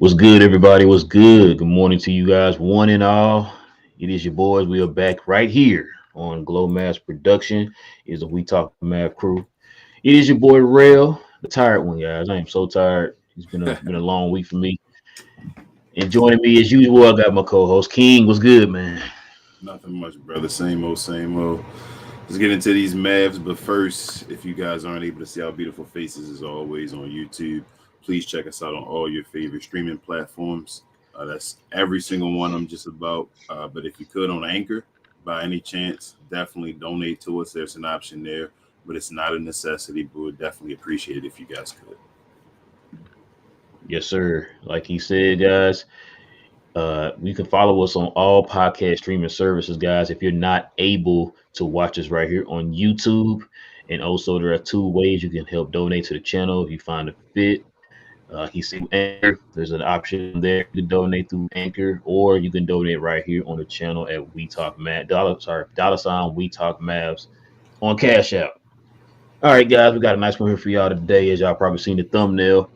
What's good, everybody? What's good? Good morning to you guys, one and all. It is your boys. We are back right here on Glow Mass Production. It is the We Talk Math crew. It is your boy Rail, the tired one, guys. I am so tired. It's been a long week for me. And joining me as usual, I got my co-host King. What's good, man? Nothing much, brother. Same old, same old. Let's get into these Mavs. But first, if you guys aren't able to see our beautiful faces as always on YouTube, please check us out on all your favorite streaming platforms. That's every single one of them, just about. But if you could on Anchor, by any chance, definitely donate to us. There's an option there, but it's not a necessity. But we'd definitely appreciate it if you guys could. Yes, sir. Like he said, guys. You can follow us on all podcast streaming services, guys. If you're not able to watch us right here on YouTube, and also there are two ways you can help donate to the channel if you find it fit. He said Anchor. There's an option there. You can donate through Anchor, or you can donate right here on the channel at We Talk Mav. Dollar sign We Talk Mavs on Cash App. All right, guys, we got a nice one here for y'all today, as y'all probably seen the thumbnail.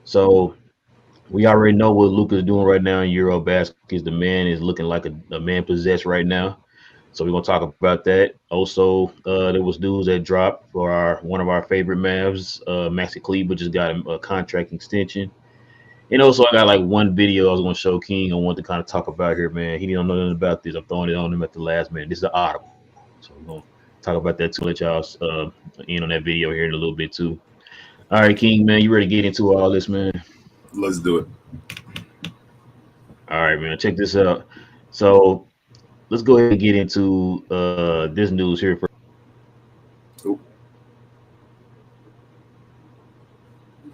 So we already know what Luka's doing right now in Eurobasket. The man is looking like a man possessed right now. So we're gonna talk about that. Also, there was news that dropped for our one of our favorite Mavs, Maxi Kleber just got a contract extension. And also, I got like one video I was gonna show King. I want to kind of talk about here, man. He didn't know nothing about this. I'm throwing it on him at the last minute. This is an audible, so we're gonna talk about that too. Let y'all in on that video here in a little bit too. All right, King, man, you ready to get into all this, man? Let's do it. All right, man. Check this out. So let's go ahead and get into this news here. Oh,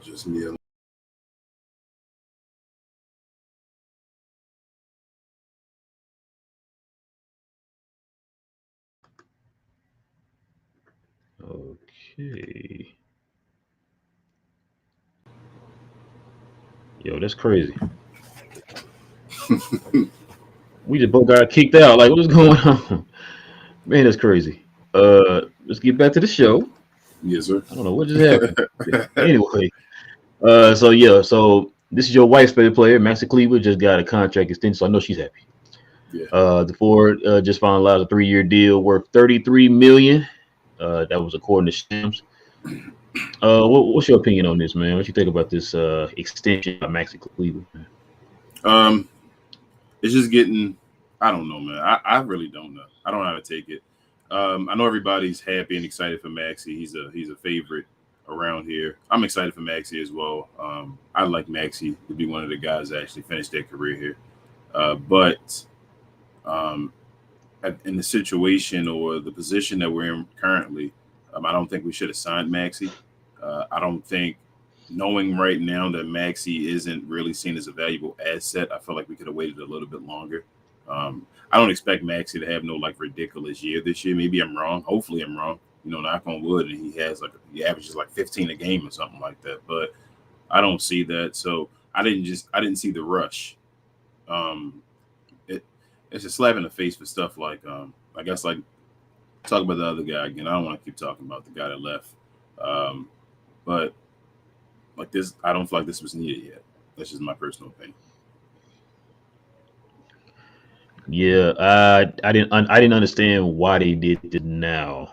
just me. Okay. Yo, that's crazy. We just both got kicked out. Like, what's going on? Man, that's crazy. Let's get back to the show. Yes, sir. I don't know what just happened. Anyway, so this is your wife's favorite player, Maxi Kleber, just got a contract extension, so I know she's happy. Yeah. The Ford just finalized a 3-year deal worth 33 million. That was according to Shams. What's your opinion on this, man? What you think about this extension by Maxi Kleber? Um, it's just getting. I don't know, man. I really don't know. I don't know how to take it. I know everybody's happy and excited for Maxi. He's a favorite around here. I'm excited for Maxi as well. I'd like Maxi to be one of the guys that actually finish their career here. But um, in the situation or the position that we're in currently, I don't think we should have signed Maxi. I don't think, knowing right now that Maxi isn't really seen as a valuable asset, I feel like we could have waited a little bit longer. I don't expect Maxi to have no like ridiculous year this year. Maybe I'm wrong. Hopefully I'm wrong. Knock on wood, and he averages like 15 a game or something like that. But I don't see that. So I didn't see the rush. Um, it it's a slap in the face for stuff like I guess like talk about the other guy again. I don't want to keep talking about the guy that left. Um, but like this, I don't feel like this was needed yet. That's just my personal opinion. Yeah, I didn't understand why they did it now.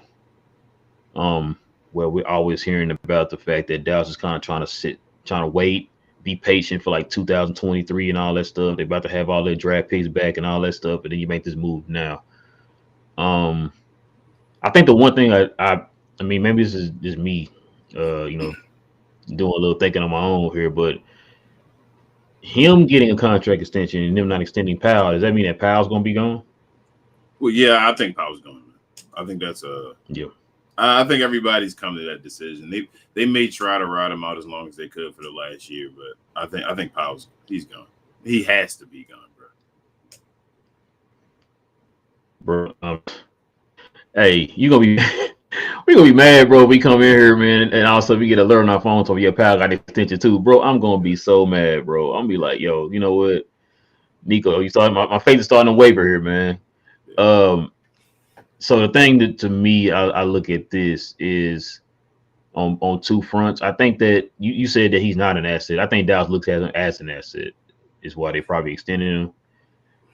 Um, well, we're always hearing about the fact that Dallas is kind of trying to wait, be patient for like 2023 and all that stuff. They're about to have all their draft picks back and all that stuff, and then you make this move now. Um, I think the one thing I mean, maybe this is just me, doing a little thinking on my own here, but him getting a contract extension and them not extending Powell, does that mean that Powell's gonna be gone? Well, yeah, I think Powell's going. I think that's Yeah. I think everybody's come to that decision. They may try to ride him out as long as they could for the last year, but I think Powell's he's gone. He has to be gone, bro. Bro. Hey, you gonna be we gonna be mad, bro. If we come in here, man, and also we get a alert on our phone so your pal got the extension too, bro. I'm gonna be so mad, bro. I'm gonna be like, yo, you know what, Nico, you starting my face is starting to waver here, man. Yeah. Um, so the thing that to me, I look at this is on two fronts. I think that you said that he's not an asset. I think Dallas looks at him as an asset, is why they probably extended him.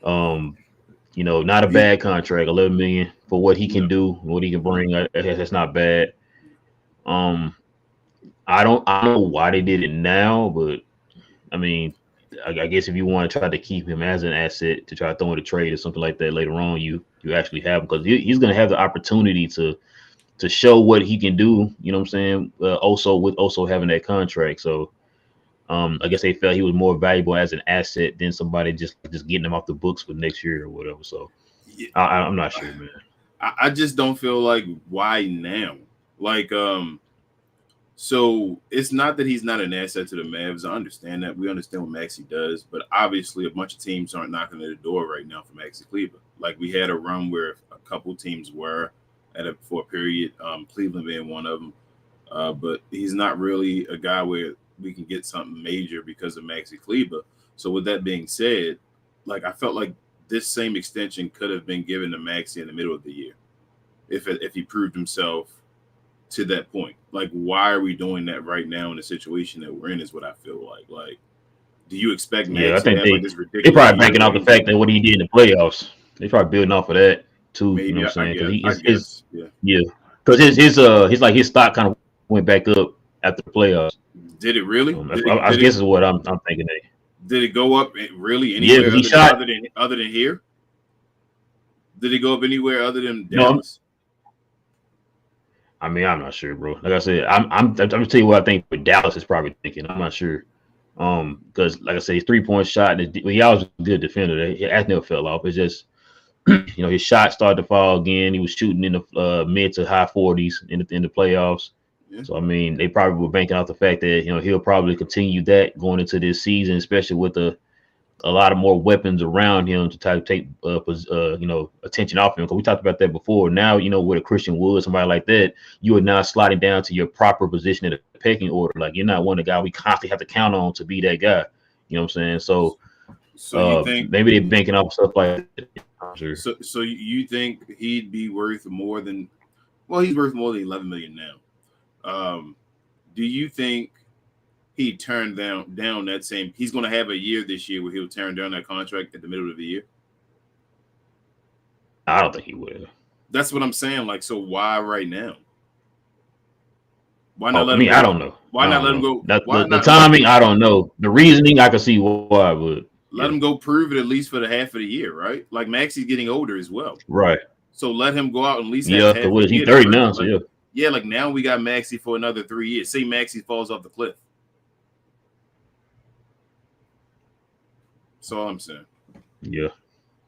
Not a He, bad contract, 11 million for what he can no, do, what he can bring. That's not bad. Um, I don't know why they did it now, but I mean, I guess if you want to try to keep him as an asset to try to throw in a trade or something like that later on, you actually have him because he's going to have the opportunity to show what he can do. You know what I'm saying? Also with also having that contract, so I guess they felt he was more valuable as an asset than somebody just getting him off the books for next year or whatever. So I'm not sure, man. I just don't feel like why now. Like So it's not that he's not an asset to the Mavs. I understand that. We understand what Maxi does, but obviously a bunch of teams aren't knocking at the door right now for Maxi Kleber. Like we had a run where a couple teams were for a period, Cleveland being one of them. But he's not really a guy where we can get something major because of Maxi Kleber. So with that being said, like I felt like this same extension could have been given to Maxi in the middle of the year if he proved himself to that point. Like, why are we doing that right now in the situation that we're in? Is what I feel like. Like, do you expect Yeah, I Maxi to think have like this they ridiculous probably year banking where off the he's fact that what he did in the playoffs. They probably building off of that too. You know maybe what I'm I saying? Because guess I his guess yeah. yeah, because his stock kind of went back up after the playoffs. Did it really? I guess is what I'm thinking. Did it go up really Yeah, because anywhere he shot. other than here? Did it go up anywhere other than No, Dallas? I mean I'm not sure, bro. Like I said, I'm gonna tell you what I think. But Dallas is probably thinking. I'm not sure. Because like I said, his 3-point shot. He always was a good defender. That never fell off. It's just his shot started to fall again. He was shooting in the mid to high 40s in the playoffs. Yeah. So I mean, they probably were banking off the fact that he'll probably continue that going into this season, especially with a lot of more weapons around him to try to take attention off him. Because we talked about that before. Now with a Christian Wood, somebody like that, you are now sliding down to your proper position in the pecking order. Like you're not one of the guy we constantly have to count on to be that guy. You know what I'm saying? So So you think maybe they're banking off stuff like that. I'm sure. so you think he'd be worth more than he's worth more than 11 million now. Do you think he turned down that same? He's going to have a year this year where he'll turn down that contract at the middle of the year. I don't think he will. That's what I'm saying. Like, so why right now? Why not let I mean, him go? I don't know. Why I not don't let him know. go? Why The not timing, I don't know. The reasoning, I can see why, but let him go prove it at least for the half of the year, right? Like Maxi's getting older as well, right. so let him go out and at least have Yeah, half because of what the is he year to 30 prove now? it. So Like, yeah. yeah, like now we got Maxi for another 3 years. Say Maxi falls off the cliff. That's all I'm saying. Yeah.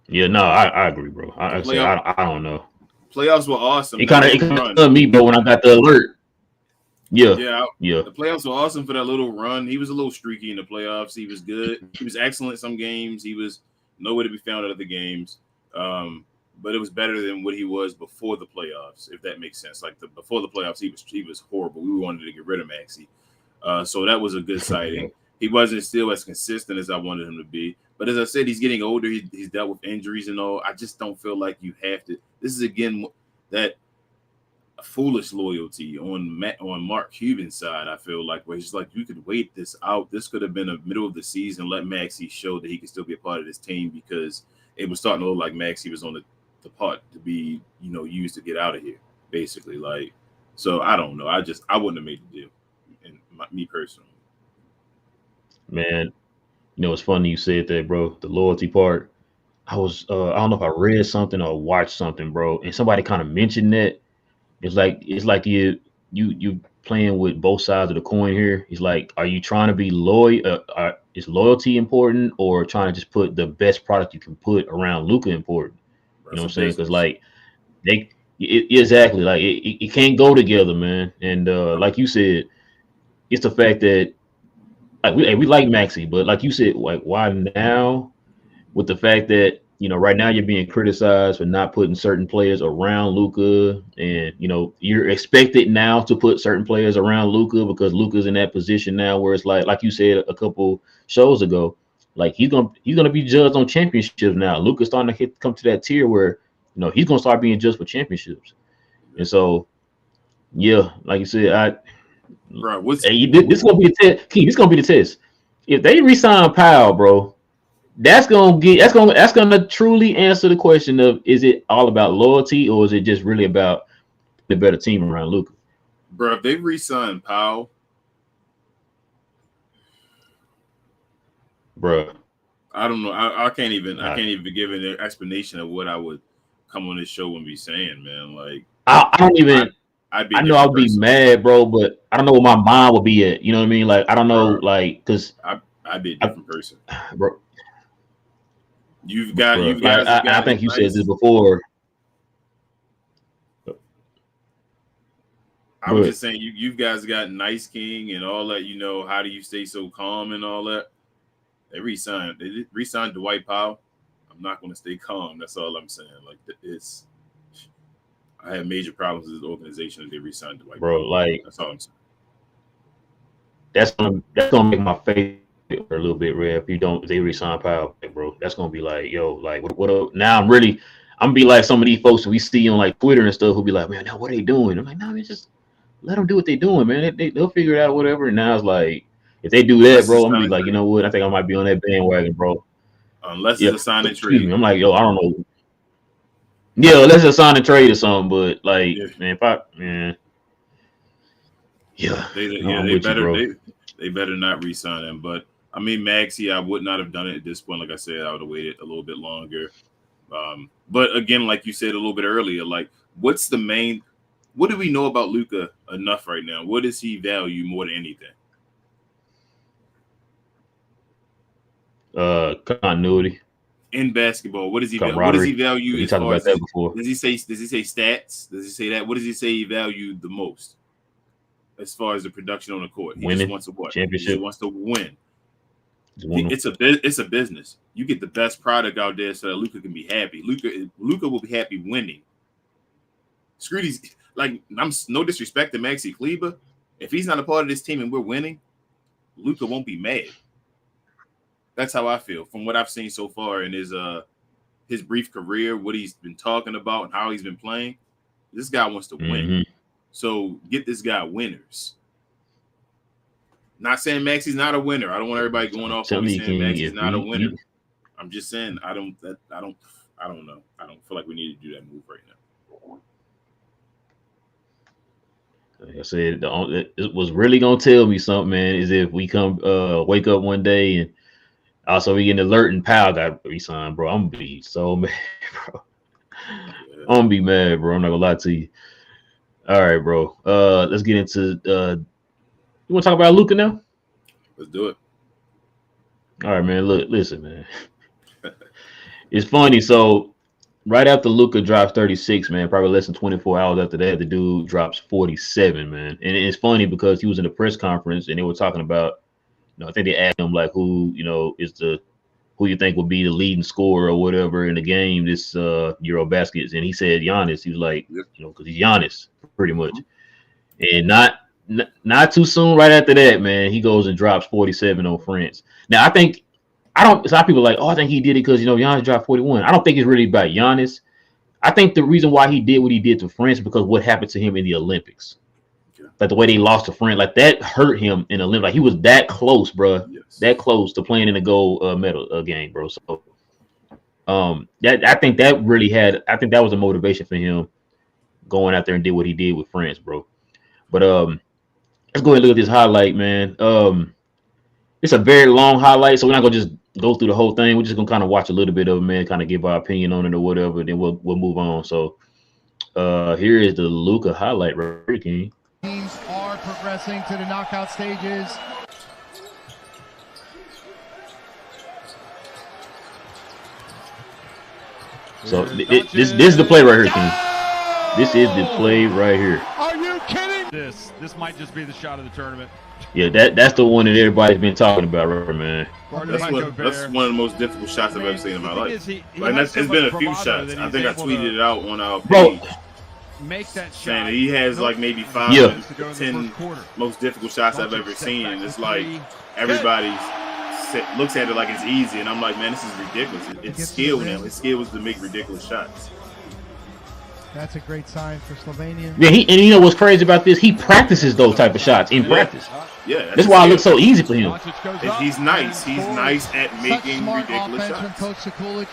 Yeah, no, I agree, bro. The I say playoff I don't know. playoffs were awesome. It That kind of little run. stunned me, bro, when I got the alert. Yeah, Yeah, yeah, the playoffs were awesome for that little run. He was a little streaky in the playoffs. He was good. He was excellent some games. He was nowhere to be found at other games. But it was better than what he was before the playoffs, if that makes sense. Like before the playoffs, he was horrible. We wanted to get rid of Maxi. So that was a good sighting. He wasn't still as consistent as I wanted him to be. But as I said, he's getting older. He's dealt with injuries and all. I just don't feel like you have to. This is again that foolish loyalty on Mark Cuban's side. I feel like where he's like, you could wait this out. This could have been a middle of the season. Let Maxi show that he could still be a part of this team because it was starting to look like Maxi was on the part to be used to get out of here. Basically, like so. I don't know. I wouldn't have made the deal. And me personally. man. It's funny you said that, bro. The loyalty part. I don't know if I read something or watched something, bro, and somebody kind of mentioned that. It's like you playing with both sides of the coin here. It's like, are you trying to be loyal? Is loyalty important, or trying to just put the best product you can put around Luka important? You know That's a what I'm saying? Because business. like exactly like it can't go together, man. And like you said, it's the fact that like we like Maxi, but like you said, like why now? With the fact that right now you're being criticized for not putting certain players around Luka, and you're expected now to put certain players around Luka because Luka's in that position now where it's like you said a couple shows ago, like he's gonna be judged on championships now. Luka's starting to come to that tier where he's gonna start being judged for championships, and so yeah, like you said, bro. What's Hey, this gonna be the test. Key, this gonna be the test. If they resign Powell, bro, that's gonna truly answer the question of is it all about loyalty or is it just really about the better team around Luka? bro? If they re-sign Powell, Bro, I don't know. I can't even give an explanation of what I would come on this show and be saying, man. Like I don't I, even. I'd be a I know I different would be person, mad, bro, but I don't know where my mind would be at. You know what I mean? Like I don't know, bro. like because I'd be a different person. bro, You like guys have I gotten think you said this nice. before. I was But just saying you guys got Nice King and all that. You know, how do you stay so calm and all that? They re-signed Dwight Powell. I'm not going to stay calm. That's all I'm saying. Like it's I have major problems with this organization if they re-signed Dwight bro, Powell. like That's all I'm saying. that's gonna make my face hurt a little bit red if you don't if they resign Powell, bro. That's gonna be like, yo, like what up? Now I'm gonna be like some of these folks we see on like Twitter and stuff who be like, man, now what are they doing? I'm like, no, man, just let them do what they're doing, man. They'll figure it out, whatever. And now it's like, if they do that, Unless bro, it's a I'm gonna sign be and like, you trade. know what? I think I might be on that bandwagon, bro. Unless Yeah, it's a sign and excuse me. trade. I'm like, yo, I don't know. Yeah, let's just sign a trade or something. But like, Yeah, man, if I, man, yeah, I'm they with you, better bro. they better not re-sign him. But I mean, Maxi, I would not have done it at this point. Like I said, I would have waited a little bit longer. But again, like you said a little bit earlier, like what's the main? What do we know about Luka enough right now? What does he value more than anything Continuity, in basketball? What does he What does he camaraderie. value We as talked far about as that before. does he say stats? Does he say that? What does he say he valued the most as far as the production on the court? He just Winning wants to what? He just championship. wants to win. Just one. It's a business. You get the best product out there so that Luka can be happy. Luka will be happy winning. Screw these. Like I'm no disrespect to Maxi Kleber. If he's not a part of this team and we're winning, Luka won't be mad. That's how I feel from what I've seen so far in his brief career, what he's been talking about and how he's been playing. This guy wants to win. Mm-hmm. So get this guy winners. Not saying Maxi's not a winner. I don't want everybody going off on me saying Maxi's not a winner. I'm just saying I don't know. I don't feel like we need to do that move right now. Like I said, it was really gonna tell me something, man. Is if we come wake up one day and also we get an alert and Powell got re-signed, bro. I'm gonna be so mad, bro. Yeah. I'm gonna be mad, bro. I'm not gonna lie to you. All right, bro. Let's get into. You want to talk about Luka now? Let's do it. All right, man. Listen, man. It's funny. So right after Luka drops 36, man, probably less than 24 hours after that, the dude drops 47, man. And it's funny because he was in the press conference and they were talking about, I think they asked him like who, who you think would be the leading scorer or whatever in the game this Euro baskets, and he said Giannis. He was like, Yep. because he's Giannis pretty much, and not too soon right after that, man, he goes and drops 47 on France. Now I don't. Some people are like, oh, I think he did it because Giannis dropped 41. I don't think it's really about Giannis. I think the reason why he did what he did to France because what happened to him in the Olympics. Okay. Like the way they lost to France, like that hurt him in the Olympics. Like he was that close, bro. Yes. That close to playing in the gold medal game, bro. So, that I think that really had. I think that was a motivation for him going out there and did what he did with France, bro. But let's go ahead and look at this highlight, man. It's a very long highlight, so we're not gonna just go through the whole thing. We're just gonna kind of watch a little bit of it, man. Kind of give our opinion on it or whatever. Then we'll move on. So, here is the Luka highlight, right here, King. Teams are progressing to the knockout stages. So this is the play right here, King. This is the play right here. Are you kidding? This might just be the shot of the tournament. Yeah, that's the one that everybody's been talking about, right, man. That's one of the most difficult shots I've ever seen in my life. It's been a few shots. I think I tweeted it out on our page. Make that shot. Saying he has like maybe 5 to 10 most difficult shots I've ever seen. And it's like everybody looks at it like it's easy. And I'm like, man, this is ridiculous. It's skill now. His skill was to make ridiculous shots. That's a great sign for Slovenia. Yeah, and you know what's crazy about this? He practices those type of shots in practice. Yeah, that's why it looks so easy for him. He's nice. He's nice at making ridiculous shots. From Coach Sekulic,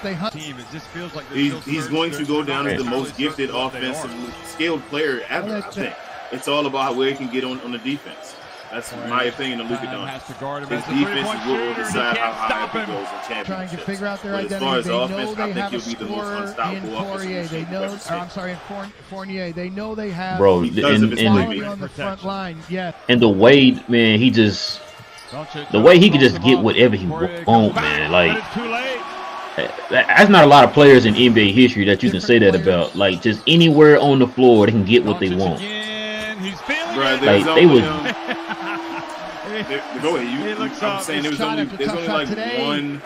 He's going to go down as the most gifted offensively skilled player ever. I think it's all about where he can get on the defense. That's my opinion of Luka Doncic. His defense is what will decide how high he goes in championships. Trying to figure out their identity. As far as they offense, know I they think have he'll a be the most scorer unstoppable in Poirier. They know. In Fournier. They know they have. Bro, because of his quality on the front line. Yeah. And the way, man, the way he can just get whatever he wants, man. Like, that's not a lot of players in NBA history that you can say that about. Like, just anywhere on the floor, they can get what they want. Like, they would. Go ahead. I'm saying there's only like one,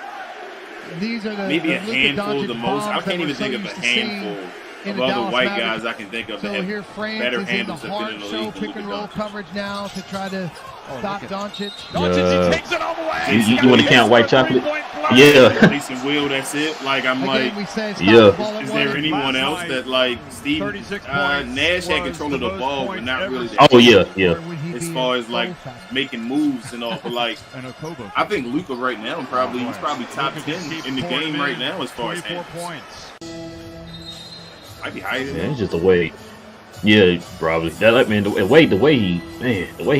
maybe a handful the most. I can't even think of a handful of other white guys I can think of that have better handles that fit in the league. Pick and roll coverage now to try to stop Doncic. You want to count white chocolate? Yeah. Jason Will, that's it. Like, I'm like, yeah. Is there anyone else that, like, Steve Nash had control of the ball, but not really? Oh yeah. As far as like making moves and all, but like, I think Luka right now he's probably top 10 in the game right now as far as handles. Might be higher than that. It's just the way. Yeah, probably. That, like, man, the way he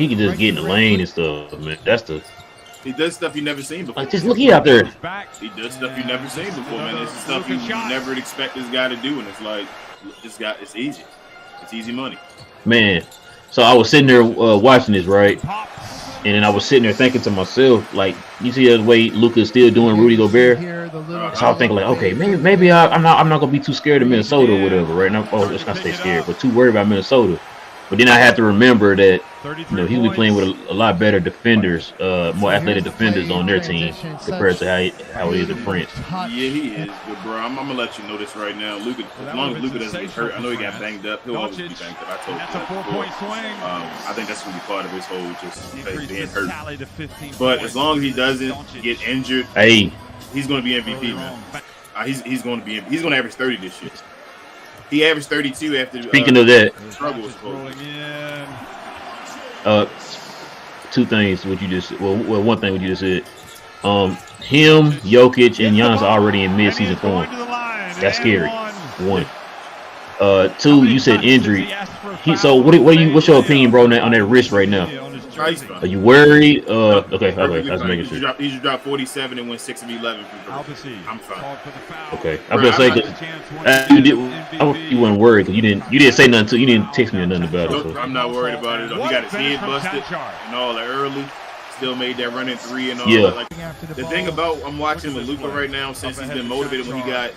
can just get in the lane and stuff, man. He does stuff you never seen before. Like, just look out there. He does stuff you never seen before, man. It's stuff you never expect this guy to do, and it's like, it's easy. It's easy money. Man, so I was sitting there watching this, right? And then I was sitting there thinking to myself, like, you see the way Luka's still doing Rudy Gobert? So I was thinking, like, okay, maybe I'm not gonna be too scared of Minnesota or whatever, right? Now, let's not stay scared, but too worried about Minnesota. But then I have to remember that, you know, he'll be playing with a lot better defenders, more athletic defenders on their team compared to how he is in France. Yeah, he is. But, bro, I'm going to let you know this right now. Luka, as long as Luka doesn't get hurt, I know he got banged up. He'll always be banged up. I told you that before. I think that's going to be part of his whole just being hurt. But as long as he doesn't get injured, he's going to be MVP, man. He's going to average 30 this year. He averaged 32 after. Speaking of that, struggle was two things. What you just one thing what you just said. Him, Jokic, and Giannis are already in mid-season form. That's scary. One. Two, you said injury. What's your opinion, bro, on that wrist right now? Are you worried? Okay. I was making sure. He just dropped 47 and went 6 of 11 from I'm fine. Okay, I'm gonna say you weren't worried because you didn't say nothing. You didn't text me or nothing about it. So. I'm not worried about it. He got his head busted and all that early. Still made that running three and all that. Like, the thing about I'm watching with Luka right now, since he's been motivated when he got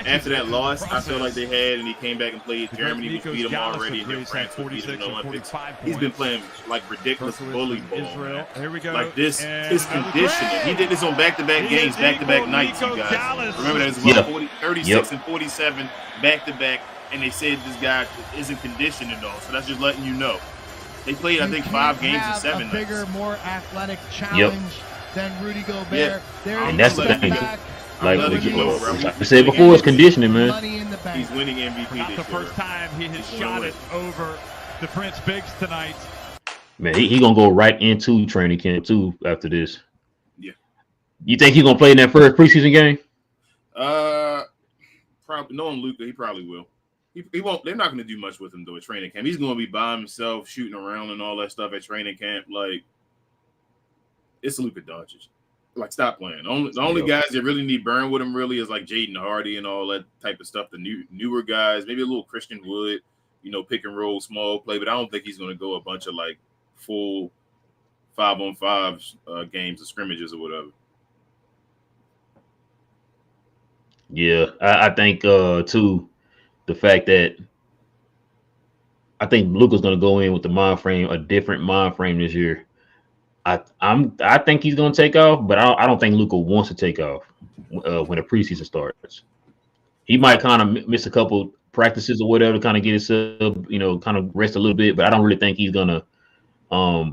after that loss, I feel like they had, and he came back and played Germany, which beat him already, and then France would beat him in the Olympics. He's been playing like ridiculous bully ball. Like this, his conditioning. He did this on back-to-back games, back-to-back nights. You guys remember that? It was 36 and 47 back-to-back, and they said this guy isn't conditioned at all. So that's just letting you know. They played, I think, 5 games in 7 nights. Bigger, more athletic challenge than Rudy Gobert. Yeah. And that's the thing. Like I said before, it's conditioning, man. He's winning MVP this year. The first time he has shot it over the Prince Bigs tonight. Man, he gonna go right into training camp too after this. Yeah. You think he's gonna play in that first preseason game? Probably. Knowing Luka, he probably will. He won't. They're not going to do much with him though at training camp. He's going to be by himself, shooting around and all that stuff at training camp. Like, it's Luka Doncic. Like, stop playing. The only guys that really need burn with him really is like Jaden Hardy and all that type of stuff. The newer guys, maybe a little Christian Wood, pick and roll, small play. But I don't think he's going to go a bunch of like full 5-on-5 games or scrimmages or whatever. Yeah, I think too. The fact that I think Luka's going to go in with a different mind frame this year. I think he's going to take off, but I don't think Luka wants to take off when the preseason starts. He might kind of miss a couple practices or whatever to kind of get himself, kind of rest a little bit. But I don't really think he's gonna. I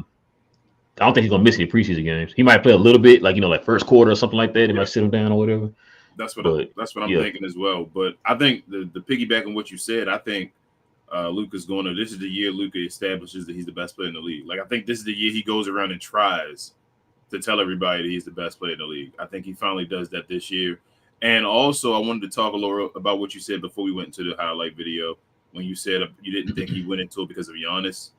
don't think he's gonna miss any preseason games. He might play a little bit, like like first quarter or something like that. He might sit him down or whatever. That's what But I'm thinking as well. But I think the piggyback on what you said, I think Luka's going to. This is the year Luka establishes that he's the best player in the league. Like I think this is the year he goes around and tries to tell everybody that he's the best player in the league. I think he finally does that this year. And also, I wanted to talk a little about what you said before we went into the highlight video when you said you didn't think he went into it because of Giannis.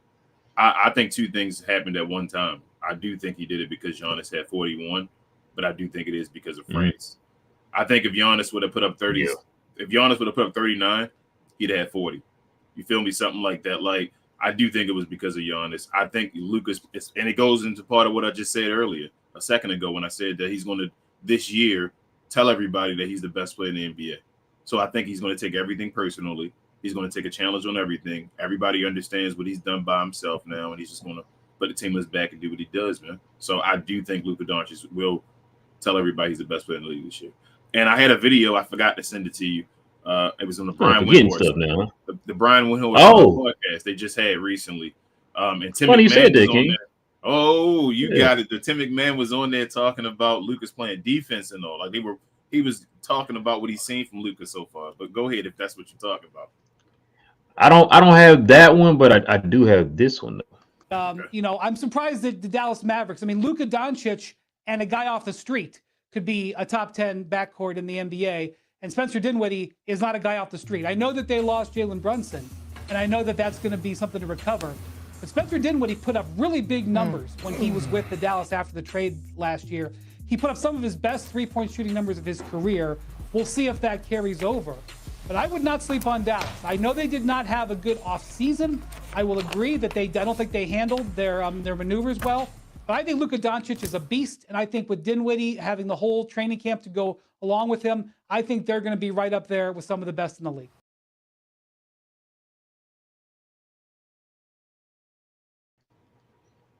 I think two things happened at one time. I do think he did it because Giannis had 41, but I do think it is because of France. I think if Giannis would have put up 30, if Giannis would have put up 39, he'd have had 40. You feel me? Something like that. Like, I do think it was because of Giannis. I think Luka's, and it goes into part of what I just said earlier, a second ago, when I said that he's going to, this year, tell everybody that he's the best player in the NBA. So I think he's going to take everything personally. He's going to take a challenge on everything. Everybody understands what he's done by himself now, and he's just going to put the team on his back and do what he does, man. So I do think Luka Doncic will tell everybody he's the best player in the league this year. And I had a video. I forgot to send it to you. It was on the Brian Windhorst stuff now. The Brian Windhorst podcast they just had recently. And Tim Funny McMahon you said that, was on King. there. Oh, you got it. The Tim McMahon was on there talking about Luka's playing defense and all. Like he was talking about what he's seen from Luka so far. But go ahead if that's what you're talking about. I don't have that one, but I do have this one though. You know, I'm surprised that the Dallas Mavericks. I mean, Luka Doncic and a guy off the street could be a top 10 backcourt in the NBA. And Spencer Dinwiddie is not a guy off the street. I know that they lost Jalen Brunson, and I know that that's going to be something to recover. But Spencer Dinwiddie put up really big numbers when he was with the Dallas after the trade last year. He put up some of his best three-point shooting numbers of his career. We'll see if that carries over. But I would not sleep on Dallas. I know they did not have a good offseason. I will agree that I don't think they handled their maneuvers well. But I think Luka Doncic is a beast, and I think with Dinwiddie having the whole training camp to go along with him, I think they're going to be right up there with some of the best in the league.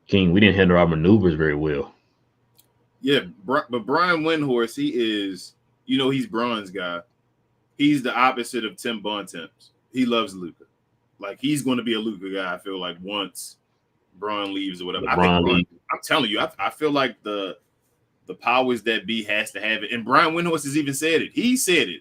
King, we didn't handle our maneuvers very well. Yeah, but Brian Windhorst, he is, you know, he's Bron's guy. He's the opposite of Tim Bontemps. He loves Luka. Like, he's going to be a Luka guy, I feel like, once Bron leaves or whatever. I'm telling you, I feel like the powers that be has to have it. And Brian Windhorst has even said it. He said it,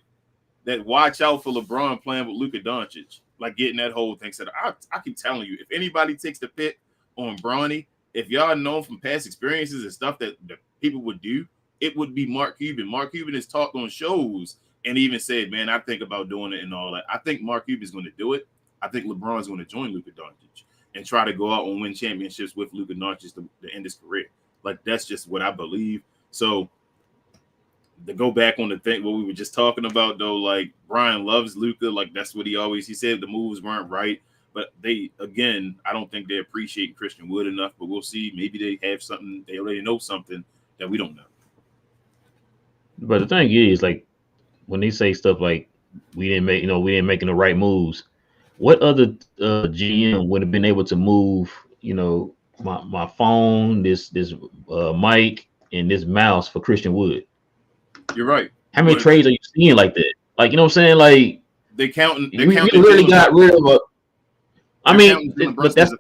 that watch out for LeBron playing with Luka Doncic, like getting that whole thing set up. I keep telling you, if anybody takes the pick on Bronny, if y'all know from past experiences and stuff that people would do, it would be Mark Cuban. Mark Cuban has talked on shows and even said, man, I think about doing it and all that. I think Mark Cuban is going to do it. I think LeBron's going to join Luka Doncic and try to go out and win championships with Luka Doncic to end his career. Like, that's just what I believe. So to go back on the thing, what we were just talking about, though, like, Brian loves Luka. Like, that's what he said the moves weren't right. But I don't think they appreciate Christian Wood enough. But we'll see. Maybe they have something. They already know something that we don't know. But the thing is, like, when they say stuff like we didn't making the right moves, what other GM would have been able to move, my phone, this mic, and this mouse for Christian Wood? You're right. How many trades are you seeing like that? Like, you know what I'm saying? Like, we really got rid of a. I mean, but that's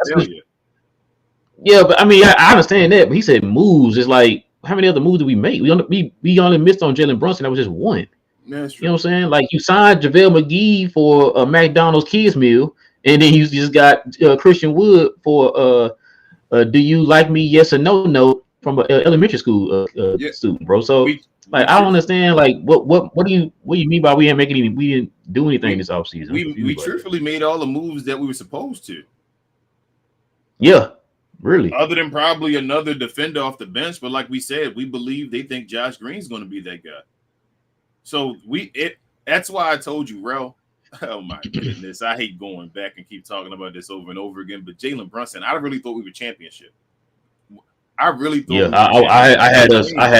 yeah, but I mean, I understand that. But he said moves. It's like, how many other moves did we make? We only missed on Jalen Brunson. That was just one. That's true. You know what I'm saying? Like, you signed JaVale McGee for a McDonald's kids meal, and then you just got Christian Wood for do you like me? Yes or no note from an elementary school student, bro. So I don't understand. Like, what do you mean by we didn't do anything this offseason? We truthfully made all the moves that we were supposed to. Yeah, really. Other than probably another defender off the bench, but like we said, we believe they think Josh Green's going to be that guy. So that's why I told you, Rel. Oh my goodness, I hate going back and keep talking about this over and over again. But Jalen Brunson, I really thought we were championship. I really thought. Yeah, I had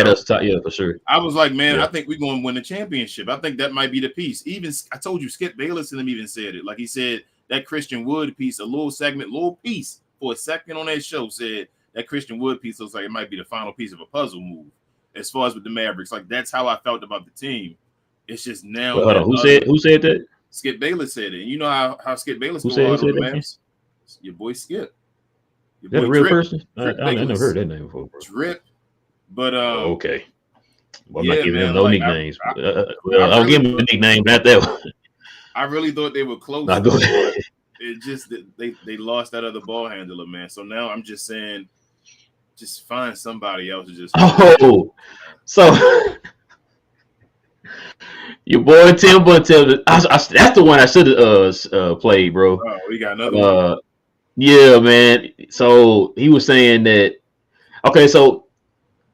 us. Yeah, for sure. I was like, man, I think we're going to win the championship. I think that might be the piece. Even I told you, Skip Bayless and him even said it. Like, he said that Christian Wood piece, a little piece for a second on that show, said that Christian Wood piece looks like it might be the final piece of a puzzle move. As far as with the Mavericks, like, that's how I felt about the team. It's just now. Hold on, who said that? Skip Bayless said it. And you know how Skip Bayless said on the Mavs? Your boy Skip. Is that a real person? I never heard that name before, bro. Drip. But okay. I'm not giving man, him no like nicknames. I I'll really give him a nickname, not that one. I really thought they were close. Nah, go ahead. It just that they lost that other ball handler, man. So now I'm just saying, just find somebody else to just hold it. Oh, so your boy Tim Buntel, that's the one I should have played, bro. Oh, we got another one. Yeah, man. So he was saying that. Okay, so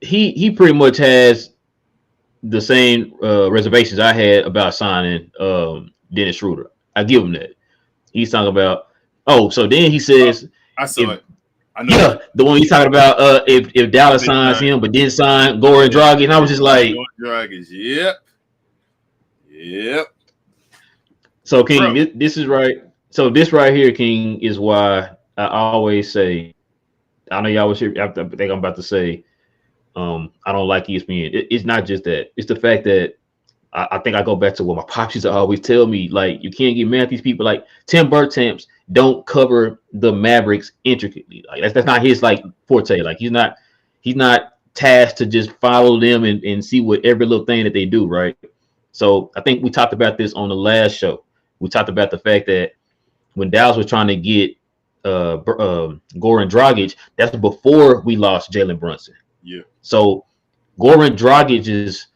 he pretty much has the same reservations I had about signing Dennis Schroeder. I give him that. He's talking about. Oh, so then he says, I saw it. I know. Yeah, the one he's talking about. If Dallas signs him, but didn't sign Goran Dragic, and I was just like, Goran Dragic, yep. So King, this is right. So this right here, King, is why I always say. I know y'all was here. I think I'm about to say. I don't like ESPN. It's not just that. It's the fact that I think I go back to what my pops used to always tell me. Like, you can't get mad at these people. Like Tim Burtamps don't cover the Mavericks intricately. Like that's not his like forte. Like he's not tasked to just follow them and see what every little thing that they do, right? So I think we talked about this on the last show. We talked about the fact that when Dallas was trying to get Goran Dragic, that's before we lost Jalen Brunson. Yeah. So Goran Dragic's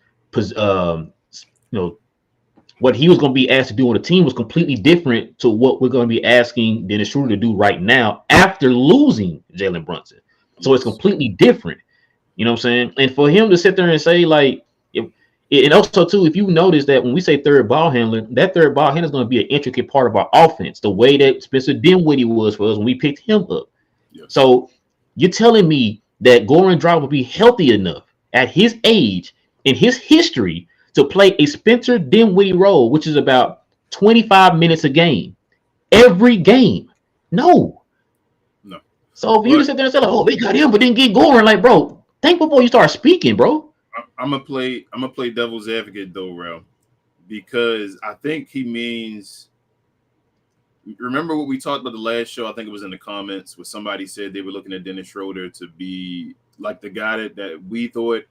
what he was going to be asked to do on the team was completely different to what we're going to be asking Dennis Schroeder to do right now after losing Jalen Brunson. So it's completely different. You know what I'm saying? And for him to sit there and say, like, and also, too, if you notice that when we say third ball handler, that third ball handler is going to be an intricate part of our offense, the way that Spencer Dinwiddie was for us when we picked him up. Yeah. So you're telling me that Goran Dragic will be healthy enough at his age, in his history, to play a Spencer Dinwiddie role, which is about 25 minutes a game, every game? No. So if you just sit there and say, like, oh, we got him, but didn't get Goran, like, bro, think before you start speaking, bro. I'm gonna play devil's advocate though, Rel, because I think he means. Remember what we talked about the last show? I think it was in the comments where somebody said they were looking at Dennis Schroeder to be like the guy that we thought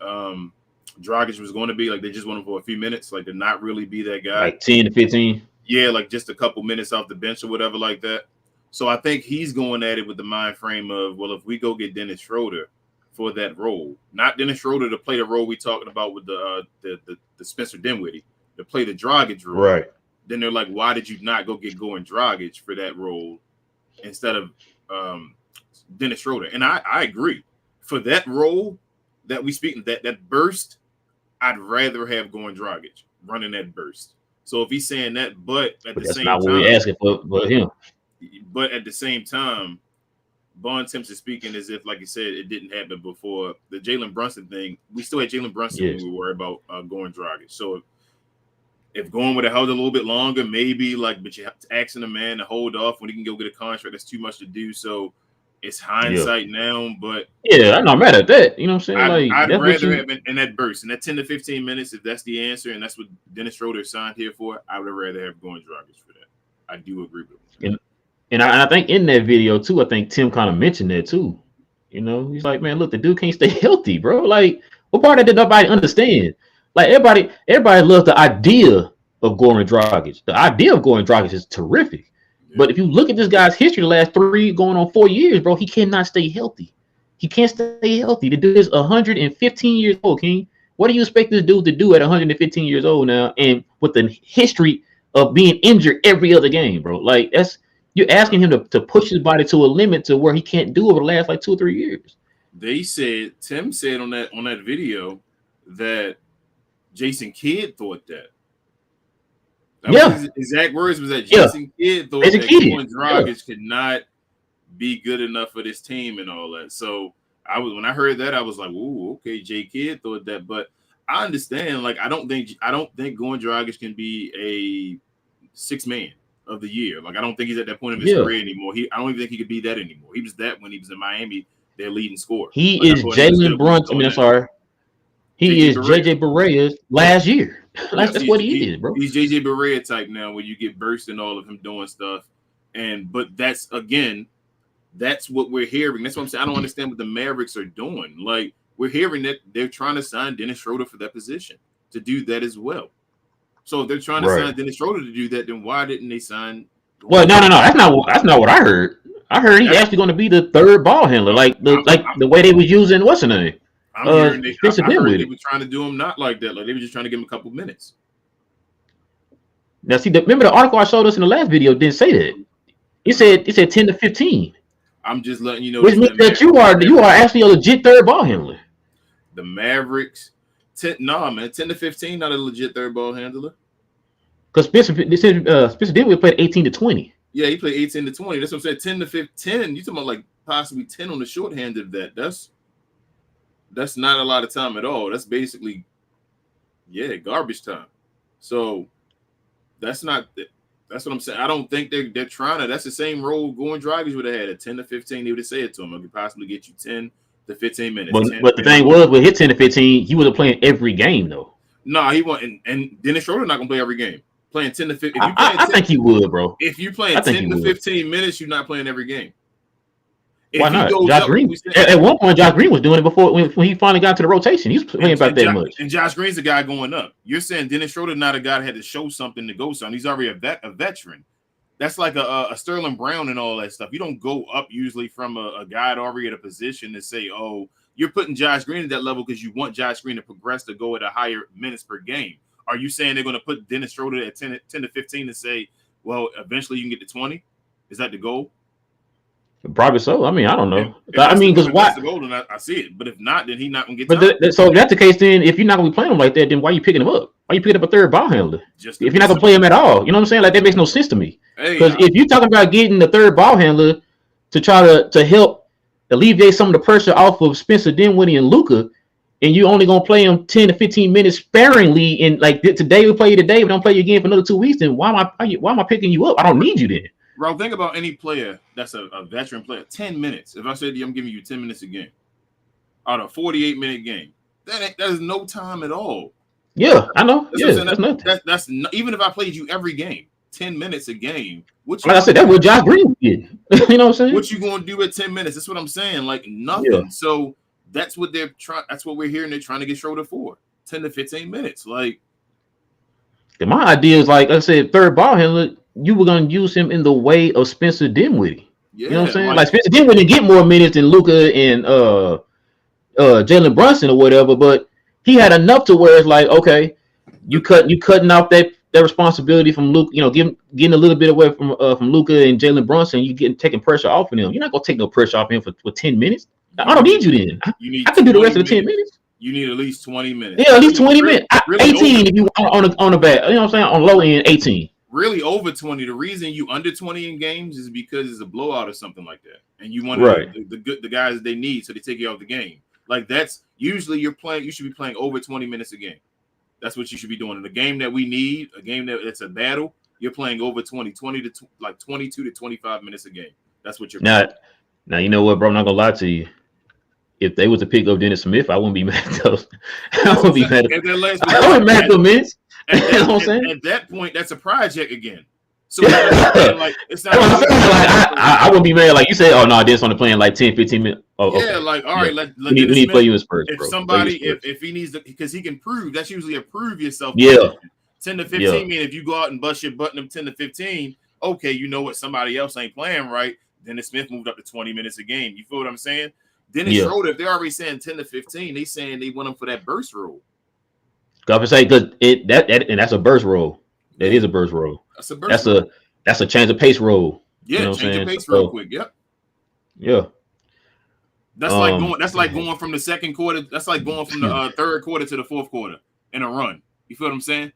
Dragic was going to be. Like they just want him for a few minutes, like to not really be that guy. Like 10 to 15. Yeah, like just a couple minutes off the bench or whatever like that. So I think he's going at it with the mind frame of, well, if we go get Dennis Schroeder for that role, not Dennis Schroeder to play the role we talking about with the Spencer Dinwiddie, to play the Dragic role. Right. Then they're like, why did you not go get Goran Dragic for that role instead of Dennis Schroeder? And I agree. For that role that we speak, that burst, I'd rather have Goran Dragic running that burst. So if he's saying that, but at the same time, that's not what we're asking for him. But at the same time, Bontemps is speaking as if, like you said, it didn't happen before the Jalen Brunson thing. We still had Jalen Brunson when we worry about Goran Dragic. So if going would have held a little bit longer, maybe but you're asking a man to hold off when he can go get a contract. That's too much to do. So it's hindsight now, but I'm not mad at that. You know what I'm saying? I'd rather have in that burst, in that 10 to 15 minutes, if that's the answer, and that's what Dennis Schroeder signed here for, I would rather have Goran Dragic for that. I do agree with him. And I think in that video too, I think Tim kind of mentioned that too. You know, he's like, man, look, the dude can't stay healthy, bro. Like, what part of that did nobody understand? Like everybody loves the idea of Goran Dragic. The idea of Goran Dragic is terrific. Yeah. But if you look at this guy's history, the last 3 going on 4 years, bro, he cannot stay healthy. He can't stay healthy. The dude is 115 years old, King. What do you expect this dude to do at 115 years old now, and with the history of being injured every other game, bro? Like you're asking him to push his body to a limit to where he can't do over the last like 2 or 3 years. Tim said on that video that Jason Kidd thought that. Was his exact words was that Jason Kidd thought that Goran Dragic could not be good enough for this team and all that. So when I heard that, I was like, "Ooh, okay." J Kidd thought that, but I understand. Like, I don't think Goran Dragic can be a 6th man of the year. Like, I don't think he's at that point of his career anymore. I don't even think he could be that anymore. He was that when he was in Miami, their leading scorer. He is Jalen Brunson. I'm sorry. He is JJ Barea last year. That's what he is, bro. He's JJ Barea type now, where you get burst and all of him doing stuff. But that's what we're hearing. That's what I'm saying. I don't understand what the Mavericks are doing. Like, we're hearing that they're trying to sign Dennis Schroeder for that position to do that as well. So if they're trying to sign Dennis Schroeder to do that, then why didn't they sign? Well, no. That's not what I heard. I heard he's actually going to be the third ball handler, like the way they was using what's the name. I heard they were trying to do him not like that. Like they were just trying to give him a couple minutes. Now, see, remember the article I showed us in the last video didn't say that. It said 10 to 15. I'm just letting you know. Which means that you are actually a legit third ball handler. The Mavericks, 10 to 15, not a legit third ball handler. Because Spencer Dinwiddie played 18 to 20. Yeah, he played 18 to 20. That's what I'm saying. 10 to 15. You talking about like possibly 10 on the shorthand of that. That's not a lot of time at all. That's basically, garbage time. So that's what I'm saying. I don't think they're trying to. That's the same role Goran Dragic would have had at 10 to 15. They would have said it to him. I could possibly get you 10 to 15 minutes. But the thing was, with his 10 to 15, he wasn't playing every game though. No, he wasn't. And Dennis Schroeder not gonna play every game. Playing 10 to 15. I think he would, bro. If you playing 10 to 15 minutes, you're not playing every game. Why not? Josh Green. At one point, Josh Green was doing it before when he finally got to the rotation. He was playing about that much. And Josh Green's the guy going up. You're saying Dennis Schroeder not a guy that had to show something to go something. He's already a veteran. That's like a Sterling Brown and all that stuff. You don't go up usually from a guy already at a position to say, oh, you're putting Josh Green at that level because you want Josh Green to progress to go at a higher minutes per game. Are you saying they're going to put Dennis Schroeder at 10 to 15 and say, well, eventually you can get to 20? Is that the goal? Probably so. I mean, I don't know. Because why? The goal, then I see it. But if not, then he's not going to get. But so if that's the case, then if you're not going to be playing him like that, then why are you picking him up? Why are you picking up a third ball handler? If you're not going to play him at all, you know what I'm saying? Like that makes no sense to me. Because if you're talking about getting the third ball handler to try to help alleviate some of the pressure off of Spencer Dinwiddie and Luka, and you only gonna play him 10 to 15 minutes sparingly, and like today we play you today, but don't play you again for another 2 weeks, then why am I picking you up? I don't need you then. Bro, think about any player that's a veteran player. 10 minutes. If I said to you, I'm giving you 10 minutes a game out of a 48-minute game, that is no time at all. Yeah, I know. That's nothing. That's not, even if I played you every game, 10 minutes a game. Like I said, that's what Josh Green did. You know what I'm saying? What you gonna do at 10 minutes? That's what I'm saying. Like nothing. Yeah. So that's what they're trying. That's what we're hearing. They're trying to get Schroeder for 10 to 15 minutes. Like my idea is like I said, third ball handler. You were gonna use him in the way of Spencer Dinwiddie. Yeah, you know what I'm saying? Like Spencer Dinwiddie get more minutes than Luka and Jalen Brunson or whatever, but he had enough to where it's like, okay, you cutting off that responsibility from Luka. You know, getting a little bit away from Luka and Jalen Brunson. You taking pressure off of them. You're not gonna take no pressure off him for 10 minutes. I don't need you then. I can do the rest of the 10 minutes. You need at least 20 minutes. Yeah, at least 20 minutes. 18 if you on the back. You know what I'm saying? On low end, 18. Really over 20. The reason you under 20 in games is because it's a blowout or something like that, and you want the guys that they need, so they take you out of the game. Like that's usually you're playing. You should be playing over 20 minutes a game. That's what you should be doing in a game that we need. A game that it's a battle. You're playing over 20 to like 22 to 25 minutes a game. That's what you're playing. Now you know what, bro? I'm not gonna lie to you. If they was to pick up Dennis Smith, I wouldn't be mad at those. I wouldn't be mad at those. I wouldn't mad at the minutes. At that point, that's a project again. So like it's not. I wouldn't be mad like you said. Oh no, this only playing like 10, 15 minutes. Oh, yeah, okay. Like all right, we need to play you as Spurs. If somebody, if he needs to, because he can prove. That's usually a prove yourself. Yeah. 10 to 15. I mean, if you go out and bust your button them 10 to 15, okay, you know what? Somebody else ain't playing right. Dennis Smith moved up to 20 minutes a game. You feel what I'm saying? Dennis Schroeder, if they're already saying 10 to 15, they saying they want him for that burst role. I say because that's a burst role. That is a burst role. That's a change of pace role. Yeah, you know change of pace real quick. Yep. Yeah. That's like going. That's like going from the second quarter. That's like going from the third quarter to the fourth quarter in a run. You feel what I'm saying?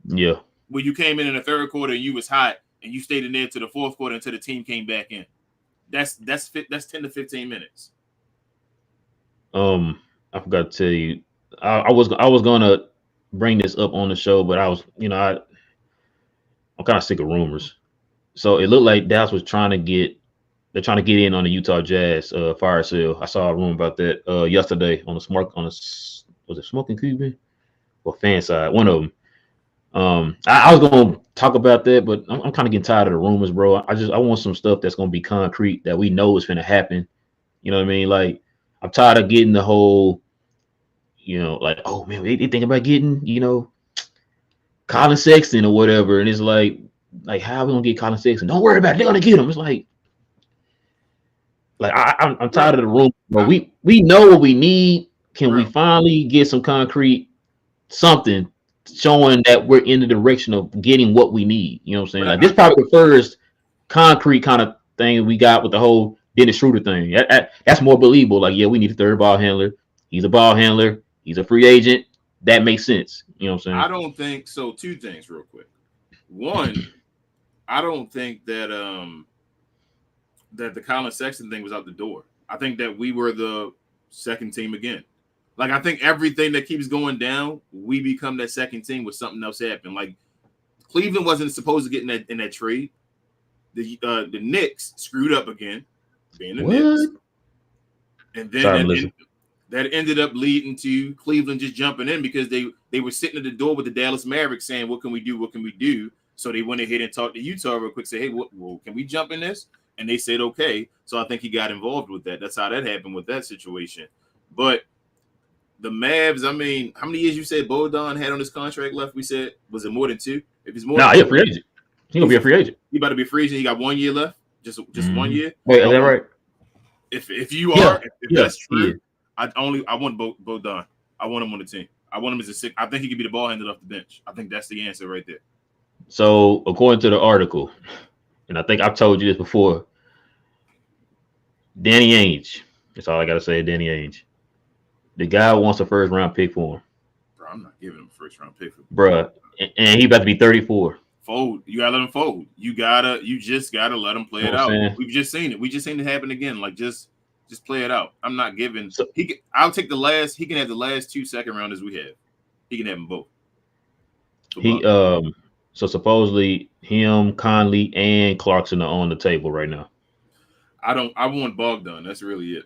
Yeah. When you came in the third quarter and you was hot and you stayed in there to the fourth quarter until the team came back in. That's 10 to 15 minutes. I forgot to tell you. I was gonna bring this up on the show, but I was, I'm kind of sick of rumors. So it looked like Dallas was trying to get in on the Utah Jazz fire sale. I saw a rumor about that yesterday on was it Smoking Cuban or Fan Side? One of them. I was gonna talk about that, but I'm kind of getting tired of the rumors, bro. I want some stuff that's gonna be concrete that we know is gonna happen. You know what I mean? Like I'm tired of getting the whole like, oh man, they thinking about getting, Colin Sexton or whatever, and it's like how are we gonna get Colin Sexton? Don't worry about it, they're gonna get him. It's like I'm tired of the room, but we know what we need. Can we finally get some concrete something showing that we're in the direction of getting what we need? You know what I'm saying? Like this probably the first concrete kind of thing we got with the whole Dennis Schroeder thing. That's more believable. Like, yeah, we need a third ball handler. He's a ball handler. He's a free agent. That makes sense. You know what I'm saying? I don't think so. Two things real quick. One, I don't think that that the Colin Sexton thing was out the door. I think that we were the second team again. Like, I think everything that keeps going down, we become that second team with something else happen. Like, Cleveland wasn't supposed to get in that trade. The Knicks screwed up again, being the Knicks. And then that ended up leading to Cleveland just jumping in because they were sitting at the door with the Dallas Mavericks saying, what can we do? What can we do? So they went ahead and talked to Utah real quick, say, hey, well, can we jump in this? And they said, okay. So I think he got involved with that. That's how that happened with that situation. But the Mavs, I mean, how many years you said Bogdan had on his contract left? We said, was it more than 2? If it's more, he's a free agent. He's gonna be a free agent. He about to be a free agent. He got 1 year left, just 1 year. Wait, is that right? If that's true, yeah. I want Bogdan. I want him on the team. I want him as a six. I think he could be the ball handler off the bench. I think that's the answer right there. So according to the article, and I think I've told you this before, Danny Ainge. That's all I gotta say. Danny Ainge. The guy wants a first round pick for him. Bro, I'm not giving him a first round pick for him. Bruh. And he about to be 34. Fold. You gotta let him fold. You just gotta let him play it out. We've just seen it. We just seen it happen again. Like just play it out. I'm not giving. So, I'll take the last. He can have the last 2 second rounders we have. He can have them both. So supposedly him, Conley, and Clarkson are on the table right now. I want Bogdan. That's really it.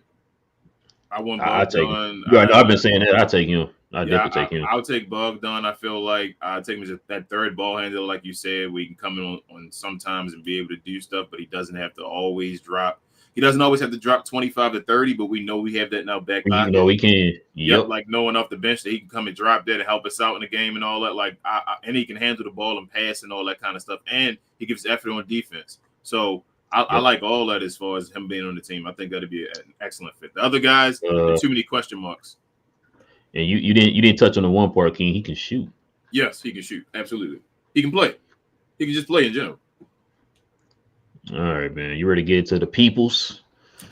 I want Bogdan. I take him. I've been saying that. I take him. I definitely take him. I'll take Bogdan. I feel like I take him as that third ball handler, like you said, where he can come in on sometimes and be able to do stuff, but he doesn't have to always drop. He doesn't always have to drop 25 to 30, but we know we have that now back. You know we can. Yep. Like knowing off the bench that he can come and drop that and help us out in the game and all that. Like, and he can handle the ball and pass and all that kind of stuff. And he gives effort on defense. So I like all that as far as him being on the team. I think that'd be an excellent fit. The other guys, too many question marks. And you didn't touch on the one part, King. He can shoot. Yes, he can shoot. Absolutely. He can play. He can just play in general. All right, man. You ready to get to the peoples?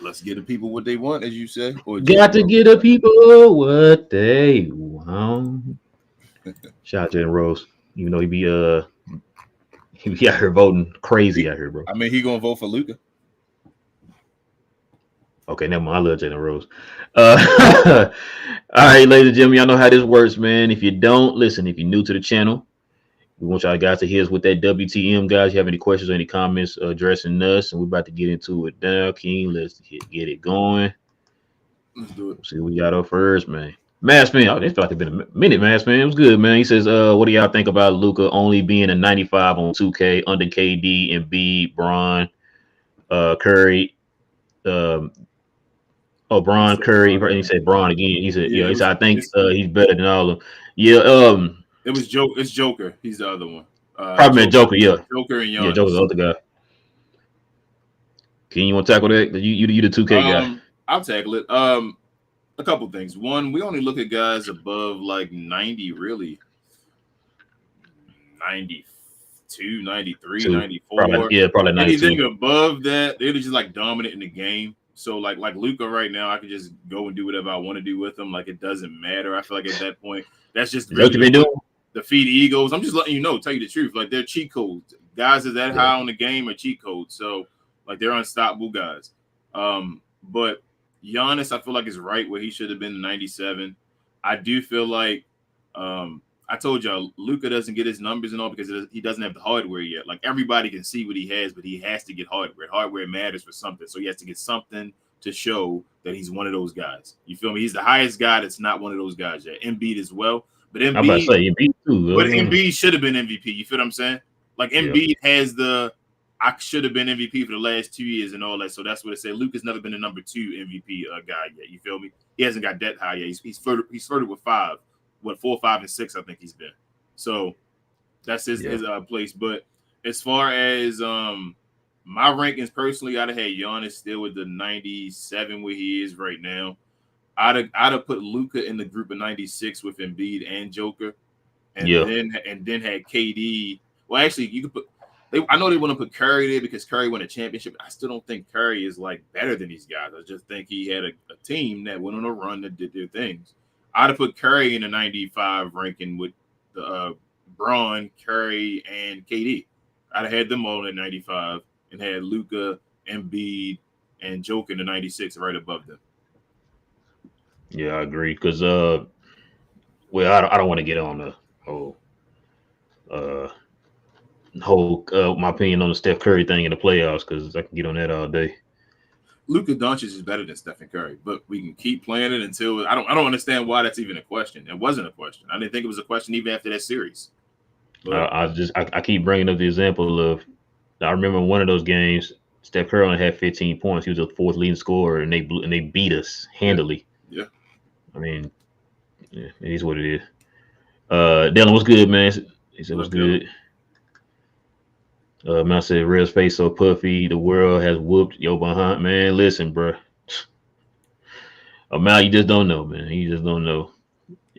Let's get the people what they want, as you say. Got to get the people what they want. Shout out to Jalen Rose. Even though he be out here voting crazy out here, bro. I mean, he gonna vote for Luka. Okay, never mind. I love Jalen Rose. All right, ladies and gentlemen, y'all know how this works, man. If you don't listen, if you're new to the channel, we want y'all guys to hit us with that WTM, guys. You have any questions or any comments addressing us, and we're about to get into it now. King, let's get it going. Let's do it. Let's see what we got up first, man. Mass Man, it's about to be a minute, Mass Man. It was good, man. He says, what do y'all think about Luka only being a 95 on 2K under KD and B, Bron, Curry, Bron, Curry. He said Bron again. He said, he said, I think he's better than all of them. Yeah, It's Joker. He's the other one. Probably Joker, yeah. Joker and Giannis. Yeah, Joker's the other guy. Can you want to tackle that? You the 2K guy. I'll tackle it. A couple things. One, we only look at guys above like 90, really. 92, 93, 94. Probably 92. Anything above that, they're just like dominant in the game. So like Luka right now, I can just go and do whatever I want to do with him. Like it doesn't matter. I feel like at that point, that's just really what you've been doing. The feed egos. I'm just letting you know, tell you the truth. Like they're cheat codes. Guys are that high on the game are cheat codes. So like they're unstoppable guys. But Giannis, I feel like is right where he should have been 97. I do feel like I told y'all Luka doesn't get his numbers and all because he doesn't have the hardware yet. Like everybody can see what he has, but he has to get hardware. Hardware matters for something. So he has to get something to show that he's one of those guys. You feel me? He's the highest guy that's not one of those guys yet. Embiid as well. But Embiid, I'm about to say Embiid too. But Embiid should have been MVP. You feel what I'm saying? Like Embiid has the I should have been MVP for the last 2 years and all that. So that's what it said. Luka's never been a number 2 MVP guy yet. You feel me? He hasn't got that high yet. He's flirted with 5, 4, 5, and 6. I think he's been. So that's his place. But as far as my rankings personally, I'd have had Giannis still with the 97 where he is right now. I'd have put Luka in the group of 96 with Embiid and Joker, and then had KD. Well, actually, you could put. I know they want to put Curry there because Curry won a championship. I still don't think Curry is like better than these guys. I just think he had a team that went on a run that did their things. I'd have put Curry in the 95 ranking with the Braun, Curry, and KD. I'd have had them all at 95 and had Luka, Embiid, and Joker in the 96 right above them. Yeah, I agree. Because well, I don't want to get on the whole my opinion on the Steph Curry thing in the playoffs because I can get on that all day. Luka Doncic is better than Stephen Curry, but we can keep playing it until I don't understand why that's even a question. It wasn't a question. I didn't think it was a question even after that series. I keep bringing up the example of I remember one of those games. Steph Curry only had 15 points. He was the 4th leading scorer, and they beat us handily. Yeah. I mean, it is what it is. Dylan, what's good, man? He said, what's good? Man, I said, Red's face so puffy. The world has whooped your behind. Man, listen, bro. Mal, you just don't know, man. You just don't know.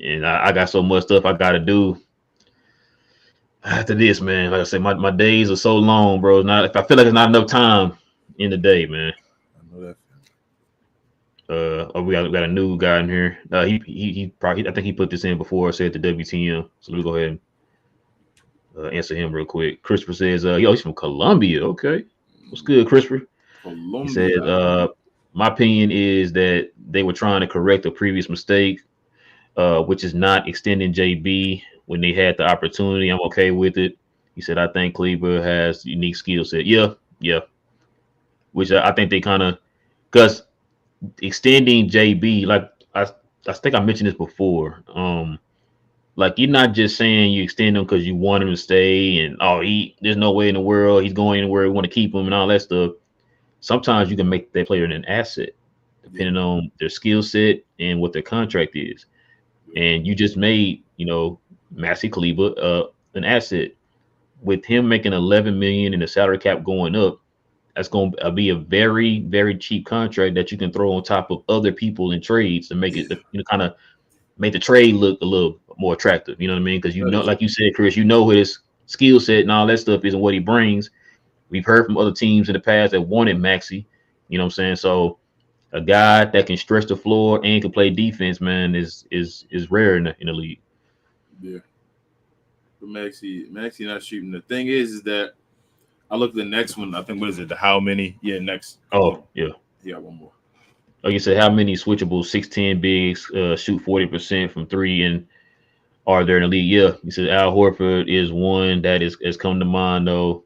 And I got so much stuff I got to do after this, man. Like I said, my days are so long, bro. If I feel like there's not enough time in the day, man. I know that. We got a new guy in here. He probably I think he put this in before I said the WTM. So let me go ahead and answer him real quick. Christopher says, yo, he's from Colombia. Okay. What's good, Christopher? Colombia. He said, my opinion is that they were trying to correct a previous mistake, which is not extending JB when they had the opportunity. I'm okay with it. He said, I think Kleber has unique skill set. Yeah. Which I think they kind of, because extending JB, like I think I mentioned this before. Like you're not just saying you extend him because you want him to stay, and there's no way in the world he's going anywhere. We want to keep him and all that stuff. Sometimes you can make that player an asset, depending on their skill set and what their contract is. And you just made, Maxi Kleber an asset with him making $11 million and the salary cap going up. That's going to be a very, very cheap contract that you can throw on top of other people in trades to make it, kind of make the trade look a little more attractive. You know what I mean? Because like you said, Chris, what his skill set and all that stuff is and what he brings. We've heard from other teams in the past that wanted Maxi. You know what I'm saying? So a guy that can stretch the floor and can play defense, man, is rare in the league. Yeah. But Maxi not shooting. The thing is that I look at the next one. I think, what is it? The how many? Yeah, next. Oh, yeah. Yeah, one more. Like you said, how many switchable 6'10" bigs shoot 40% from 3 and are there in the league? Yeah. He said Al Horford is one that has come to mind, though.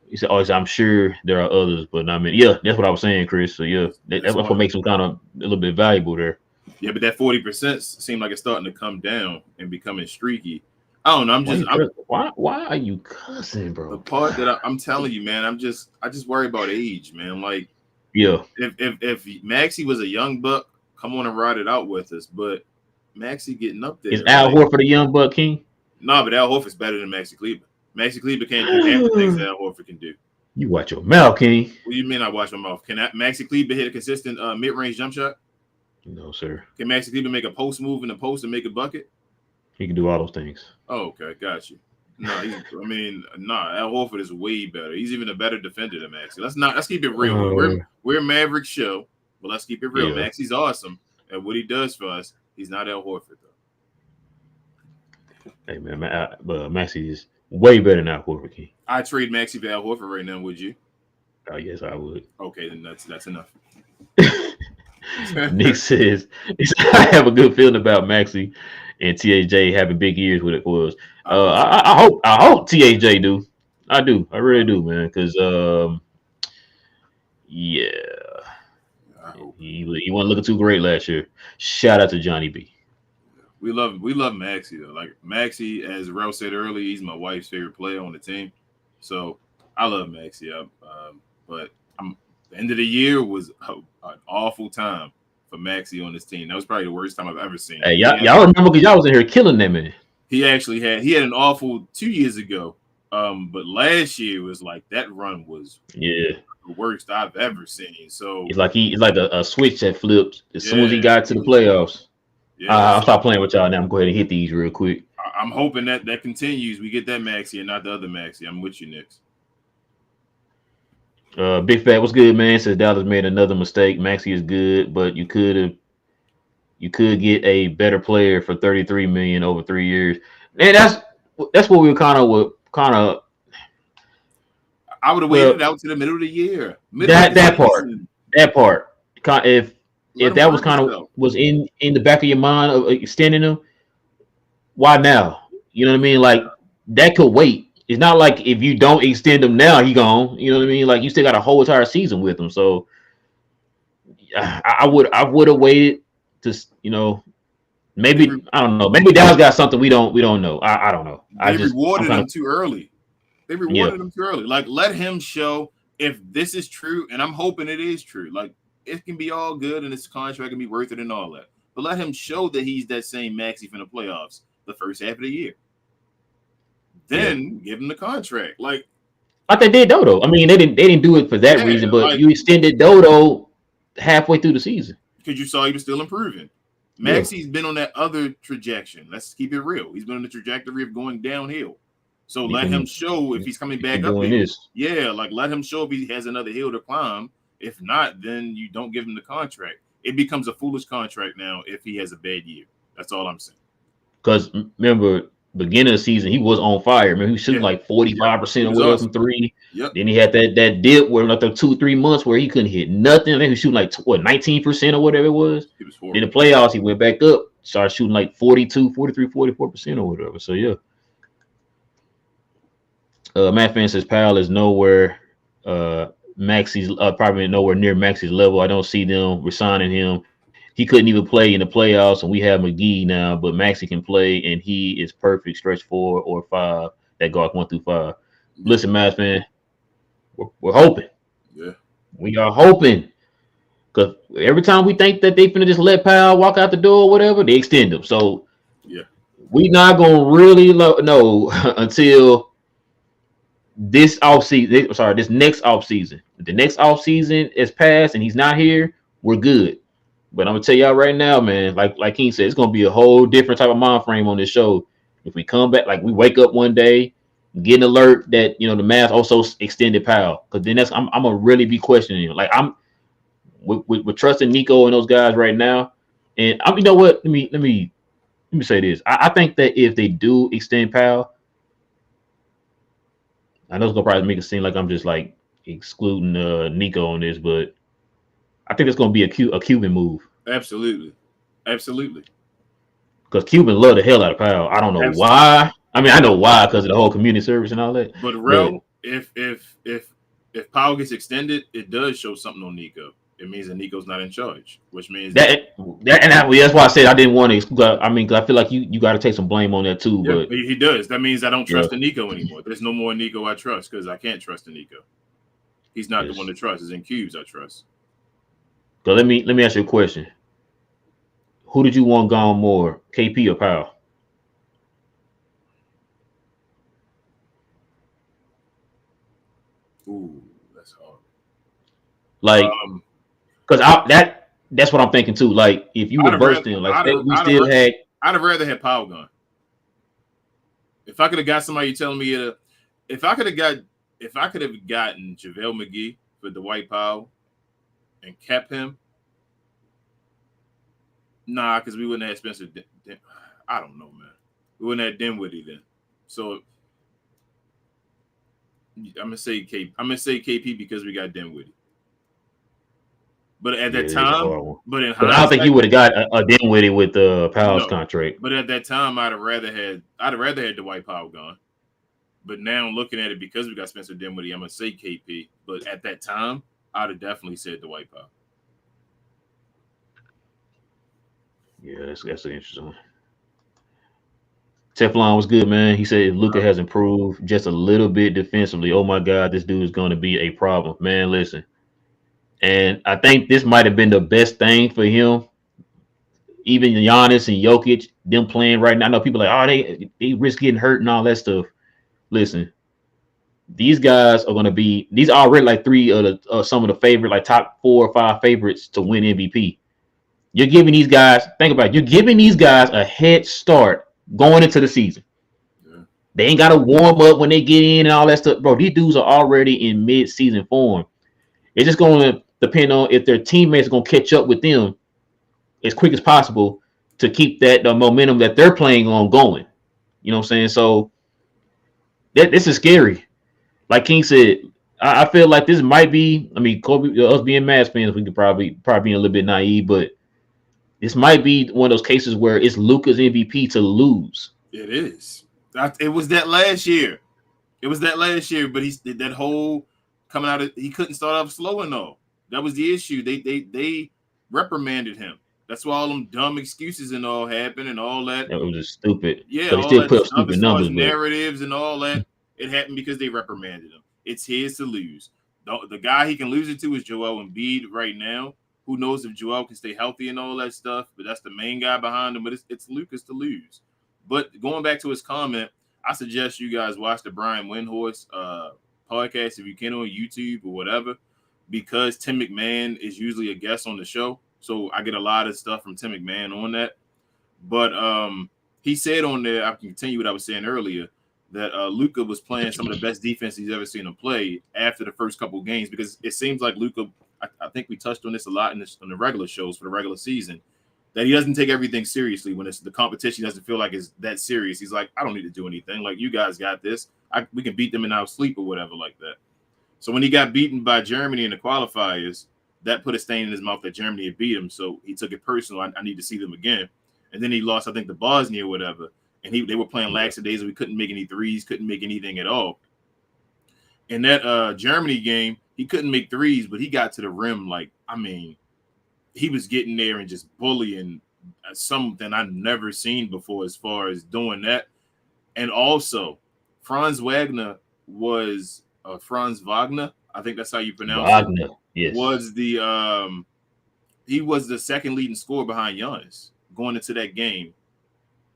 He said, I'm sure there are others, but I mean, yeah, that's what I was saying, Chris. So, yeah, that's what makes him kind of a little bit valuable there. Yeah, but that 40% seemed like it's starting to come down and becoming streaky. I don't know. Why are you cussing, bro? The part that I'm telling you, man, I just worry about age, man. Like, yeah, if Maxi was a young buck, come on and ride it out with us. But Maxi getting up there. Is Al Horford a young buck, King? No, but Al Horford's better than Maxi Kleber. Maxi Kleber can't do half the things that Al Horford can do. You watch your mouth, King. What do you mean I watch my mouth? Can Maxi Kleber hit a consistent mid-range jump shot? No, sir. Can Maxi Kleber make a post move in the post and make a bucket? He can do all those things. Oh, okay, got you. No, Al Horford is way better. He's even a better defender than Maxi. Let's keep it real. We're a Maverick show, but let's keep it real. Yeah. Maxi's awesome at what he does for us. He's not Al Horford though. Hey man, Maxi is way better than Al Horford. King. I trade Maxi for Al Horford right now. Would you? Oh yes, I would. Okay, then that's enough. Nick says, I have a good feeling about Maxi and THJ having big years with it was. I hope THJ do. I do. I really do, man. Because yeah, he wasn't looking too great last year. Shout out to Johnny B. We love Maxi though. Like Maxi, as Rel said earlier, he's my wife's favorite player on the team. So I love Maxi up, but the end of the year was an awful time for Maxi on this team. That was probably the worst time I've ever seen. Hey, y'all remember because y'all was in here killing that man. He actually had an awful 2 years ago. But last year was like that run was the worst I've ever seen. So it's like a switch that flips as soon as he got to the playoffs. I'll stop playing with y'all now. I'm going to hit these real quick. I'm hoping that continues. We get that Maxi and not the other Maxi. I'm with you, Knicks. Big Fat, what's good, man? Says Dallas made another mistake. Maxi is good, but you could get a better player for $33 million over 3 years. And that's what we were kind of. I would have waited out to the middle of the year. That part. If that was kind of was in the back of your mind of extending them, why now? You know what I mean? Like that could wait. It's not like if you don't extend him now, he gone. You know what I mean? Like you still got a whole entire season with him. So I would have waited to, maybe I don't know. Maybe Dallas got something we don't know. I don't know. They rewarded him too early. They rewarded him too early. Like let him show if this is true, and I'm hoping it is true. Like it can be all good and this contract can be worth it and all that. But let him show that he's that same Maxi from the playoffs the first half of the year. Then give him the contract. Like they did Dodo. I mean, they didn't do it for that reason, but you extended Dodo halfway through the season. Because you saw he was still improving. Maxi's been on that other trajectory. Let's keep it real. He's been on the trajectory of going downhill. So let him show if he's coming back up. Let him show if he has another hill to climb. If not, then you don't give him the contract. It becomes a foolish contract now if he has a bad year. That's all I'm saying. Because remember, beginning of the season, he was on fire. Remember, he was shooting like 45% or whatever from three. Yep. Then he had that dip where like the 2-3 months where he couldn't hit nothing. I think he was shooting like 19% or whatever it was. He was horrible. In the playoffs, he went back up, started shooting like 42, 43, 44% or whatever. So yeah. Matt Fan says Powell is nowhere. Maxi's probably nowhere near Maxi's level. I don't see them resigning him. He couldn't even play in the playoffs, and we have McGee now, but Maxi can play, and he is perfect stretch 4 or 5 that guard 1 through 5. Listen, Matt Fan, we're hoping. Yeah, we are hoping because every time we think that they finna just let Powell walk out the door or whatever, they extend him. So we not gonna really know until this offseason. Sorry, this next offseason. If the next offseason is passed and he's not here, we're good. But I'm gonna tell y'all right now, man, like King said, it's gonna be a whole different type of mind frame on this show. If we come back, like we wake up one day, get an alert that the Mavs also extended Powell, because then I'm gonna really be questioning him. Like we're trusting Nico and those guys right now. And you know what? Let me say this. I think that if they do extend Powell, I know it's gonna probably make it seem like I'm just like excluding Nico on this, but I think it's gonna be a Cuban move. Absolutely. Because Cuban love the hell out of Powell. I don't know why. I mean, I know why because of the whole community service and all that. But if Powell gets extended, it does show something on Nico. It means that Nico's not in charge, which means that's why I said I didn't want to. I mean, because I feel like you got to take some blame on that too. Yeah, but he does. That means I don't trust the Nico anymore. There's no more Nico I trust because I can't trust the Nico. He's not the one to trust. It's in Cubes I trust. So let me ask you a question. Who did you want gone more, KP or Powell? Ooh, that's hard. Like, because that's what I'm thinking too. Like, if you reversed them, like I'd have rather had Powell gone. If I could have got somebody telling me if I could have gotten JaVale McGee for Dwight Powell and kept him. Nah, because we wouldn't have Spencer. I don't know, man. We wouldn't have Dinwiddie then. So I'm gonna say KP because we got Dinwiddie. But at that time, I don't think you would have got a Dinwiddie with Powell's contract. But at that time, I'd have rather had Dwight Powell gone. But now looking at it, because we got Spencer Dinwiddie, I'm gonna say KP. But at that time, I'd have definitely said Dwight Powell. Yeah, that's an interesting one. Teflon was good, man. He said if Luka has improved just a little bit defensively, oh my God, this dude is going to be a problem. Man, listen. And I think this might have been the best thing for him. Even Giannis and Jokic, them playing right now. I know people like, oh, they risk getting hurt and all that stuff. Listen, these guys are going to be. These are already like three of the some of the favorite, like top 4 or 5 favorites to win MVP. You're giving these guys. Think about it. You're giving these guys a head start going into the season. Yeah. They ain't got to warm up when they get in and all that stuff, bro. These dudes are already in mid-season form. It's just going to depend on if their teammates are going to catch up with them as quick as possible to keep that the momentum that they're playing on going. You know what I'm saying? So this is scary. Like King said, I feel like this might be. I mean, Kobe, us being Mavs fans, we could probably be a little bit naive, but this might be one of those cases where it's Luka's MVP to lose. It is. It was that last year. But he did that whole coming out. He couldn't start off slow and all. That was the issue. They reprimanded him. That's why all them dumb excuses and all happened and all that. It was just stupid. Yeah, but all still that put up stuff stupid as far numbers, as narratives and all that. It happened because they reprimanded him. It's his to lose. The guy he can lose it to is Joel Embiid right now. Who knows if Joel can stay healthy and all that stuff? But that's the main guy behind him. But it's Lucas to lose. But going back to his comment, I suggest you guys watch the Brian Windhorst podcast if you can on YouTube or whatever, because Tim McMahon is usually a guest on the show. So I get a lot of stuff from Tim McMahon on that. But he said on there, I can continue what I was saying earlier, that Luka was playing some of the best defense he's ever seen him play after the first couple of games, because it seems like Luka, I think we touched on this a lot in the regular shows for the regular season, that he doesn't take everything seriously when it's the competition. Doesn't feel like it's that serious. He's like, I don't need to do anything. Like, you guys got this. We can beat them in our sleep or whatever like that. So when he got beaten by Germany in the qualifiers, that put a stain in his mouth that Germany had beat him. So he took it personal. I need to see them again. And then he lost, I think, to Bosnia or whatever. And they were playing lackadays, and we couldn't make any threes, couldn't make anything at all. In that Germany game, he couldn't make threes, but he got to the rim. Like, I mean, he was getting there and just bullying something I've never seen before as far as doing that. And also, Franz Wagner, I think that's how you pronounce it. Yes. Was the he was the second leading scorer behind Giannis going into that game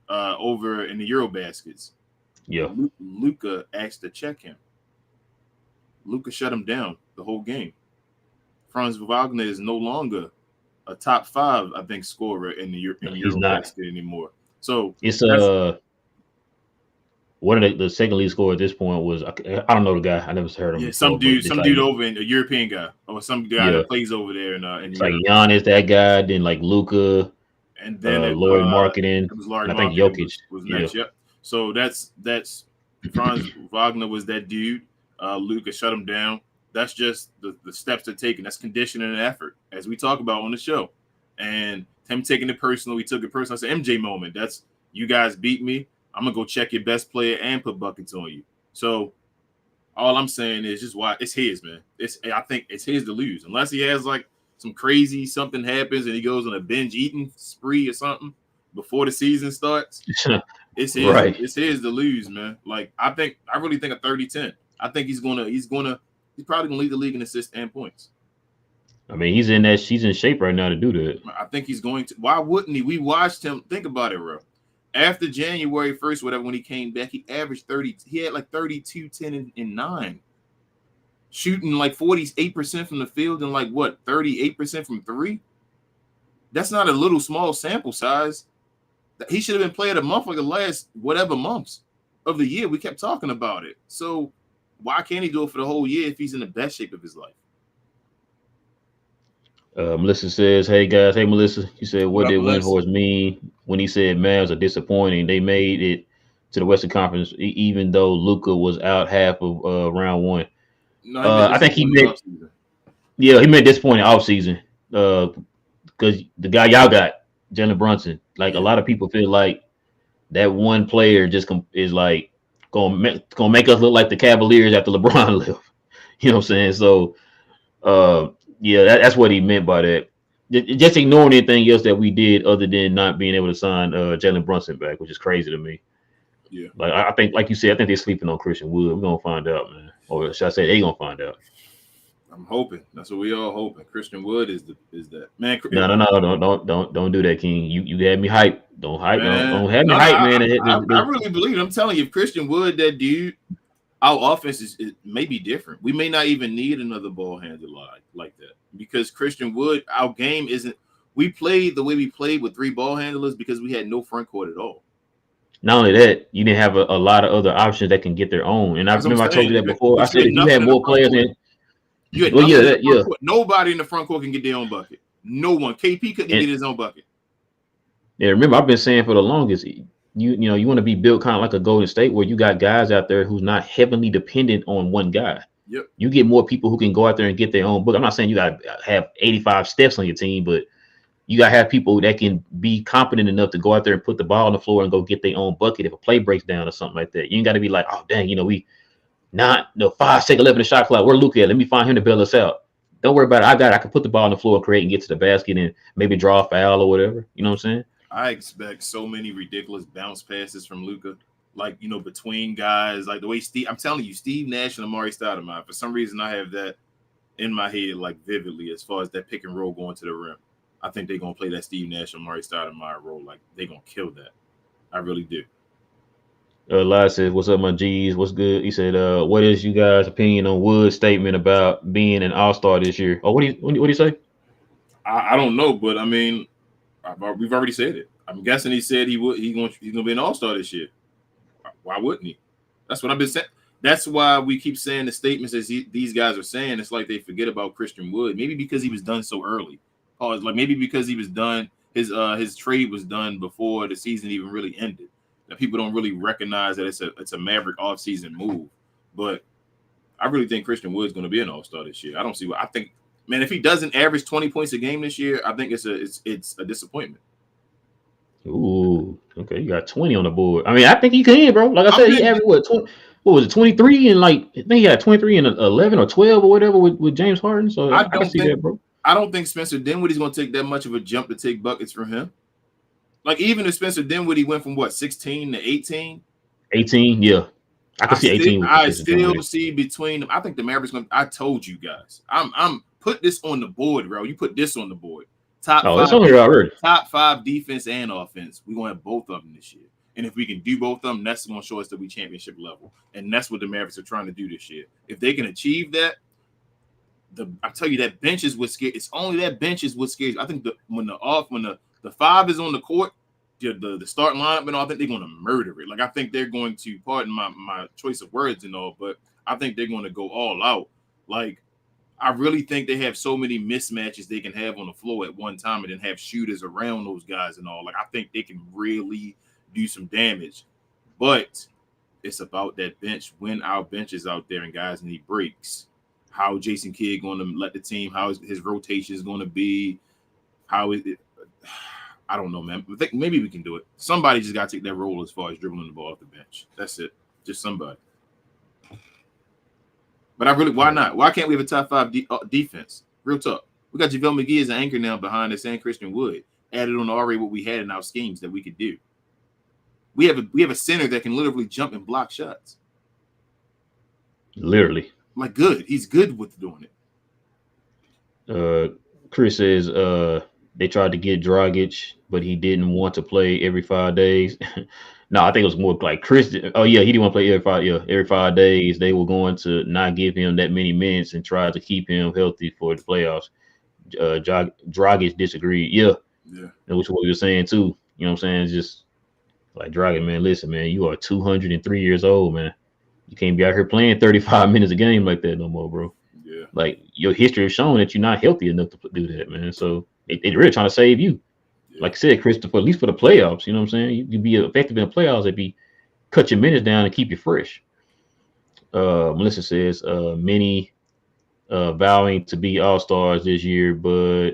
over in the Eurobaskets. Yeah. Luka asked to check him. Luka shut him down the whole game. Franz Wagner is no longer a top 5, I think, scorer in the Eurobasket anymore. So it's one of the second lead scorer at this point was I don't know the guy. I never heard of him. Yeah, some dude over in a European guy or some guy that plays over there in it's like Giannis, that guy, then like Luka, and then Laurie Marketing. It was Laurie I think Marketing Jokic was next. Yep. So that's Franz Wagner was that dude. Luka shut him down. That's just the steps they're taking. That's conditioning and effort, as we talk about on the show. And him taking it personal, he took it personal. That's an MJ moment. That's, you guys beat me. I'm going to go check your best player and put buckets on you. So all I'm saying is just why it's his, man. I think it's his to lose. Unless he has like some crazy something happens and he goes on a binge eating spree or something before the season starts. It's his, right. It's his to lose, man. Like, I really think a 30-10. I think he's probably gonna lead the league in assists and points. I mean, he's in shape right now to do that. I think he's going to. Why wouldn't he? We watched him. Think about it, bro. After January 1st, whatever, when he came back, he averaged 30. He had like 32, 10, and 9. Shooting like 48% from the field and like what, 38% from 3? That's not a little small sample size. He should have been player of the month like the last whatever months of the year. We kept talking about it. So why can't he do it for the whole year if he's in the best shape of his life? Melissa says, hey guys, hey Melissa, you said what did Windhorst mean when he said Mavs are disappointing? They made it to the Western Conference even though Luka was out half of round 1. No, I think he meant disappointing off season because the guy y'all got, Jalen Brunson, like a lot of people feel like that one player just is like gonna make us look like the Cavaliers after LeBron left. You know what I'm saying? So that's what he meant by that. Just ignoring anything else that we did other than not being able to sign Jalen Brunson back, which is crazy to me. Yeah. Like I think, like you said, I think they're sleeping on Christian Wood. We're gonna find out, man. Or should I say they gonna find out? I'm hoping. That's what we all hoping. Christian Wood is that man. No, don't do that, King. You had me hyped. Don't hype. Man, Don't have me no, hyped, man. I really believe it. I'm telling you, if Christian Wood, that dude, our offense is may be different. We may not even need another ball handler like that because Christian Wood, our game isn't. We played the way we played with 3 ball handlers because we had no front court at all. Not only that, you didn't have a lot of other options that can get their own. And I That's what I'm remember I told saying. you that before. I But you said had if you nothing had in the more front players, court. in, You had well, nothing yeah, in the front yeah. court. Nobody in the front court can get their own bucket. No one. KP couldn't get his own bucket. Yeah, remember I've been saying for the longest, you know, you want to be built kind of like a Golden State where you got guys out there who's not heavily dependent on one guy. Yep. You get more people who can go out there and get their own book. I'm not saying you got to have 85 steps on your team, but you got to have people that can be competent enough to go out there and put the ball on the floor and go get their own bucket if a play breaks down or something like that. You ain't got to be like, oh, dang, you know, we not the 5, 6, 11 the shot clock. Where Luka at? Let me find him to bail us out. Don't worry about it. I can put the ball on the floor, create and get to the basket and maybe draw a foul or whatever. You know what I'm saying? I expect so many ridiculous bounce passes from Luka, like, you know, between guys, like the way I'm telling you, Steve Nash and Amari Stoudemire, for some reason I have that in my head, like vividly, as far as that pick and roll going to the rim. I think they're going to play that Steve Nash and Amari Stoudemire role. Like, they're going to kill that. I really do. Elias says, "What's up, my G's? What's good?" He said, "What is you guys' opinion on Wood's statement about being an All-Star this year?" Oh, what do you say? I don't know, but I mean, we've already said it. I'm guessing he said he's going to be an All-Star this year. Why wouldn't he? That's what I've been saying. That's why we keep saying the statements as these guys are saying. It's like they forget about Christian Wood. Maybe because he was done so early. Or like maybe because he was done. His trade was done before the season even really ended. That people don't really recognize that it's a Maverick offseason move. But I really think Christian Wood's going to be an All-Star this year. I don't see what I think. Man, if he doesn't average 20 points a game this year, I think it's a disappointment. Ooh, okay, you got 20 on the board. I mean, I think he can, bro. Like I said, he averaged what 20, what was it, 23 and like I think he had 23 and 11 or 12 or whatever with James Harden. So I can see that, bro. I don't think Spencer Dinwiddie's going to take that much of a jump to take buckets from him. Like even if Spencer Dinwiddie went from what 16 to 18. 18, yeah. I can see 18. I still see between them. I think the Mavericks going to, I told you guys. I'm put this on the board, bro. You put this on the board. It's on here already. Top 5 defense and offense. We're going to have both of them this year. And if we can do both of them, that's going to show us that we championship level. And that's what the Mavericks are trying to do this year. If they can achieve that, I tell you that bench is what scares. It's only that bench is what scares. I think when the 5 is on the court, the starting lineup and all, I think they're going to murder it. Like I think they're going to, pardon my choice of words and all, but I think they're going to go all out. Like I really think they have so many mismatches they can have on the floor at one time and then have shooters around those guys and all. Like I think they can really do some damage. But it's about that bench. When our bench is out there and guys need breaks, how Jason Kidd going to let the team, how his rotation is going to be, how is it? I don't know, man. I think maybe we can do it. Somebody just got to take that role as far as dribbling the ball off the bench. That's it. Just somebody. But why not? Why can't we have a top 5 defense? Real talk. We got JaVale McGee as an anchor now behind us and Christian Wood. Added on already what we had in our schemes that we could do. We have a center that can literally jump and block shots. Literally. Like good. He's good with doing it. Chris says they tried to get Dragic, but he didn't want to play every 5 days. No, I think it was more like Chris. Oh yeah, he didn't want to play every 5 days. They were going to not give him that many minutes and try to keep him healthy for the playoffs. Dragic disagreed. Yeah, which is what we were saying too. You know what I'm saying? It's just like Dragic, man. Listen, man, you are 203 years old, man. You can't be out here playing 35 minutes a game like that no more, bro. Yeah. Like your history has shown that you're not healthy enough to do that, man. So they're really trying to save you. Yeah. Like I said, Christopher, at least for the playoffs, you know what I'm saying? You'd be effective in the playoffs if you cut your minutes down and keep you fresh. Melissa says many vowing to be all-stars this year, but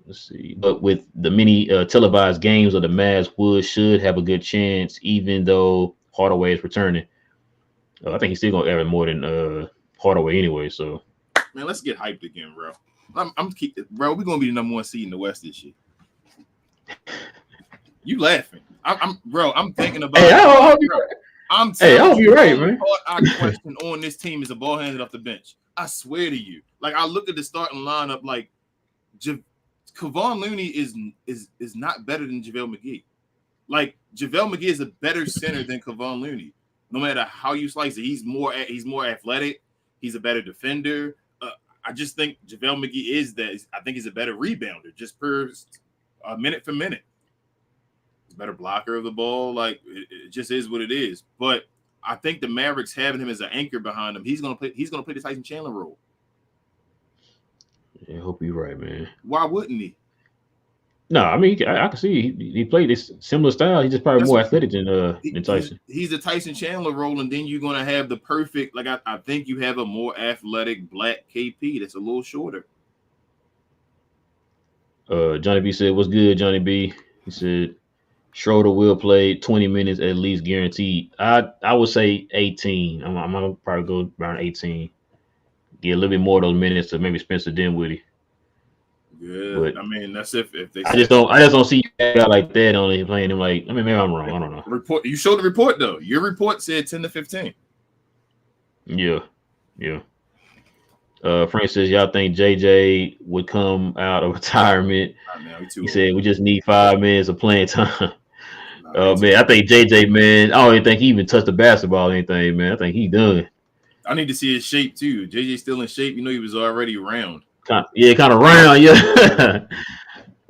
let's see. But with the many televised games of the Mavs, should have a good chance, even though Hardaway is returning. I think he's still gonna average more than Hardaway anyway. So, man, let's get hyped again, bro. Bro, we're gonna be the number 1 seed in the West this year. You laughing? I'm thinking about. Hey, I hope I'm hey, I telling hope you, you're right, the only man. part I question on this team is a ball handed off the bench. I swear to you. Like I look at the starting lineup, like Kevon Looney is not better than JaVale McGee. Like JaVale McGee is a better center than Kevon Looney. No matter how you slice it, he's more athletic. He's a better defender. I just think JaVale McGee is that. I think he's a better rebounder, just per minute for minute. He's a better blocker of the ball. Like it just is what it is. But I think the Mavericks having him as an anchor behind him, he's gonna play the Tyson Chandler role. I hope you're right, man. Why wouldn't he? No, I mean I can see he played this similar style. He's just probably more athletic than Tyson. He's a Tyson Chandler role, and then you're gonna have the perfect. Like I think you have a more athletic black KP that's a little shorter. Johnny B said, "What's good, Johnny B?" He said, "Schroeder will play 20 minutes at least guaranteed." I would say 18. I'm gonna probably go around 18. Get a little bit more of those minutes to maybe Spencer Dinwiddie. Good. But I mean, that's if they. I just don't see a guy like that only playing him like. I mean, maybe I'm wrong. I don't know. Report. You showed the report though. Your report said 10 to 15. Yeah. Frank says, y'all think JJ would come out of retirement? He said, we just need 5 minutes of playing time. Man, I think JJ, man, I don't even think he even touched the basketball or anything, man. I think he done. I need to see his shape too. JJ still in shape. You know, he was already round. Kind of round, yeah.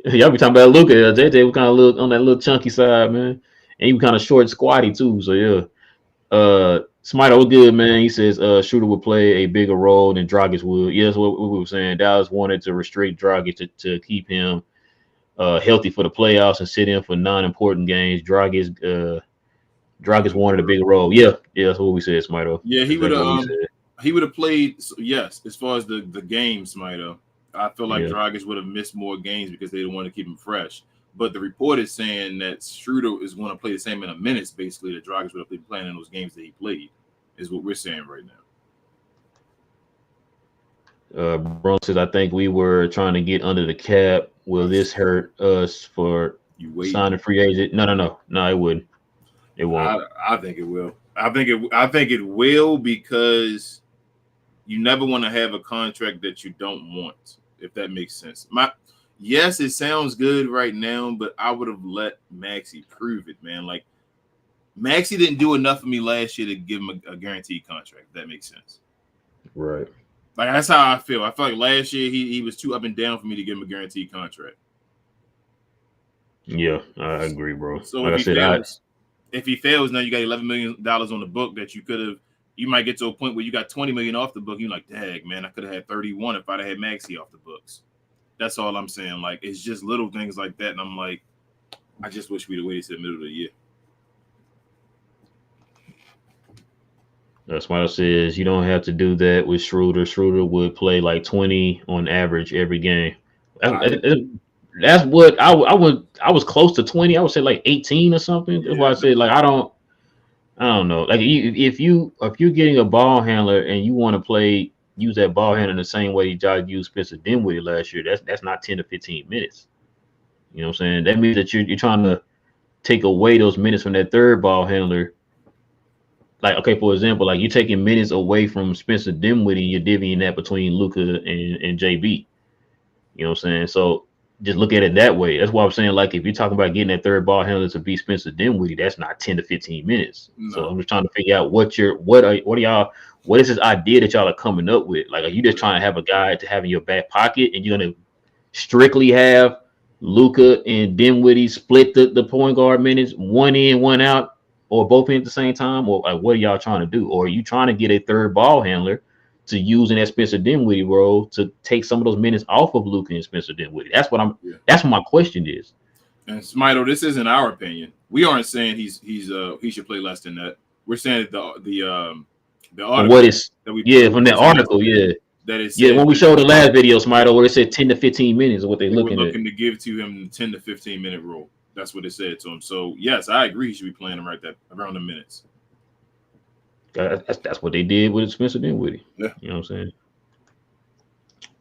Y'all be talking about Luka. JJ was kind of on that little chunky side, man. And he was kind of short and squatty too. So yeah. Smiter was good, man. He says Shooter would play a bigger role than Dragic would. Yes, what we were saying. Dallas wanted to restrict Dragic to keep him healthy for the playoffs and sit in for non-important games. Dragic wanted a bigger role. Yeah, that's what we said, Smiter. Yeah, he would have played. Yes, as far as the game, Smiter, I feel like Dragic would have missed more games because they didn't want to keep him fresh. But the report is saying that Schroeder is going to play the same amount of minutes, basically, that Dragic would have been playing in those games that he played, is what we're saying right now. Bro says, I think we were trying to get under the cap. Will this hurt us for signing free agent? No, it wouldn't. It won't. I think it will. I think it will because you never want to have a contract that you don't want, if that makes sense. Yes, it sounds good right now, but I would have let Maxi prove it, man. Like, Maxi didn't do enough for me last year to give him a guaranteed contract, if that makes sense. Right. Like, that's how I feel. I feel like last year he was too up and down for me to give him a guaranteed contract. Yeah, I agree, bro. So like if he fails, now you got $11 million on the book that you might get to a point where you got $20 million off the book. You're like, dang, man, I could have had 31 if I'd have had Maxi off the books. That's all I'm saying. Like, it's just little things like that. And I'm like, I just wish we'd have waited to the middle of the year. Smile says you don't have to do that with Schroeder. Schroeder would play like 20 on average every game. That's what I was close to 20. I would say like 18 or something. That's why I said like I don't know. Like if you're getting a ball handler and you want to use that ball handler in the same way Josh used Spencer Dinwiddie last year, that's not 10 to 15 minutes. You know what I'm saying? That means that you're trying to take away those minutes from that third ball handler. Like, okay, for example, like you're taking minutes away from Spencer Dinwiddie, you're divvying that between Luka and JB. You know what I'm saying? So just look at it that way. That's why I'm saying, like, if you're talking about getting that third ball handler to beat Spencer Dinwiddie, that's not 10 to 15 minutes. No. So I'm just trying to figure out what is this idea that y'all are coming up with? Like, are you just trying to have a guy to have in your back pocket and you're gonna strictly have Luka and Dinwiddie split the point guard minutes, one in, one out, or both in at the same time? Or like, what are y'all trying to do? Or are you trying to get a third ball handler to use in that Spencer Dinwiddie role to take some of those minutes off of Luka and Spencer Dinwiddie? That's what that's what my question is. And Smito, this isn't our opinion. We aren't saying he should play less than that. We're saying that the article from that article, that is when we showed the last video, Smito, where it said 10 to 15 minutes is what they're looking to give to him 10 to 15 minute role. That's what it said to him. So yes, I agree he should be playing him around the minutes. That's what they did with Spencer Dinwiddie. Yeah. You know what I'm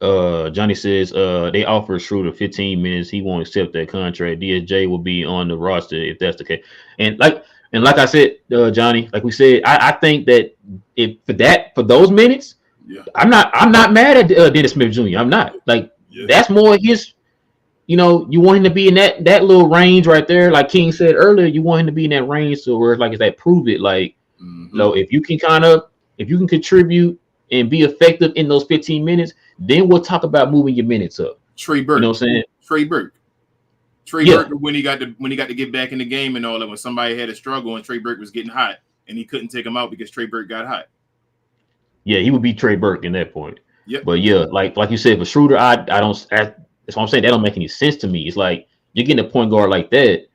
Johnny says they offer Schroeder 15 minutes. He won't accept that contract. DSJ will be on the roster if that's the case. And like I said, Johnny, like we said, I think that if for those minutes, Yeah. I'm not mad at Dennis Smith Jr. I'm not like that's more his. You know, you want him to be in that little range right there. Like King said earlier, you want him to be in that range so where it's that prove it. Like, if you can contribute and be effective in those 15 minutes, then we'll talk about moving your minutes up. Trey Burke. You know what I'm saying? Trey Burke when he got to get back in the game and all that, when somebody had a struggle and Trey Burke was getting hot and he couldn't take him out because Trey Burke got hot. Yeah, he would be Trey Burke in that point. Yep. But yeah, like you said, for Schroeder, that's what I'm saying. That don't make any sense to me. It's like you're getting a point guard like that.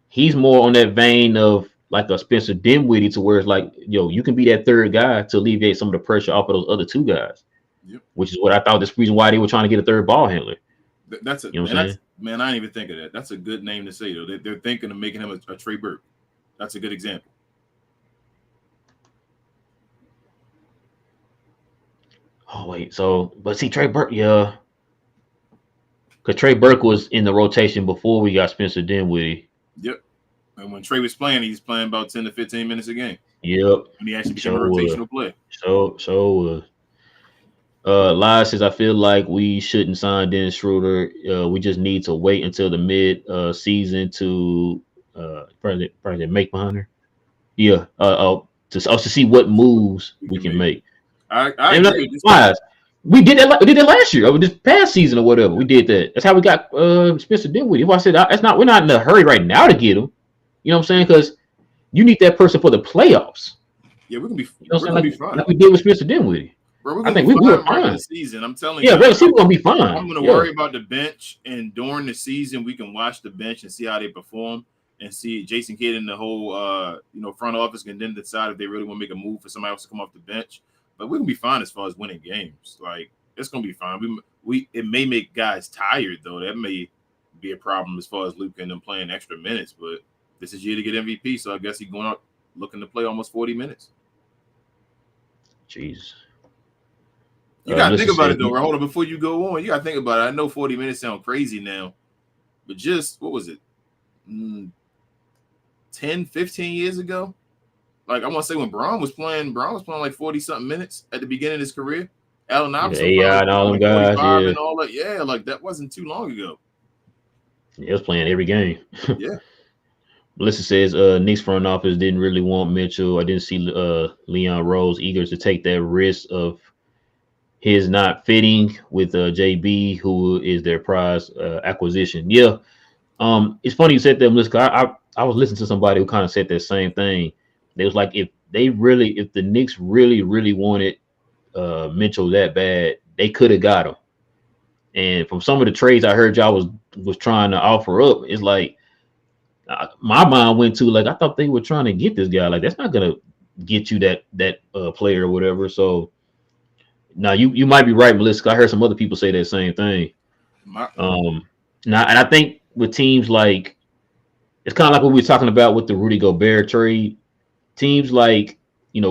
He's more on that vein of like a Spencer Dinwiddie, to where it's like, you can be that third guy to alleviate some of the pressure off of those other two guys. Yep. Which is what I thought this reason why they were trying to get a third ball handler. That's it. Man, I didn't even think of that. That's a good name to say though. They're thinking of making him a Trey Burke. That's a good example. Oh wait, but see Trey Burke, yeah. Because Trey Burke was in the rotation before we got Spencer Dinwiddie. Yep. And when Trey was playing, he was playing about 10 to 15 minutes a game. Yep. And he actually became a rotational player. Lies says, I feel like we shouldn't sign Dennis Schroeder. We just need to wait until the mid season to probably make behind her. Yeah. To see what moves we can make. I agree. Lies. We did that last year, or this past season, or whatever. We did that. That's how we got Spencer Dinwiddie. I said we're not in a hurry right now to get him. You know what I'm saying? Because you need that person for the playoffs. Yeah, we're gonna be. You know what I'm saying? Like we did with Spencer Dinwiddie. Bro, I think we were fine. The season, I'm telling you. Yeah, regular season gonna be fine. I'm gonna worry about the bench, and during the season, we can watch the bench and see how they perform, and see Jason Kidd and the whole front office can then decide if they really want to make a move for somebody else to come off the bench. But we're gonna be fine as far as winning games. Like, it's gonna be fine. It may make guys tired though. That may be a problem as far as Luka and them playing extra minutes. But this is year to get MVP, so I guess he's going out looking to play almost 40 minutes. Jeez. You gotta think about it though. Hold on, before you go on, you gotta think about it. I know 40 minutes sound crazy now, but just what was it? 10, 15 years ago? Like, I want to say when Braun was playing like 40-something minutes at the beginning of his career. Allen Iverson, and all them guys, and all that. Yeah, like that wasn't too long ago. He was playing every game. Yeah. Melissa says Knicks front office didn't really want Mitchell. I didn't see Leon Rose eager to take that risk of his not fitting with JB, who is their prize acquisition. Yeah. It's funny you said that, Melissa. I was listening to somebody who kind of said that same thing. They was like, if the Knicks really wanted Mitchell that bad, they could have got him. And from some of the trades I heard y'all was trying to offer up, it's like my mind went to like, I thought they were trying to get this guy. Like, that's not gonna get you that player or whatever. So now you might be right, Melissa. I heard some other people say that same thing. Now, and I think with teams like, it's kind of like what we were talking about with the Rudy Gobert trade. Teams like,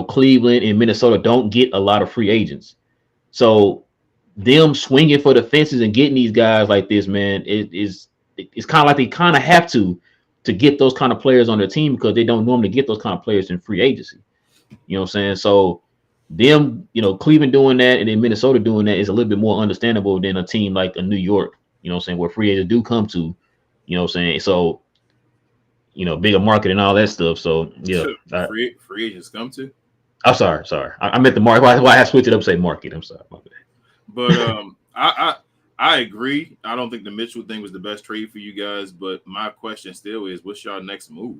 Cleveland and Minnesota don't get a lot of free agents. So them swinging for the fences and getting these guys like this, man, it's kind of like they kind of have to get those kind of players on their team, because they don't normally get those kind of players in free agency. You know what I'm saying? So them, Cleveland doing that and then Minnesota doing that is a little bit more understandable than a team like a New York, where free agents do come to, you know what I'm saying? So, bigger market and all that stuff. So yeah, free agents come to. I'm sorry. I meant the market. Why I switched it up and say market. I'm sorry. But I agree. I don't think the Mitchell thing was the best trade for you guys. But my question still is, what's y'all next move?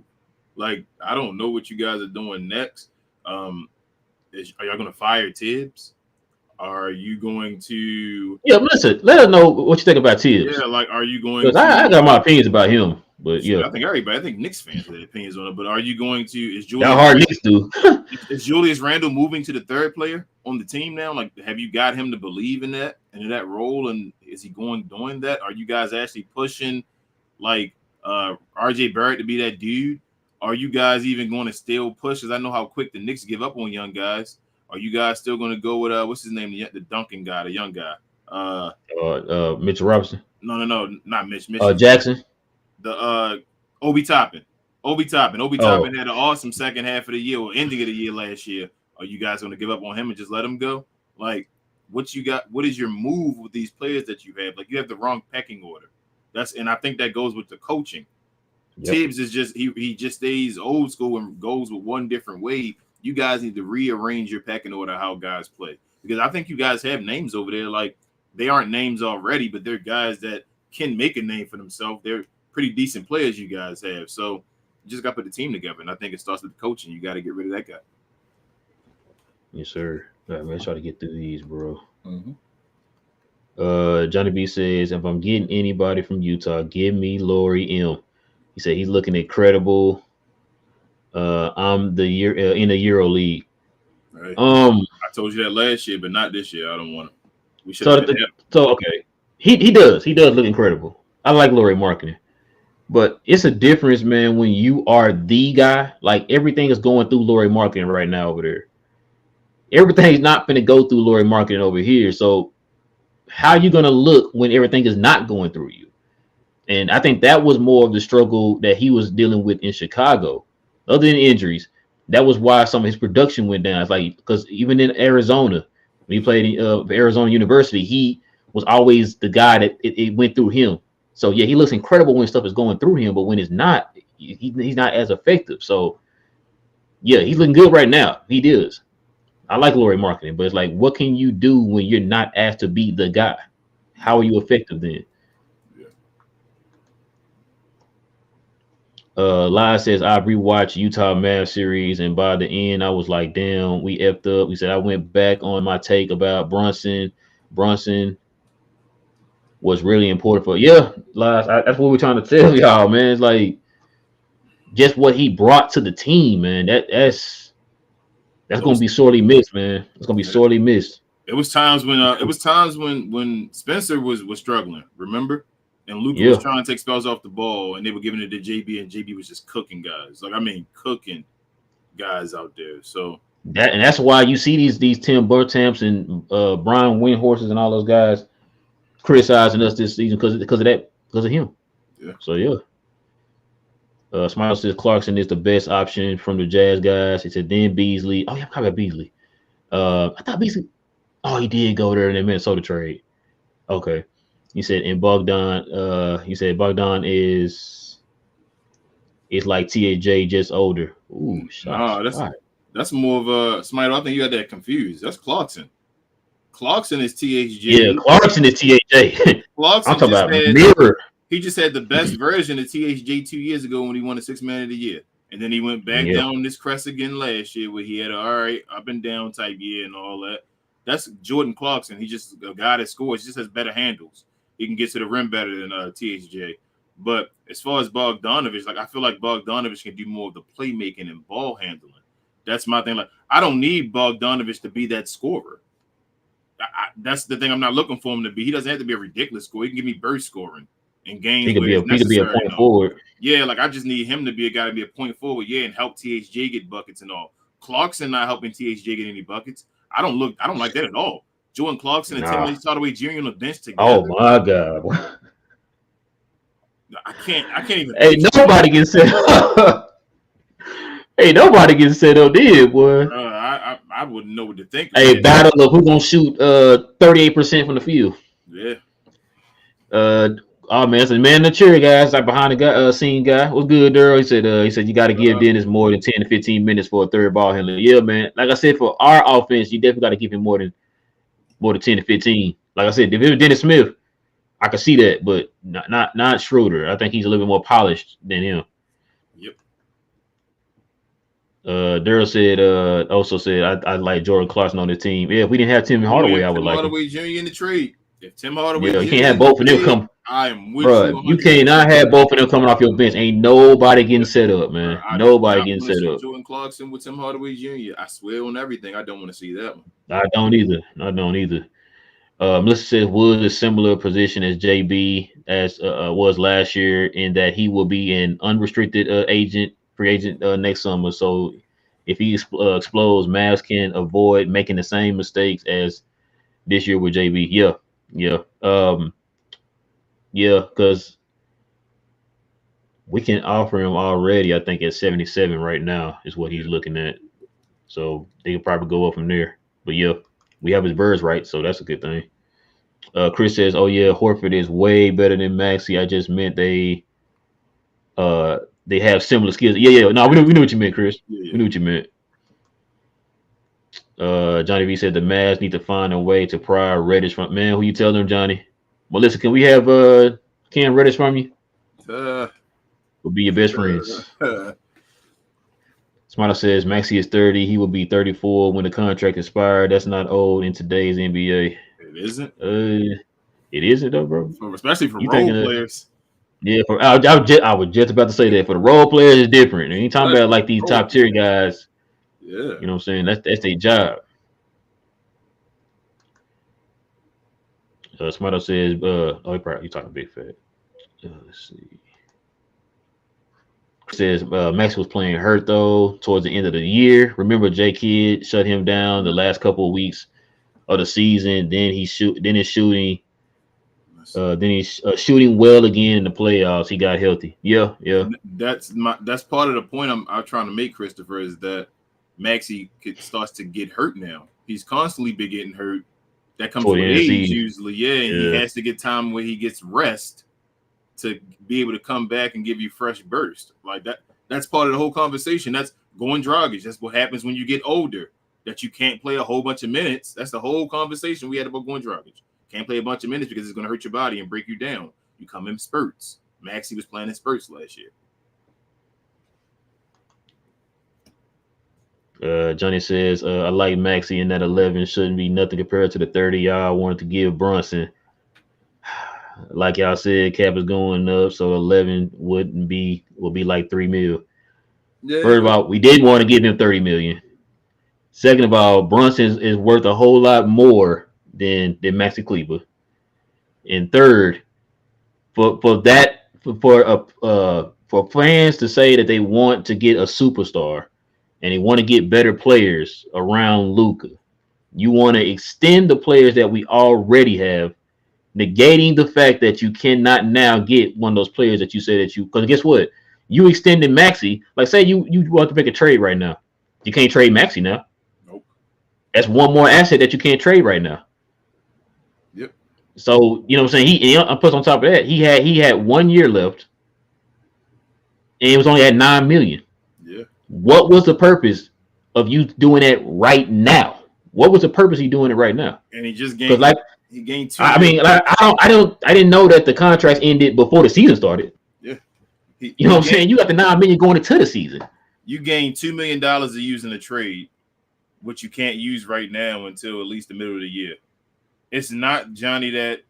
Like, I don't know what you guys are doing next. Are y'all going to fire Tibbs? Are you going to? Yeah, listen. Let us know what you think about Tibbs. Yeah, like, are you going? Because I got my opinions about him. But yeah, I think Knicks fans have opinions on it. But are you going to? Is Julius Randle moving to the third player on the team now? Like, have you got him to believe in that and in that role? And is he doing that? Are you guys actually pushing like RJ Barrett to be that dude? Are you guys even going to still push? Because I know how quick the Knicks give up on young guys. Are you guys still going to go with what's his name, the Duncan guy, the young guy? Mitchell Robinson. No, not Mitch. Jackson. The Obi Toppin. Obi Toppin Oh. had an awesome second half of the year or ending of the year last year. Are you guys going to give up on him and just let him go? Like, what you got? What is your move with these players that you have? Like, you have the wrong pecking order. And I think that goes with the coaching. Yep. Tibbs is just he just stays old school and goes with one different way. You guys need to rearrange your pecking order how guys play, because I think you guys have names over there. Like, they aren't names already, but they're guys that can make a name for themselves. They're pretty decent players you guys have. So you just got to put the team together, and I think it starts with the coaching. You got to get rid of that guy. Yes, sir. All right, man, try to get through these, bro. Mm-hmm. Johnny B says, if I'm getting anybody from Utah, give me Lori M. He said he's looking incredible. I'm the year in the Euro League. Right. I told you that last year, but not this year. I don't want him. We should. So okay, he does look incredible. I like Lori marketing, but it's a difference, man, when you are the guy. Like, everything is going through Lori marketing right now over there. Everything's not going to go through Lori marketing over here. So how are you going to look when everything is not going through you? And I think that was more of the struggle that he was dealing with in Chicago. Other than injuries, that was why some of his production went down. It's like, because even in Arizona, when he played in Arizona University, he was always the guy that it went through him. So yeah, he looks incredible when stuff is going through him, but when it's not, he's not as effective. So yeah, he's looking good right now. He does. I like Lori marketing, but it's like, what can you do when you're not asked to be the guy? How are you effective then? Lai says, I rewatched Utah Mavs series, and by the end, I was like, damn, we effed up. He said, I went back on my take about Brunson. Brunson was really important for, Lai, that's what we're trying to tell y'all, man. It's like, just what he brought to the team, man. That's going to be sorely missed, man. It's going to be sorely missed. It was times when Spencer was struggling, remember? And Luka was trying to take spells off the ball, and they were giving it to JB, and JB was just cooking guys. Like, I mean, cooking guys out there. So that's why you see these Tim Burtamps and Brian Windhorses and all those guys criticizing us this season because of him. Yeah. So yeah. Smile says Clarkson is the best option from the Jazz guys. He said then Beasley. Oh yeah, I forgot Beasley. I thought Beasley. Oh, he did go there in the Minnesota trade. Okay. He said, and Bogdan, Bogdan is like TAJ, just older. Ooh, shots. That's more of a Smile. I think you got that confused. That's Clarkson. Clarkson is THJ. Yeah, Clarkson is THJ. Clarkson I'm talking about mirror. He just had the best version of THJ 2 years ago when he won the 6th Man of the Year. And then he went back down this crest again last year where he had all right up and down type year and all that. That's Jordan Clarkson. He's just a guy that scores. He just has better handles. He can get to the rim better than THJ. But as far as Bogdanovich, like, I feel like Bogdanovich can do more of the playmaking and ball handling. That's my thing. Like, I don't need Bogdanovich to be that scorer. That's the thing I'm not looking for him to be. He doesn't have to be a ridiculous scorer. He can give me burst scoring in games. He could be a point forward. Yeah, like, I just need him to be a guy to be a point forward. Yeah, and help THJ get buckets and all. Clarkson not helping THJ get any buckets. I don't like that at all. Jordan Clarkson and Tim Hardaway Jr. on the bench together. Oh my God! I can't even. Hey, nobody gets set up. Nobody gets set up, there, boy. I wouldn't know what to think. Hey, battle of who's gonna shoot 38% from the field. Yeah. Oh man, it's a man in the chair, guys. Like behind the scene guy. What's good, Daryl? He said you got to give Dennis more than 10 to 15 minutes for a third ball handler. Yeah, man. Like I said, for our offense, you definitely got to give him more than 10 to 15. Like I said, if it was Dennis Smith, I could see that, but not Schroeder. I think he's a little bit more polished than him. Yep. Daryl also said I like Jordan Clarkson on the team. Yeah, if we didn't have Tim Hardaway, I would like Hardaway Jr. in the trade. If Tim Hardaway, you can't have both of them come. I am with you. You cannot have both of them coming off your bench. Ain't nobody getting set up, man. Nobody getting set up. Jordan Clarkson with Tim Hardaway Jr. I swear on everything. I don't want to see that one. I don't either. Melissa says Wood is similar position as JB as was last year in that he will be an unrestricted free agent next summer. So if he explodes, Mavs can avoid making the same mistakes as this year with JB. Yeah. Yeah, because we can offer him already, I think, at 77 right now is what he's looking at. So they could probably go up from there. But yeah, we have his birds right, so that's a good thing. Chris says, "Oh yeah, Horford is way better than Maxi. I just meant they have similar skills." Yeah, yeah. No, we knew what you meant, Chris. Yeah, We knew what you meant. Johnny V said the Mavs need to find a way to pry Reddish from man. Who you tell them, Johnny? Well, listen, can we have Cam Reddish from you? yeah. We'll be your best friends. Smarter says Maxi is 30. He will be 34 when the contract expires. That's not old in today's NBA. It isn't. It isn't though, bro. Especially for You role thinking players. Yeah, I was just about to say that for the role players is different. And you talking about like these top tier guys, Yeah. you know what I'm saying? That's their job. Smarto says, you talking big fat. Let's see. Says Max was playing hurt though towards the end of the year. Remember, J Kidd shut him down the last couple of weeks of the season. Then he's shooting. Then he's shooting well again in the playoffs. He got healthy. Yeah. That's part of the point I'm trying to make, Christopher, is that Maxi starts to get hurt now. He's constantly been getting hurt. That comes with age usually, and he has to get time where he gets rest to be able to come back and give you fresh burst. Like that. That's part of the whole conversation. That's going Dragic. That's what happens when you get older, that you can't play a whole bunch of minutes. That's the whole conversation we had about going Dragic. Can't play a bunch of minutes because it's going to hurt your body and break you down. You come in spurts. Maxi was playing in spurts last year. Johnny says, I like Maxi, and that 11 shouldn't be nothing compared to the 30 y'all wanted to give Brunson. Like y'all said, cap is going up, so 11 will be like $3 million. Yeah. First of all, we did want to give him $30 million. Second of all, Brunson is worth a whole lot more than Maxi Kleber. And third, for fans to say that they want to get a superstar and they want to get better players around Luka, you want to extend the players that we already have, negating the fact that you cannot now get one of those players that you say that you, because guess what? You extended Maxi. Like say you want to make a trade right now. You can't trade Maxi now. Nope. That's one more asset that you can't trade right now. Yep. So you know what I'm saying? Plus on top of that, he had 1 year left, and it was only at $9 million. Yeah. What was the purpose of you doing that right now? What was the purpose of you doing it right now? And he just gained. He gained 2. I mean, I didn't know that the contracts ended before the season started. Yeah. You know what I'm saying? You got the $9 million going into the season. You gained $2 million to use in the trade, which you can't use right now until at least the middle of the year. It's not, Johnny, that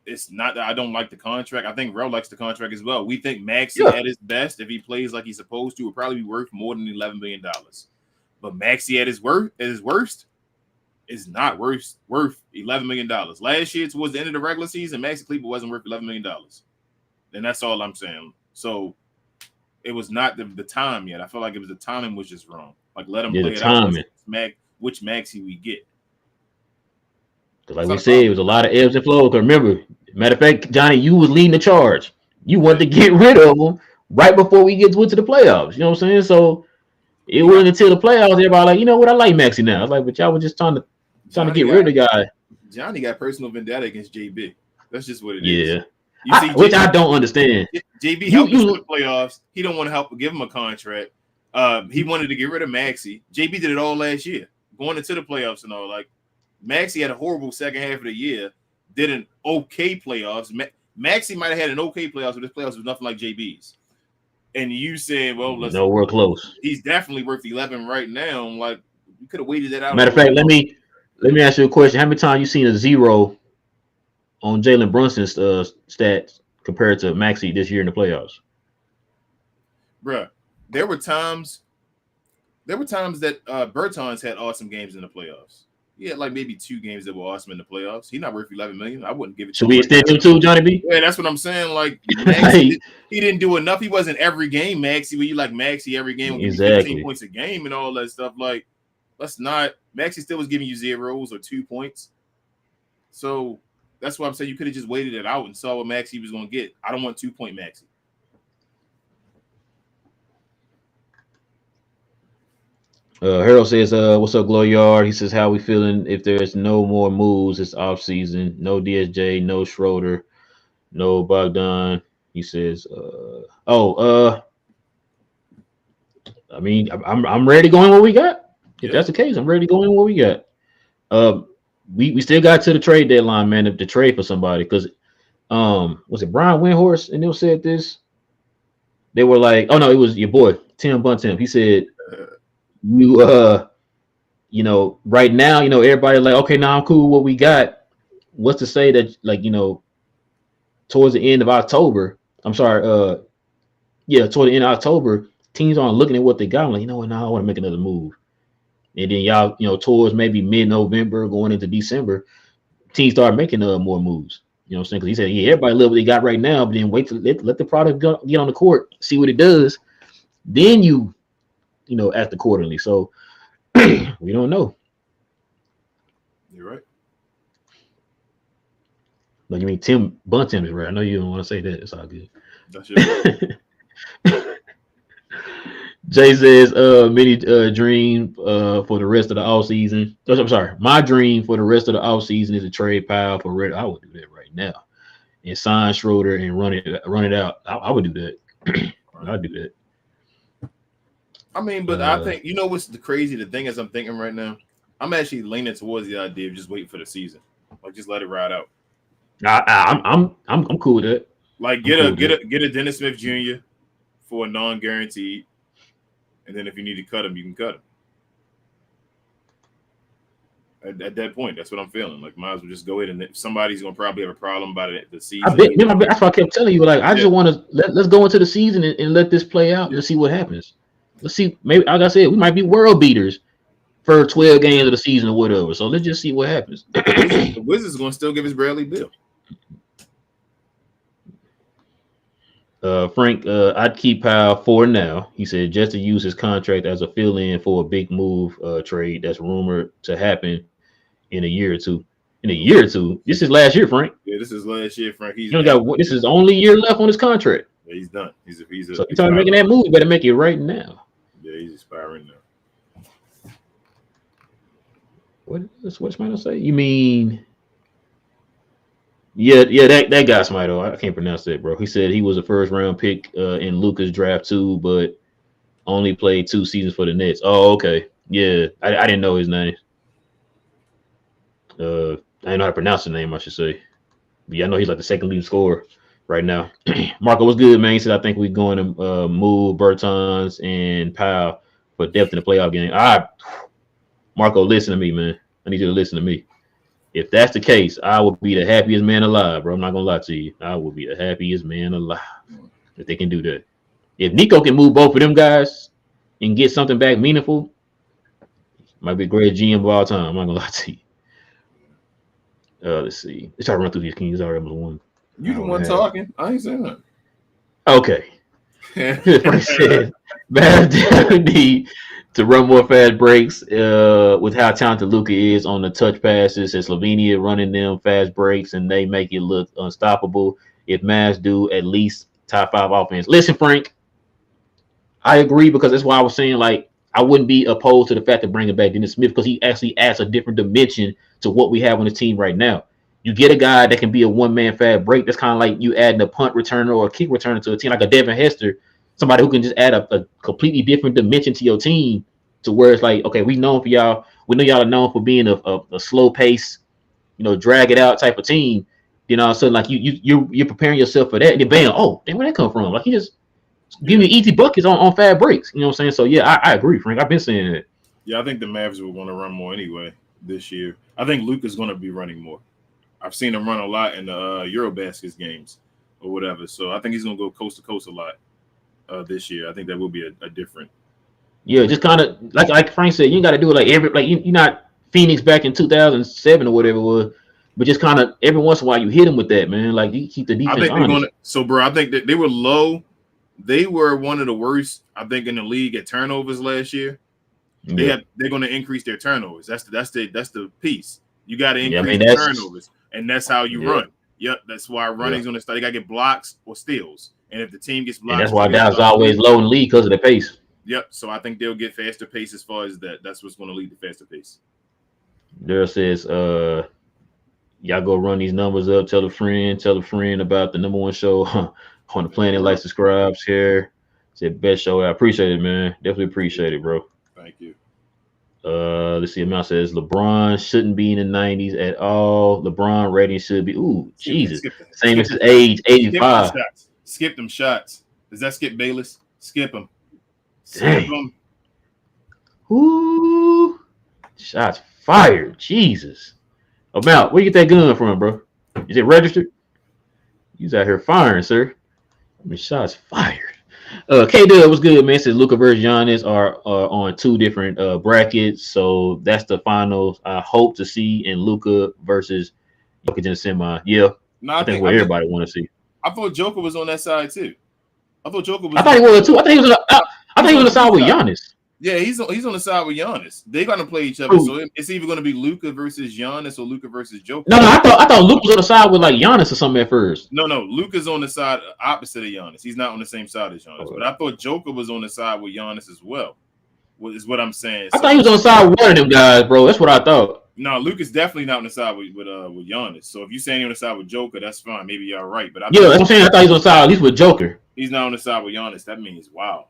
I don't like the contract. I think Rel likes the contract as well. We think Maxi at his best, if he plays like he's supposed to, will probably be worth more than $11 million. But Maxi at his worst is not worth $11 million. Last year, towards the end of the regular season, Maxi Kleber wasn't worth $11 million. And that's all I'm saying. So it was not the time yet. I feel like the timing was just wrong. Like let him play it out. Which Maxi we get. Like we said, it was a lot of ebbs and flows. Because remember, matter of fact, Johnny, you was leading the charge. You wanted to get rid of him right before we went to the playoffs. You know what I'm saying? So it wasn't until the playoffs, everybody like, you know what, I like Maxi now. I was like, but y'all were just trying to get rid of the guy. Johnny got personal vendetta against JB. That's just what it is. Yeah. Which I don't understand. JB helped us in the playoffs. He don't want to help give him a contract. He wanted to get rid of Maxi. JB did it all last year, going into the playoffs and all. Like Maxi had a horrible second half of the year, did an okay playoffs. Maxi might have had an okay playoffs, but this playoffs was nothing like JB's. And you said, well, nowhere close. He's definitely worth 11 right now. Like you could have waited that out. Matter of fact, let me ask you a question. How many times you seen a 0 on Jalen Brunson's stats compared to Maxi this year in the playoffs? Bruh, there were times that Bertans had awesome games in the playoffs. He had like maybe 2 games that were awesome in the playoffs. He's not worth $11 million. I wouldn't give it to him. Should we extend him too, Johnny B? Yeah, that's what I'm saying. Like Maxi, he didn't do enough. He wasn't every game Maxi. Where you like Maxi every game, exactly. 15 points a game and all that stuff. Like, let's not. Maxi still was giving you 0s or 2 points. So that's why I'm saying you could have just waited it out and saw what Maxi was going to get. I don't want 2-point Maxi. Harold says, what's up, Glow Yard? He says, how we feeling if there's no more moves this offseason? No DSJ, no Schroeder, no Bogdan. He says, I mean, I'm ready to go in what we got. If that's the case, I'm ready to go in what we got. We still got to the trade deadline, man, to trade for somebody. Because was it Brian Windhorst and they said this? They were like, oh no, it was your boy, Tim Bunting. He said, you know, right now, you know, everybody like, okay, now I'm cool with what we got. What's to say that, like, you know, towards the end of October, toward the end of October, teams aren't looking at what they got. I'm like, you know what, now I want to make another move. And then y'all, you know, towards maybe mid-November going into December, teams start making more moves. You know what I'm saying? Because he said, yeah, everybody love what they got right now, but then wait to let the product get on the court, see what it does. Then you know, act accordingly. So we don't know. You're right. Like, you mean Tim Bunting is right. I know you don't want to say that. It's all good. That's your Jay says, mini dream for the rest of the offseason. I'm sorry. My dream for the rest of the offseason is to trade Powell for Red. I would do that right now. And sign Schroeder and run it out. I would do that. I'd do that. I mean, but I think, you know what's the thing is I'm thinking right now? I'm actually leaning towards the idea of just waiting for the season. Like, just let it ride out. I'm cool with that. Like, get a Dennis Smith Jr. for a non-guaranteed, and then if you need to cut him, you can cut him. At that point, that's what I'm feeling. Like, might as well just go ahead, and if somebody's gonna probably have a problem by the season. That's why I kept telling you, like, I just want to let's go into the season and let this play out and see what happens. Let's see. Maybe, like I said, we might be world beaters for 12 games of the season or whatever. So let's just see what happens. The Wizards are going to still give us Bradley Beal. Frank, I'd keep Powell for now. He said just to use his contract as a fill-in for a big move trade that's rumored to happen in a year or two. This is last year, Frank. Yeah, this is last year, Frank. This is the only year left on his contract. Yeah, he's done. So you're talking making that move, you better make it right now. Yeah, he's expiring now. What's Smito say? You mean? Yeah, that guy Smito. I can't pronounce that, bro. He said he was a first round pick in Luka's draft too, but only played 2 seasons for the Nets. Oh, okay. Yeah, I didn't know his name. I didn't know how to pronounce the name, I should say. But yeah, I know he's like the second leading scorer right now. Marco, what's good, man? He said, I think we're going to move Bertans and Powell for depth in the playoff game. All right, Marco, listen to me, man. I need you to listen to me. If that's the case, I would be the happiest man alive, bro. I'm not going to lie to you. I would be the happiest man alive if they can do that. If Nico can move both of them guys and get something back meaningful, might be the greatest GM of all time. I'm not going to lie to you. Let's see. Let's try to run through these Kings. I already almost won. You the one talking. I ain't saying that. Okay. Frank said, Mavs need to run more fast breaks with how talented Luka is on the touch passes. And Slovenia running them fast breaks, and they make it look unstoppable. If Mavs do at least top 5 offense. Listen, Frank, I agree because that's why I was saying, like, I wouldn't be opposed to the fact of bringing back Dennis Smith because he actually adds a different dimension to what we have on the team right now. You get a guy that can be a one-man fast break. That's kind of like you adding a punt returner or a kick returner to a team, like a Devin Hester, somebody who can just add a completely different dimension to your team to where it's like, okay, we know y'all are known for being a slow pace, drag it out type of team. All of a sudden, like you're preparing yourself for that, and then bam, oh, damn, where that come from? Like, he just give me easy buckets on fast breaks. You know what I'm saying? So yeah, I agree, Frank. I've been saying that. Yeah, I think the Mavs will want to run more anyway this year. I think Luka's going to be running more. I've seen him run a lot in the Eurobaskets games or whatever. So I think he's going to go coast to coast a lot this year. I think that will be a different. Yeah, just kind of like Frank said, you got to do it you're not Phoenix back in 2007 or whatever it was, but just kind of every once in a while you hit him with that, man. Like, you keep the defense honest. Bro, I think that they were low. They were one of the worst, I think, in the league at turnovers last year. Yeah. They're going to increase their turnovers. That's the piece. You got to increase the turnovers. and that's how you Yeah. run. Yep, that's why running's on the start. You gotta get blocks or steals, and if the team gets And blocks, that's why steals, Dallas always low in the league because of the pace. Yep. So I think they'll get faster pace as far as that. That's what's going to lead to faster pace. Daryl says, y'all go run these numbers up. Tell a friend about the number one show on the planet. Like, subscribe, share. Said best show. I appreciate it, man. Definitely appreciate it, bro. Thank you. Let's see. Amount says LeBron shouldn't be in the 90s at all. LeBron rating should be Jesus. Same as his age, 85. Skip them shots. Does that skip Bayless? Skip them. Dang. Skip them. Ooh, shots fired. Jesus. Amount, where you get that gun from, bro? Is it registered? He's out here firing, sir. I mean, shots fired. K-Dub was good, man. Says Luka versus Giannis are on two different brackets, so that's the finals. I hope to see in Luka versus Jokic in the semi. Yeah, No, I think what everybody want to see. I thought Joker was on that side too. I thought Joker was. I thought he was too. I think he was on the side with Giannis. Yeah, he's on the side with Giannis. They're gonna play each other, so it's either gonna be Luka versus Giannis or Luka versus Joker. No, I thought Luka was on the side with like Giannis or something at first. No, Luka's on the side opposite of Giannis. He's not on the same side as Giannis. But I thought Joker was on the side with Giannis as well. Is what I'm saying. I thought he was on the side with one of them guys, bro. That's what I thought. No, Luka's definitely not on the side with Giannis. So if you're saying he's on the side with Joker, that's fine. Maybe y'all right. But that's what I'm saying. I thought he was on the side at least with Joker. He's not on the side with Giannis. That means wow.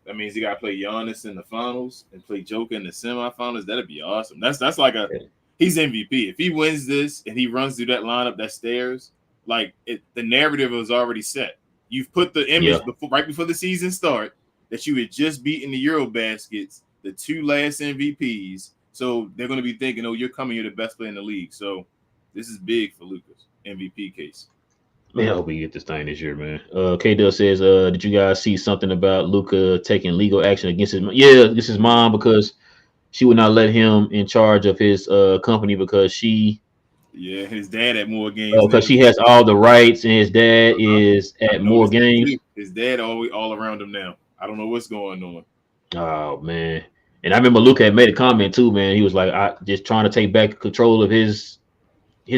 That means he got to play Giannis in the finals and play Joker in the semifinals. That'd be awesome. That's like he's MVP. If he wins this and he runs through that lineup, that stairs, like the narrative was already set. You've put the image right before the season start that you had just beaten the Eurobaskets, the two last MVPs. So they're going to be thinking, oh, you're coming. You're the best player in the league. So this is big for Luka's MVP case. Man, I hope we get this thing this year, man. K-Dub says, did you guys see something about Luka taking legal action against his mom because she would not let him in charge of his company because his dad at more games. Because she has all the rights and his dad is at more games. His dad all around him now. I don't know what's going on. Oh, man. And I remember Luka had made a comment too, man. He was like, I just trying to take back control of his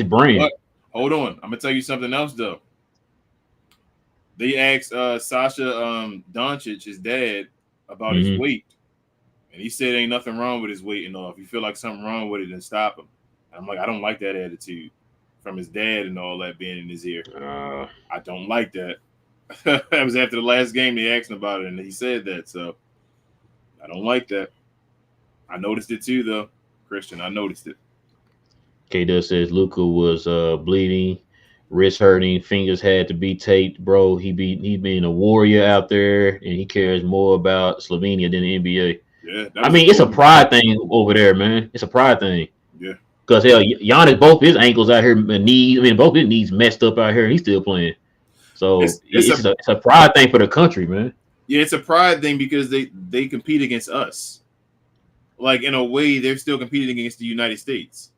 brand. But hold on. I'm going to tell you something else, though. They asked Sasha Doncic, his dad, about his weight. And he said ain't nothing wrong with his weight and all. If you feel like something wrong with it, then stop him. And I'm like, I don't like that attitude from his dad and all that being in his ear. I don't like that. That was after the last game they asked him about it, and he said that. So I don't like that. I noticed it too, though, Christian. I noticed it. K-Dub says Luka was bleeding, wrist hurting, fingers had to be taped, bro. He been a warrior out there, and he cares more about Slovenia than the NBA. Yeah, I mean, it's a pride thing over there, man. It's a pride thing. Yeah. Because hell, Giannis, both his ankles out here, both his knees messed up out here, and he's still playing. So it's a pride thing for the country, man. Yeah, it's a pride thing because they compete against us. Like, in a way, they're still competing against the United States.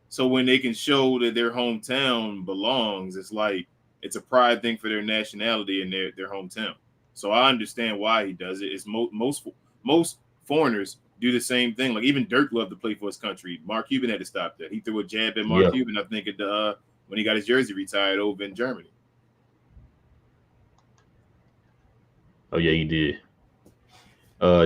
So when they can show that their hometown belongs, it's like it's a pride thing for their nationality and their hometown. So I understand why he does it. It's most foreigners do the same thing. Like, even Dirk loved to play for his country. Mark Cuban had to stop that. He threw a jab at Mark Cuban, I think, when he got his jersey retired over in Germany. Oh, yeah, he did.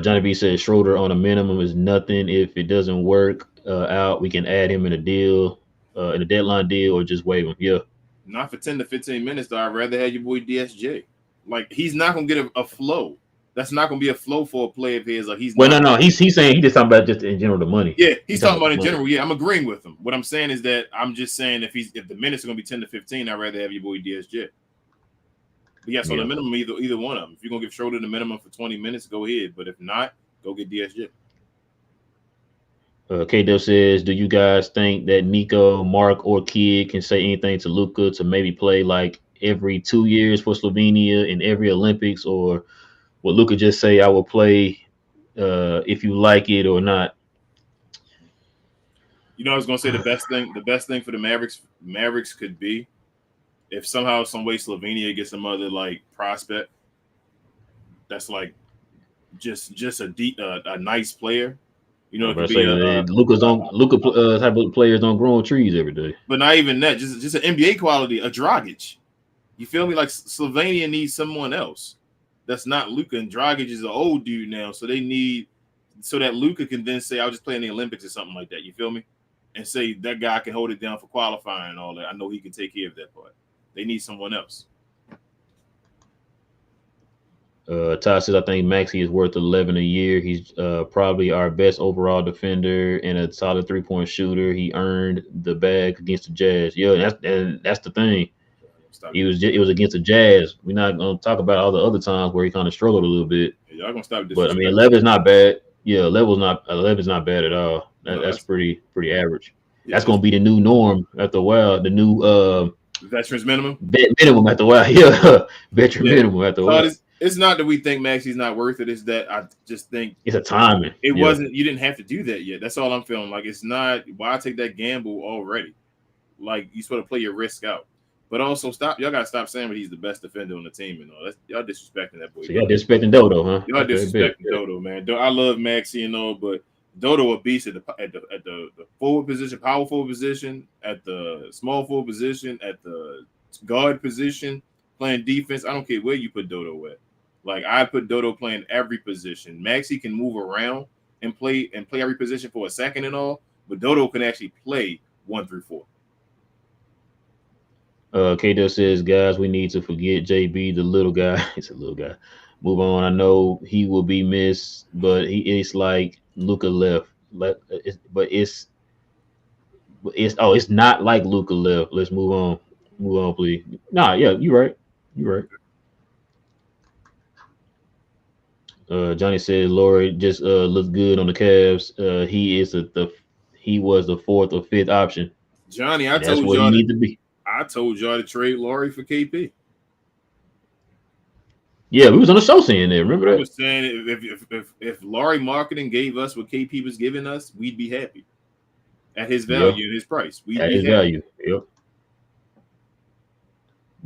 Johnny B says Schroeder on a minimum is nothing. If it doesn't work out, we can add him in a deal, in a deadline deal, or just waive him. Yeah. Not for 10 to 15 minutes, though. I'd rather have your boy DSJ. Like, he's not going to get a flow. That's not going to be a flow for a player of his. Like, he's no. He's saying he just talking about just in general the money. Yeah, he's talking about in general. Yeah, I'm agreeing with him. What I'm saying is that I'm just saying if the minutes are going to be 10 to 15, I'd rather have your boy DSJ. But yeah, so the minimum, either one of them. If you're going to give Schroeder the minimum for 20 minutes, go ahead. But if not, go get DSJ. K-Dub says, do you guys think that Nico, Mark, or Kid can say anything to Luka to maybe play like every 2 years for Slovenia in every Olympics? Or will Luka just say, I will play if you like it or not? You know, I was going to say the best thing for the Mavericks could be if somehow, some way Slovenia gets some other like prospect that's like just a nice player You know, I'm it could about to be say Luka type of players don't grow on trees every day. but not even that. Just an NBA quality, a Dragic. You feel me? Like Slovenia needs someone else. That's not Luka, and Dragic is an old dude now, so they need so that Luka can then say, "I'll just play in the Olympics" or something like that. You feel me? And say that guy can hold it down for qualifying and all that. I know he can take care of that part. They need someone else. Todd says, I think Maxi is worth 11 a year. He's probably our best overall defender and a solid 3-point shooter. He earned the bag against the Jazz. Yeah, that's the thing. It was against the Jazz. We're not gonna talk about all the other times where he kind of struggled a little bit. Yeah, y'all gonna stop. But I mean, 11 is not bad. Yeah, 11 is not bad at all. That's pretty average. Yeah, that's gonna be the new norm after a while. The new veterans minimum. Minimum after a while. Yeah, veteran minimum after a while. It's not that we think Maxi's not worth it. It's that I just think it's a timing. It wasn't. You didn't have to do that yet. That's all I'm feeling. Like it's not. Why take that gamble already? Like you sort of play your risk out. But also stop. Y'all gotta stop saying that he's the best defender on the team. And all that's y'all disrespecting that boy. So y'all disrespecting Dodo, huh? Y'all disrespecting Dodo, man. I love Maxi and all, but Dodo a beast at the forward position, power forward position, at the small forward position, at the guard position, playing defense. I don't care where you put Dodo at. Like I put Dodo playing every position. Maxi can move around and play every position for a second and all, but Dodo can actually play 1 through 4. K-Dub says, guys, we need to forget JB, the little guy. He's a little guy. Move on. I know he will be missed, but it's like Luka left. But it's not like Luka left. Let's move on. Move on, please. Nah, yeah, you're right. You're right. Johnny says Laurie just looks good on the Cavs. He was the 4th or 5th option. Johnny, that's what he need to be. I told y'all to trade Laurie for KP. Yeah, we was on the show saying that. Remember that? I was saying if Laurie marketing gave us what KP was giving us, we'd be happy at his value and his price. At his value. Yep.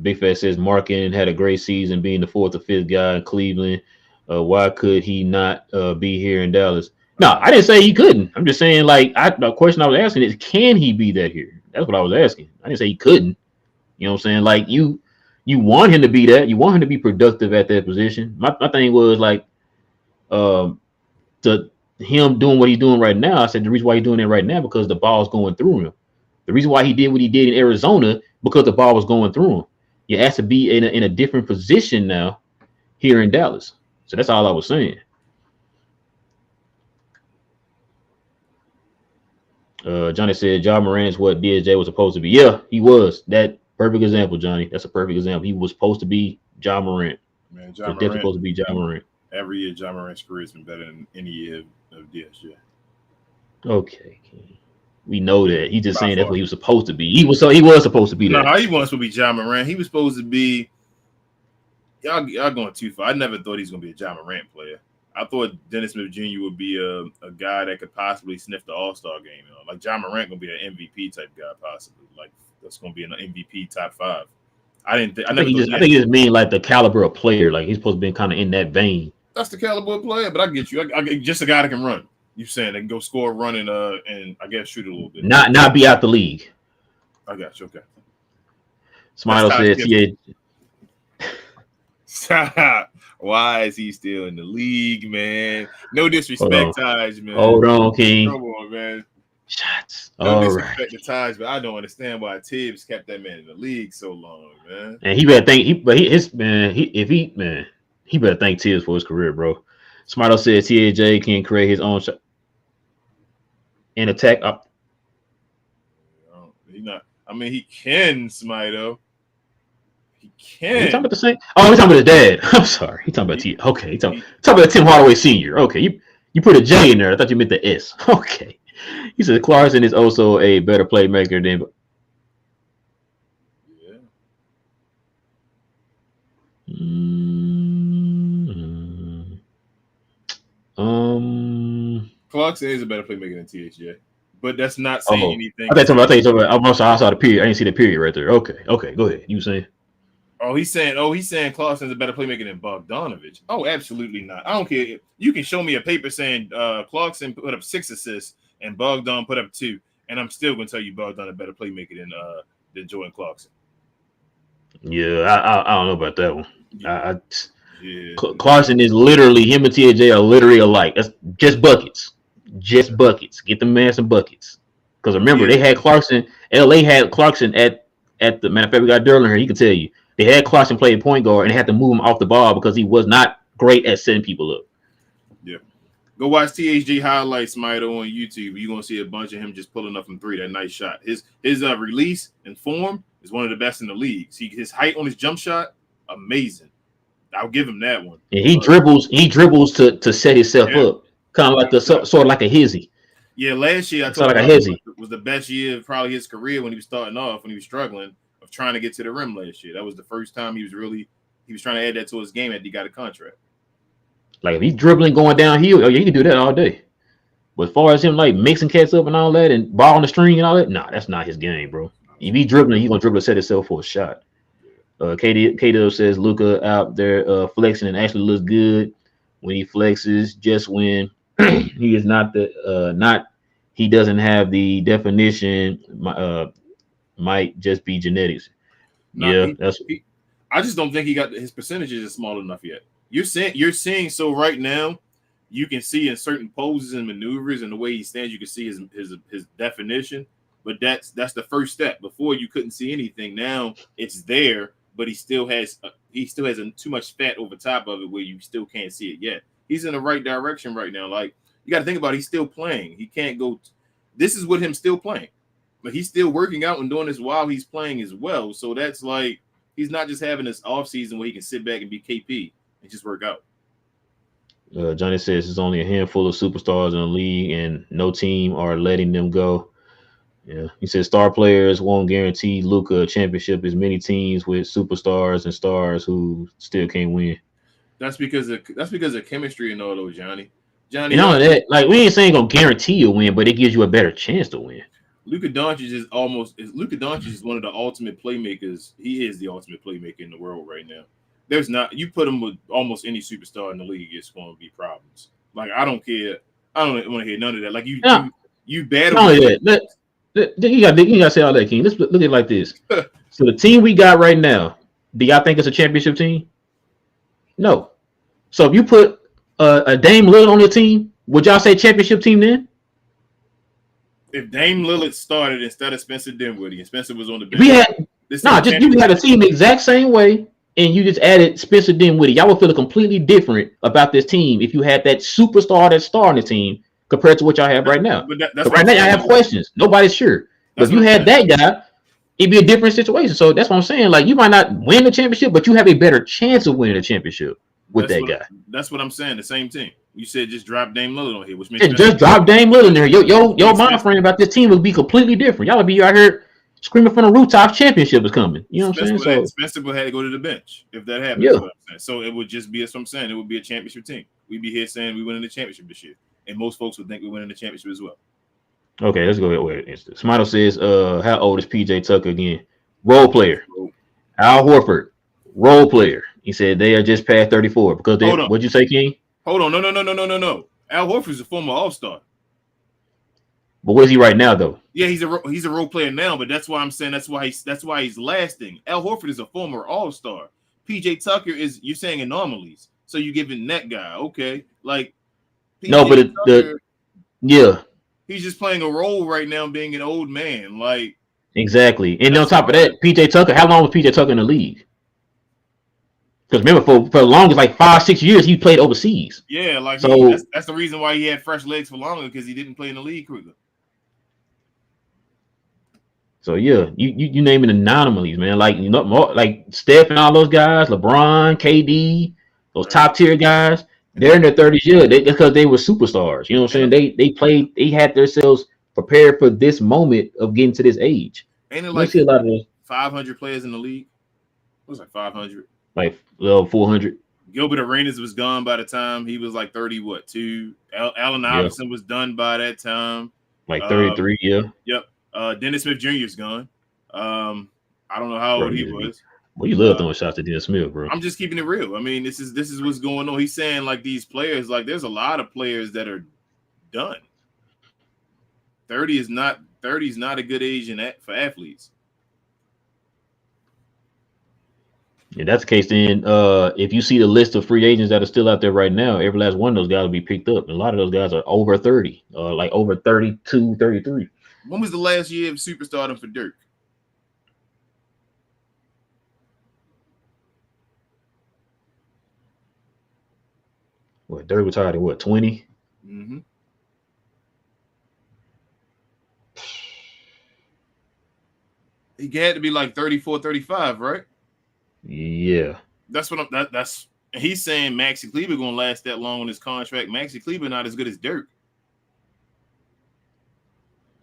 Big Fat says Markin had a great season, being the 4th or 5th guy in Cleveland. Why could he not be here in Dallas? No, I didn't say he couldn't. I'm just saying, like, the question I was asking is, can he be that here? That's what I was asking. I didn't say he couldn't. You know what I'm saying? Like, you want him to be that. You want him to be productive at that position. My thing was, like, him doing what he's doing right now, I said the reason why he's doing it right now because the ball's going through him. The reason why he did what he did in Arizona because the ball was going through him. You have to be in a different position now here in Dallas. So that's all I was saying. Johnny said Ja Morant is what DJ was supposed to be. Yeah, he was. That perfect example, Johnny. That's a perfect example. He was supposed to be Ja Morant. Man, Ja Morant definitely supposed to be Ja Morant. Every year, Ja Morant's career has been better than any year of DSJ. Okay, we know that. He's just saying that's what he was supposed to be. He was supposed to be that. No, he was supposed to be Ja Morant. He was supposed to be. Y'all going too far. I never thought he was going to be a Ja Morant player. I thought Dennis Smith Jr. would be a guy that could possibly sniff the All-Star game. You know? Like Ja Morant going to be an MVP type guy, possibly. Like that's going to be an MVP top 5. I think he just mean like the caliber of player. Like he's supposed to be kind of in that vein. That's the caliber of player, but I get you. I get just a guy that can run. You saying they can go score, run, and I guess shoot a little bit. Not be out the league. I got you. Okay. Smile says, yeah. Why is he still in the league, man? No disrespect, Taj, man. Hold on, King. Come on, man. Shots. No disrespect to Taj, but I don't understand why Tibbs kept that man in the league so long, man. And he better thank he better thank Tibbs for his career, bro. Smarto says TAJ can create his own shot and attack up. He not. I mean, he can, Smito. He can. He talking about the same? Oh, he's talking about his dad. I'm sorry. He talking about T. Okay, he talking about Tim Hardaway Sr. Okay, you put a J in there. I thought you meant the S. Okay. He said Clarkson is also a better playmaker than. Clarkson is a better playmaker than THJ, but that's not saying anything. I thought you talking about. I'm sorry, I saw the period. I didn't see the period right there. Okay, go ahead. You saying? Oh, he's saying Clarkson's a better playmaker than Bogdanovich. Oh, absolutely not. I don't care. You can show me a paper saying Clarkson put up 6 assists and Bogdan put up 2, and I'm still gonna tell you Bogdan a better playmaker than Jordan Clarkson. Yeah, I don't know about that one. Yeah. Clarkson is literally, him and TJ are literally alike. That's just buckets. Just buckets. Get the man some buckets. Because remember, they had Clarkson. LA had Clarkson at the matter of fact, we got Derlin here. He can tell you. They had Clarkson playing point guard and they had to move him off the ball because he was not great at setting people up. Yeah. Go watch THJ highlights, Mito, on YouTube. You're gonna see a bunch of him just pulling up from 3. That nice shot. His release and form is one of the best in the league. See his height on his jump shot, amazing. I'll give him that one. And he dribbles to set himself up, kind of like sort of like a hizzy. Yeah, last year I told him it was the best year of probably his career when he was starting off, when he was struggling of trying to get to the rim last year. That was the first time he was trying to add that to his game after he got a contract. Like if he's dribbling going downhill, he can do that all day. But as far as him like mixing cats up and all that and ball on the string and all that, nah, that's not his game, bro. If he's dribbling, he's gonna dribble to set himself for a shot. K-Dub says Luka out there flexing and actually looks good when he flexes. Just when he is not he doesn't have the definition. Might just be genetics. I just don't think he got his percentages is small enough yet. You're seeing so right now, you can see in certain poses and maneuvers and the way he stands, you can see his definition. But that's the first step. Before you couldn't see anything. Now it's there. But he still has too much fat over top of it where you still can't see it yet. He's in the right direction right now. Like you got to think about it, he's still playing. He can't go. This is with him still playing, but he's still working out and doing this while he's playing as well. So that's like he's not just having this off season where he can sit back and be KP and just work out. Johnny says there's only a handful of superstars in the league, and no team are letting them go. Yeah, he says star players won't guarantee Luka a championship as many teams with superstars and stars who still can't win. That's because of chemistry and all those, Johnny. And all of that, like we ain't saying gonna guarantee you a win, but it gives you a better chance to win. Luka Doncic is one of the ultimate playmakers. He is the ultimate playmaker in the world right now. There's not you put him with almost any superstar in the league, it's going to be problems. Like I don't care. I don't want to hear none of that. Like you battle. Not only that. You got to say all that, King. Let's look at it like this. So the team we got right now, do y'all think it's a championship team? No. So if you put a Dame Lillard on your team, would y'all say championship team then? If Dame Lillard started instead of Spencer Dinwiddie and Spencer was on the bench, you had a team the exact same way, and you just added Spencer Dinwiddie. Y'all would feel completely different about this team if you had that superstar that star on the team compared to what y'all have right now. But right now, y'all have questions. Nobody's sure. But if you had that guy, it'd be a different situation. So that's what I'm saying. Like, you might not win the championship, but you have a better chance of winning the championship with that guy. That's what I'm saying. The same team. You said just drop Dame Lillard on here, which means just drop Dame Lillard in there. Your mind frame about this team would be completely different. Y'all would be out here screaming from the rooftops, championship is coming. You know what I'm saying? So Spencer would have to go to the bench if that happens. Yeah. So it would just be, that's what I'm saying. It would be a championship team. We'd be here saying we winning the championship this year. And most folks would think we're winning the championship as well. Okay, let's go ahead. Smido says, how old is PJ Tucker again? Role player. Al Horford, role player. He said they are just past 34 because they. What'd you say, King? Hold on, no. Al Horford's a former All-Star. But what is he right now, though? Yeah, he's a role player now, but that's why I'm saying that's why he's lasting. Al Horford is a former All-Star. PJ Tucker is, you're saying anomalies, so you're giving that guy like. PJ No, but Tucker, yeah, he's just playing a role right now, being an old man, like. Exactly, and on top of that, PJ Tucker. How long was PJ Tucker in the league? Because remember, for the longest, like 5-6 years, he played overseas. Yeah, like so that's the reason why he had fresh legs for longer, because he didn't play in the league quicker. So yeah, you naming anomalies, man. Like more like Steph and all those guys, LeBron, KD, those top tier guys. They're in their 30s. Yeah, because they were superstars. You know what I'm saying? They played. They had themselves prepared for this moment of getting to this age. Ain't it like see a lot of those 500 players in the league? It was like 500. Like 400. Gilbert Arenas was gone by the time he was like 2. Allen Iverson was done by that time. Like 33, yeah. Yep. Dennis Smith Jr. is gone. I don't know how old he was. Well, you love throwing shots at Dennis Smith, bro. I'm just keeping it real. I mean, this is what's going on. He's saying like these players, like there's a lot of players that are done. 30 is not a good age for athletes. If that's the case, then if you see the list of free agents that are still out there right now, every last one of those guys will be picked up. And a lot of those guys are over 30, like over 32, 33. When was the last year of superstardom for Dirk? What, Dirk retired at what, 20? Mm-hmm. He had to be like 34, 35, right? Yeah. That's what that's he's saying Maxi Kleber gonna last that long on his contract. Maxi Kleber not as good as Dirk.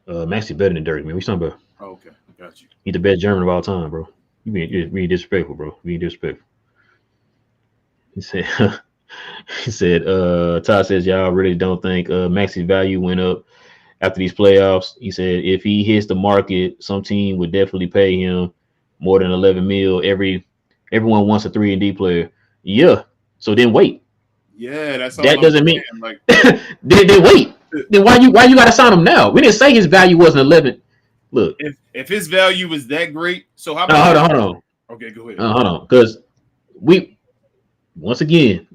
Maxi better than Dirk, man. What you talking about? Oh, okay, got you. He's the best German of all time, bro. You being disrespectful, bro. Being disrespectful. He said, Todd says y'all really don't think Maxi's value went up after these playoffs. He said if he hits the market, some team would definitely pay him more than 11 mil. Everyone wants a 3-and-D player. Yeah. So then wait. Yeah, that's all that I'm doesn't saying. mean Like then wait. Then why you gotta sign him now? We didn't say his value wasn't 11. Look, if his value was that great, so how about hold on. Okay, go ahead. Hold on, because once again,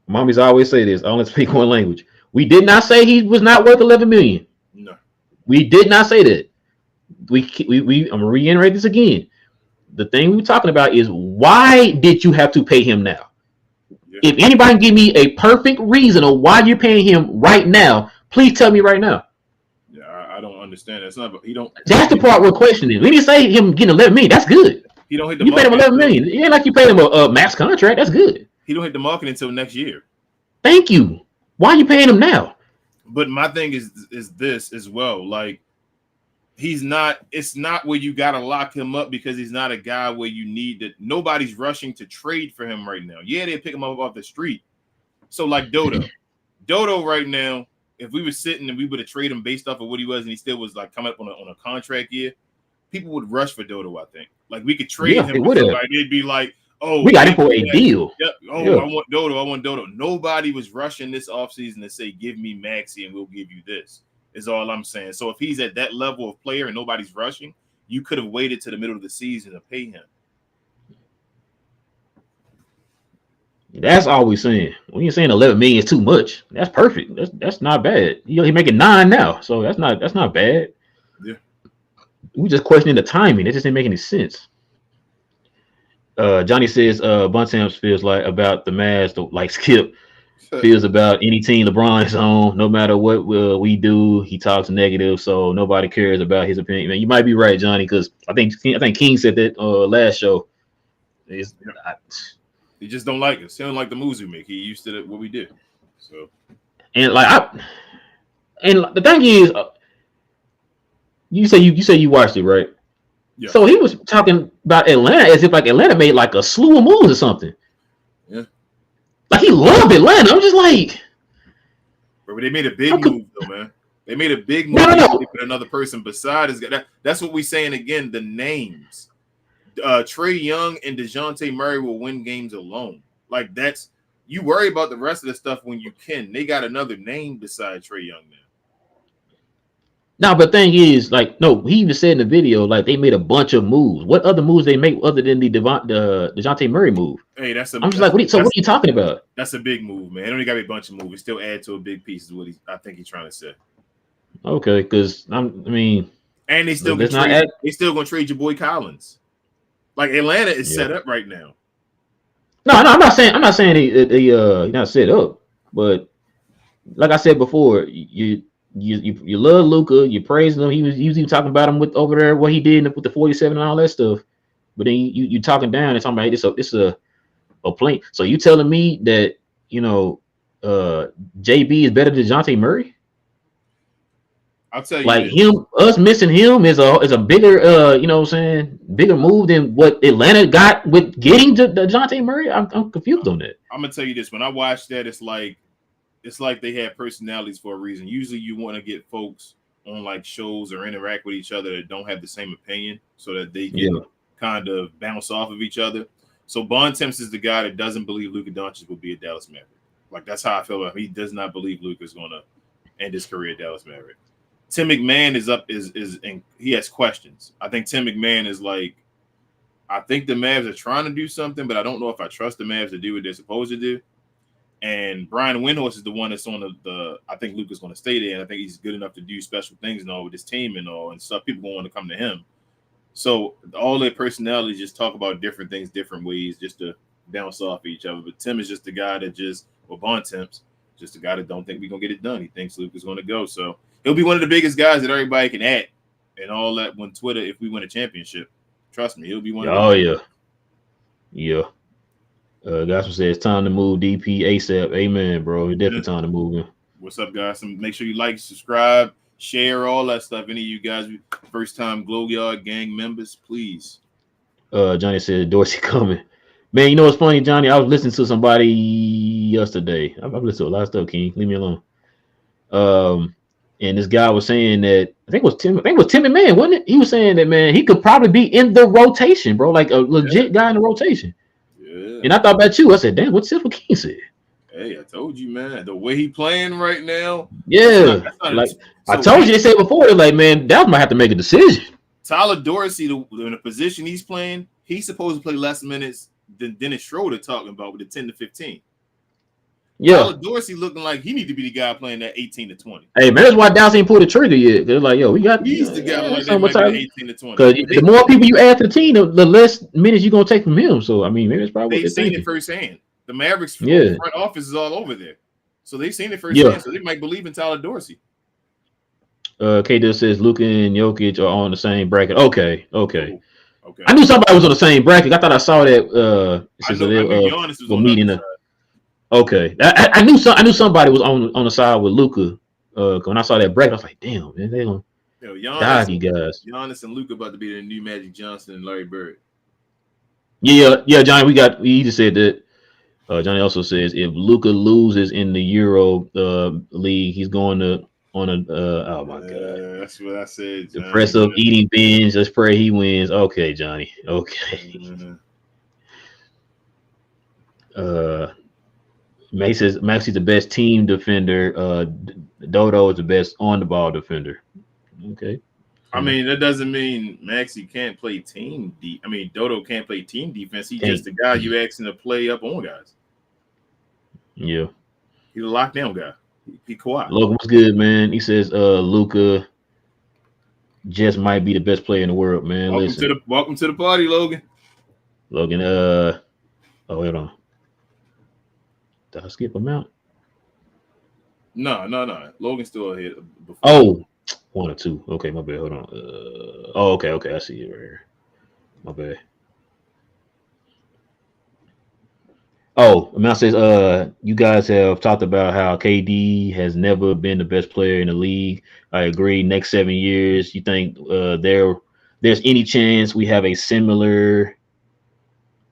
mommies always say this. I only speak one language. We did not say he was not worth 11 million. No, we did not say that. I'm gonna reiterate this again. The thing we're talking about is why did you have to pay him now? Yeah. If anybody can give me a perfect reason of why you're paying him right now, please tell me right now. Yeah, I don't understand. That's not. He don't. That's the part we're questioning. We didn't say him getting 11 million. That's good. He don't hit the. You paid him 11 million. It ain't like you paid him a max contract. That's good. He don't hit the market until next year. Thank you. Why are you paying him now? But my thing is this as well. Like he's not. It's not where you got to lock him up because he's not a guy where you need that. Nobody's rushing to trade for him right now. Yeah, they pick him up off the street. So like Dodo right now. If we were sitting and we would have traded him based off of what he was, and he still was like coming up on a contract year, people would rush for Dodo. I think like we could trade him. Like they'd be like, "Oh, we got him for a deal." Yep. Oh, yeah. I want Dodo. Nobody was rushing this offseason to say, "Give me Maxi and we'll give you this." Is all I'm saying. So if he's at that level of player and nobody's rushing, you could have waited to the middle of the season to pay him. That's all we're saying. When you're saying 11 million is too much, that's perfect. That's not bad. He's making 9 now, so that's not bad. Yeah. We just questioning the timing. It just didn't make any sense. Johnny says Buntam's feels like about the Mavs, like Skip feels about any team LeBron is on. No matter what we do, he talks negative, so nobody cares about his opinion. Man, you might be right, Johnny, because I think King said that last show. He just don't like us. He don't like the moves we make. He used to what we did. So, and the thing is, you say you watched it, right? Yeah. So he was talking about Atlanta as if like Atlanta made like a slew of moves or something. Yeah. Like he loved Atlanta. I'm just like, but they made a big move though, man. They made a big move. No. Put another person beside his guy. That's what we're saying again. The names. Trae Young and DeJounte Murray will win games alone. Like that's you worry about the rest of the stuff when you can. They got another name besides Trae Young now. No, but the thing is, like, no, he even said in the video, like they made a bunch of moves. What other moves they make other than the DeJounte Murray move? Hey, I'm just like, what are you talking about? That's a big move, man. It only got to be a bunch of moves. It still add to a big piece is what I think he's trying to say. Okay, because and they still gonna trade your boy Collins. Like Atlanta is set up right now. No, I'm not saying he's not set up, but like I said before, you love Luka, you praise him. He was even talking about him with over there what he did with the 47 and all that stuff. But then you talking down and talking about, hey, this is a plane. So you telling me that JB is better than DeJounte Murray? I'll tell you, like us missing him is a bigger bigger move than what Atlanta got with getting to DeJounte Murray. I'm confused on that. I'm gonna tell you this: when I watch that, it's like they have personalities for a reason. Usually, you want to get folks on like shows or interact with each other that don't have the same opinion, so that they can kind of bounce off of each other. So Bontemps is the guy that doesn't believe Luka Doncic will be a Dallas Maverick. Like, that's how I feel about him. He does not believe Luka is going to end his career at Dallas Maverick. Tim McMahon and he has questions. I think Tim McMahon is like, I think the Mavs are trying to do something, but I don't know if I trust the Mavs to do what they're supposed to do. And Brian Windhorst is the one that's on the I think Luka's going to stay there, and I think he's good enough to do special things and all with his team and all and stuff. People want to come to him. So all their personalities just talk about different things, different ways, just to bounce off each other. But Tim is just the guy that Bontemps, just the guy that don't think we're going to get it done. He thinks Luka's going to go. So he'll be one of the biggest guys that everybody can at and all that when Twitter, if we win a championship. Trust me, he'll be one of them. Oh, yeah. Yeah. Gospel says it's time to move DP ASAP. Amen, bro. It's definitely time to move him. What's up, guys? Make sure you like, subscribe, share, all that stuff. Any of you guys, first-time Glow Yard Gang members, please. Johnny said Dorsey coming. Man, you know what's funny, Johnny? I was listening to somebody yesterday. I've listened to a lot of stuff, King. Leave me alone. And this guy was saying that I think it was Tim McMahon, wasn't it? He was saying that, man, he could probably be in the rotation, bro, like a legit guy in the rotation. Yeah. And I thought about you. I said, damn, what's what King said? Hey, I told you, man, the way he playing right now. Yeah, I told you. They said before, they're like, man, Dallas might have to make a decision. Tyler Dorsey, in the position he's playing, he's supposed to play less minutes than Dennis Schroeder talking about with the 10 to 15. Yeah, Tyler Dorsey looking like he need to be the guy playing that 18 to 20. Hey, man, that's why Dallas ain't pulled the trigger yet. They're like, yo, we got. He's the guy like that 18 to 20. Because the more people you add to the team, the less minutes you're gonna take from him. So I mean, maybe it's probably they've seen it firsthand. The Mavericks front office is all over there, so they've seen it firsthand. So they might believe in Tyler Dorsey. K. says Luka and Jokic are on the same bracket. Okay. Okay. I knew somebody was on the same bracket. I thought I saw that. I knew Giannis was on meeting the. Okay, I knew somebody was on the side with Luka. When I saw that bracket, I was like, "Damn, man, they gonna die, you guys." Giannis and Luka about to be the new Magic Johnson and Larry Bird. Yeah, Johnny. We just said that. Johnny also says if Luka loses in the Euro League, he's going on a. Oh my God, that's what I said. The press of eating binge. Let's pray he wins. Okay, Johnny. Okay. Maxi's the best team defender. Dodo is the best on the ball defender. Okay. I mean, that doesn't mean Maxi can't play team. Dodo can't play team defense. He's just the guy you asking to play up on guys. Yeah. He's a lockdown guy. He quiet. Logan, what's good, man? He says Luka just might be the best player in the world, man. Welcome to the party, Logan. Logan, wait on. Did I skip him out? No. Logan's still ahead. Oh, 1 or 2. Okay, my bad. Hold on. Okay. I see it right here. My bad. Oh, Mount says, you guys have talked about how KD has never been the best player in the league. I agree. Next 7 years, you think there's any chance we have a similar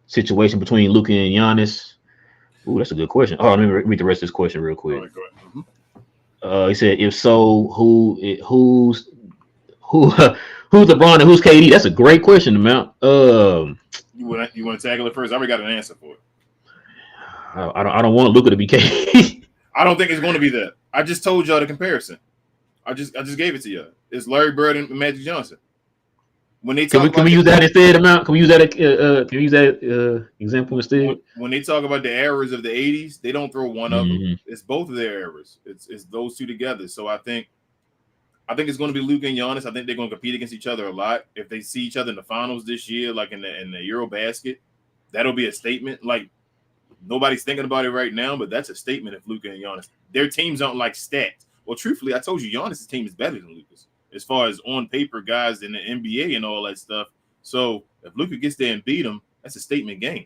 situation between Luka and Giannis? Ooh, that's a good question. Oh, let me read the rest of this question real quick. Right, go ahead. He said, if so, who's LeBron and who's KD? That's a great question, Mount. You want to tackle it first? I already got an answer for it. I don't want Luka to be KD. I don't think it's going to be that. I just told y'all the comparison. I just gave it to you. It's Larry Bird and Magic Johnson. When they talk can we use that instead, Amount? Can we use that? Example instead? When they talk about the errors of the '80s, they don't throw one of them. It's both of their errors. It's those two together. So I think it's going to be Luka and Giannis. I think they're going to compete against each other a lot. If they see each other in the finals this year, like in the Eurobasket, that'll be a statement. Like nobody's thinking about it right now, but that's a statement. If Luka and Giannis, their teams don't like stats. Well, truthfully, I told you Giannis' team is better than Luka's as far as on paper guys in the NBA and all that stuff. So if Luka gets there and beat him, that's a statement game.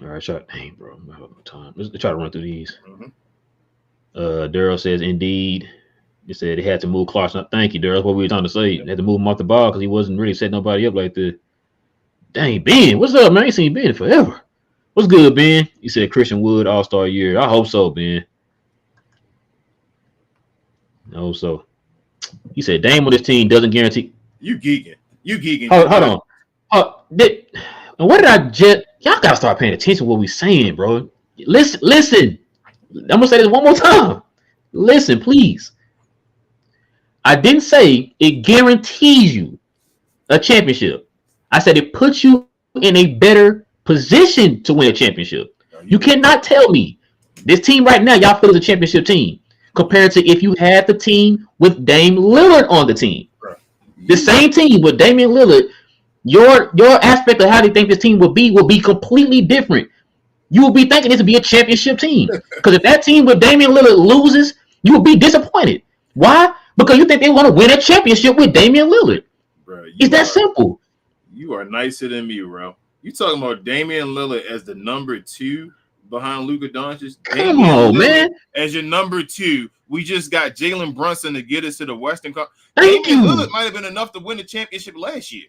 All right, dang, bro, I'm out of time. Let's try to run through these. Daryl says, indeed. He said they had to move Clarkson. Thank you, Daryl. That's what we were trying to say. They had to move him off the ball because he wasn't really setting nobody up like that. Dang, Ben, what's up, man? I ain't seen Ben forever. What's good, Ben? He said Christian Wood All-Star year. I hope so, Ben. I hope so. He said Dame on this team doesn't guarantee. You geeking. Hold on. what did I just? Y'all gotta start paying attention to what we saying, bro. Listen. I'm gonna say this one more time. Listen, please. I didn't say it guarantees you a championship. I said it puts you in a better position to win a championship. You cannot tell me this team right now, y'all feel is a championship team compared to if you had the team with Dame Lillard on the team. The same team with Damian Lillard, your aspect of how they think this team will be completely different. You will be thinking this will be a championship team. Because if that team with Damian Lillard loses, you will be disappointed. Why? Because you think they want to win a championship with Damian Lillard. Bro, it's that simple. You are nicer than me, bro. You talking about Damian Lillard as the number 2 behind Luka Doncic? Come on, man. As your number 2, we just got Jalen Brunson to get us to the Western Conference. Damian Lillard might have been enough to win the championship last year.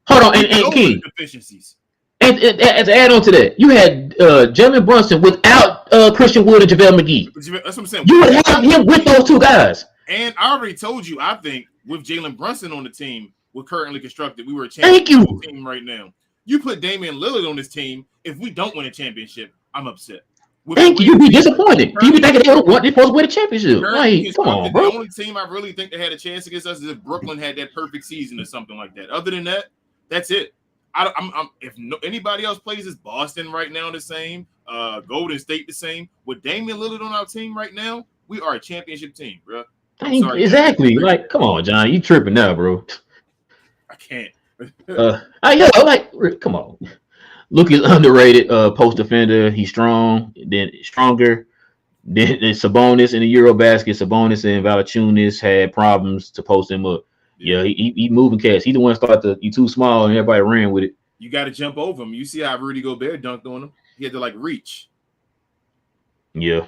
Hold on, and King. Deficiencies. And to add on to that, you had Jalen Brunson without Christian Wood and JaVale McGee. That's what I'm saying. You would have him with those two guys. And I already told you, I think with Jalen Brunson on the team, we're currently constructed. We were a championship team right now. You put Damian Lillard on this team. If we don't win a championship, I'm upset. Thank you. You'd be disappointed. You'd be thinking they don't want. They're supposed to win a championship. Like, come on, bro. The only team I really think they had a chance against us is if Brooklyn had that perfect season or something like that. Other than that, that's it. Anybody else plays as Boston right now the same, Golden State the same. With Damian Lillard on our team right now, we are a championship team, bro. Exactly. Like, come on, John. You tripping now, bro. I can't. Come on. Luka's underrated post defender. He's strong, then stronger. Then Sabonis in the Eurobasket. Sabonis and Valanciunas had problems to post him up. Yeah, he moving cats. He the one started you too small and everybody ran with it. You got to jump over him. You see how Rudy Gobert dunked on him? He had to reach. Yeah.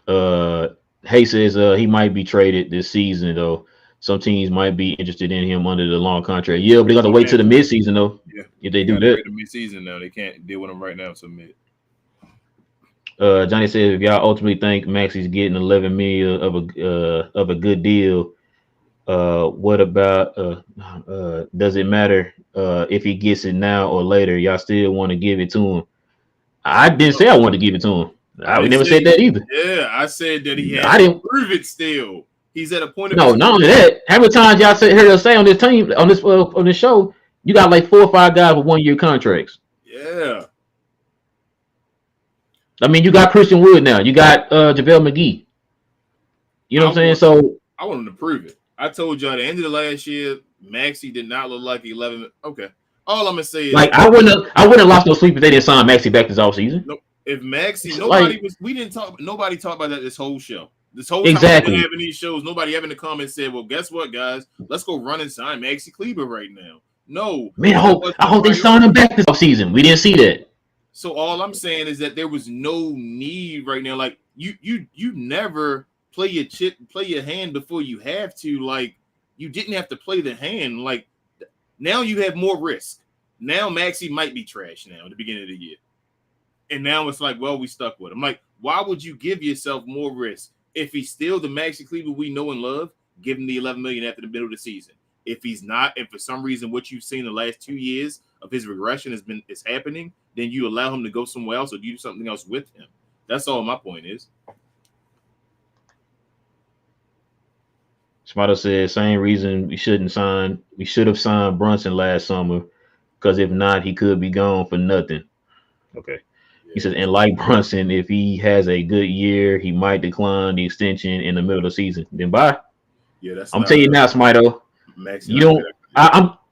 Hay says he might be traded this season though. Some teams might be interested in him under the long contract. Yeah, but they got to wait till the midseason though. Yeah, if they do that. The midseason now, they can't deal with him right now. So mid. Johnny says if y'all ultimately think Maxi's getting $11 million of a good deal, what about does it matter if he gets it now or later? Y'all still want to give it to him? I didn't say I wanted to give it to him. I never said that either. Yeah, I said that he had I didn't prove it still. He's at a point of not only that. How many times y'all heard us say on this team on this show, you got 4 or 5 guys with 1-year contracts. Yeah. I mean, you got Christian Wood now. You got JaVale McGee. You know what I'm saying? So I want him to prove it. I told you at the end of the last year, Maxi did not look like 11. Okay. All I'm gonna say is I wouldn't have lost no sleep if they didn't sign Maxi back this offseason. Nope. If Maxi, nobody talked about that this whole show. This whole time we've been having these shows, nobody ever in the comments said, well, guess what, guys? Let's go run and sign Maxi Kleber right now. No. Man, I hope they sign him back this offseason. We didn't see that. So all I'm saying is that there was no need right now. Like you never play your hand before you have to. Like you didn't have to play the hand. Like now you have more risk. Now Maxi might be trash now at the beginning of the year. And now it's like, well, we stuck with him. Like, why would you give yourself more risk? If he's still the Maxi Kleber we know and love, give him the $11 million after the middle of the season. If he's not, if for some reason what you've seen the last 2 years of his regression is happening, then you allow him to go somewhere else or do something else with him. That's all my point is. Smarter said, same reason we should have signed Brunson last summer, because if not, he could be gone for nothing. Okay. He says, and like Brunson, if he has a good year, he might decline the extension in the middle of the season. Then bye. Yeah, that's. I'm telling you now, Smito. You don't.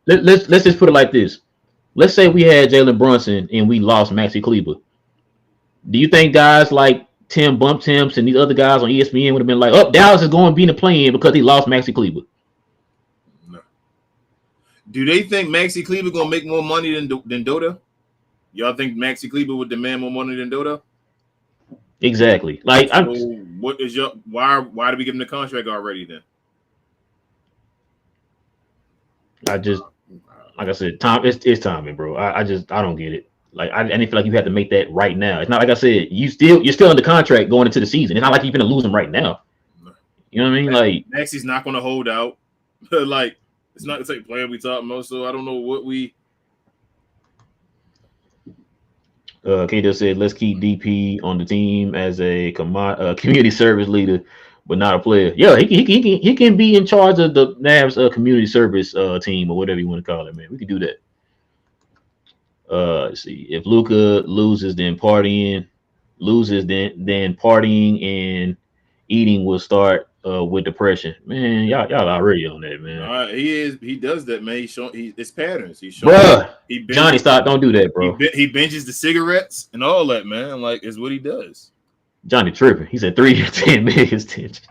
Let's just put it like this. Let's say we had Jalen Brunson and we lost Maxi Kleber. Do you think guys like Tim Bumptemps and these other guys on ESPN would have been like, "Oh, Dallas is going to be in the play-in because he lost Maxi Kleber"? No. Do they think Maxi Kleber going to make more money than Dota? Y'all think Maxi Kleber would demand more money than Dota? Exactly. Like, so what is why did we give him the contract already then? Like I said, it's timing, bro. I don't get it. Like I didn't feel like you had to make that right now. It's not like I said you're still under contract going into the season. It's not like you're gonna lose him right now. You know what I mean? Like Maxi's not gonna hold out. Like it's not the same player we talking about. So I don't know what we K said, let's keep DP on the team as a community service leader, but not a player. Yeah, he can be in charge of the Mavs community service team or whatever you want to call it, man. We can do that. Let's see. If Luka loses, then partying, then partying and eating will start with depression. Man, y'all already on that, man. He is. He does that, man. It's patterns. He's showing. Bruh, He Johnny, stop! Don't do that, bro. He binges the cigarettes and all that, man. Like, is what he does. Johnny tripping. He said 3 to 10 million extension.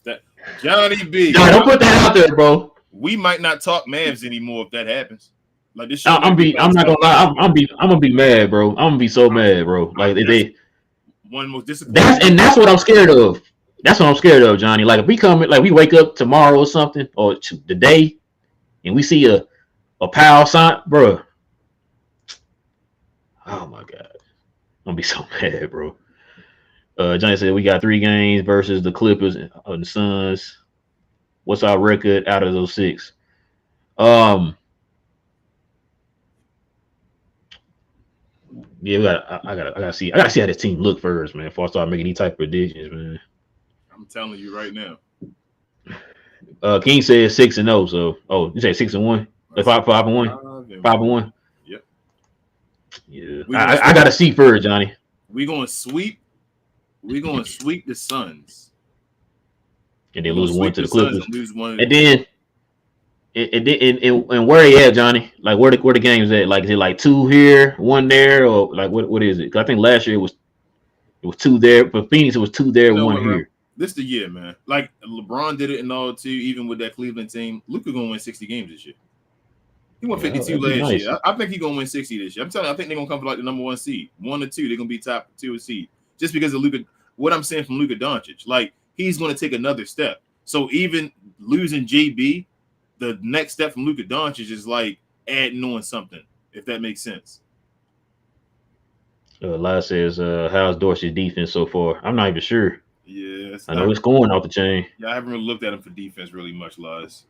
That Johnny B. Johnny, don't put that out there, bro. We might not talk Mavs anymore if that happens. Like this. I'm not gonna lie. I'm gonna be mad, bro. I'm gonna be so mad, bro. Like they one most disappointing. That's what I'm scared of. That's what I'm scared of, Johnny. Like if we wake up tomorrow or something, or today, and we see a pile sign, bro. Oh my god, I'm gonna be so mad, bro. Johnny said we got 3 games versus the Clippers and the Suns. What's our record out of those 6? Yeah, I gotta see how this team look first, man. Before I start making any type of predictions, man. I'm telling you right now. King said 6-0. So, you say 6-1? 5-1? 5-1? Yep. Yeah, I gotta see first, Johnny. We're gonna sweep the Suns, and then lose one to the Clippers, and then. And where he at, Johnny? Like where the game's at? Like is it like 2 here, 1 there, or like what is it? 'Cause I think last year it was 2 there. For Phoenix, it was 2 there, 1 here. This the year, man. Like LeBron did it in all too. Even with that Cleveland team, Luka gonna win 60 games this year. He won 52 last year. I think he's gonna win 60 this year. I'm telling you, I think they're gonna come for like the number 1 seed, 1 or 2. They're gonna be top 2 seed just because of Luka. What I'm saying from Luka Doncic, like he's gonna take another step. So even losing JB. The next step from Luka Doncic is like adding on something, if that makes sense. Lyle says, how's Dorsey's defense so far? I'm not even sure. Yeah. I know it's scoring off the chain. Yeah, I haven't really looked at him for defense really much, Lies.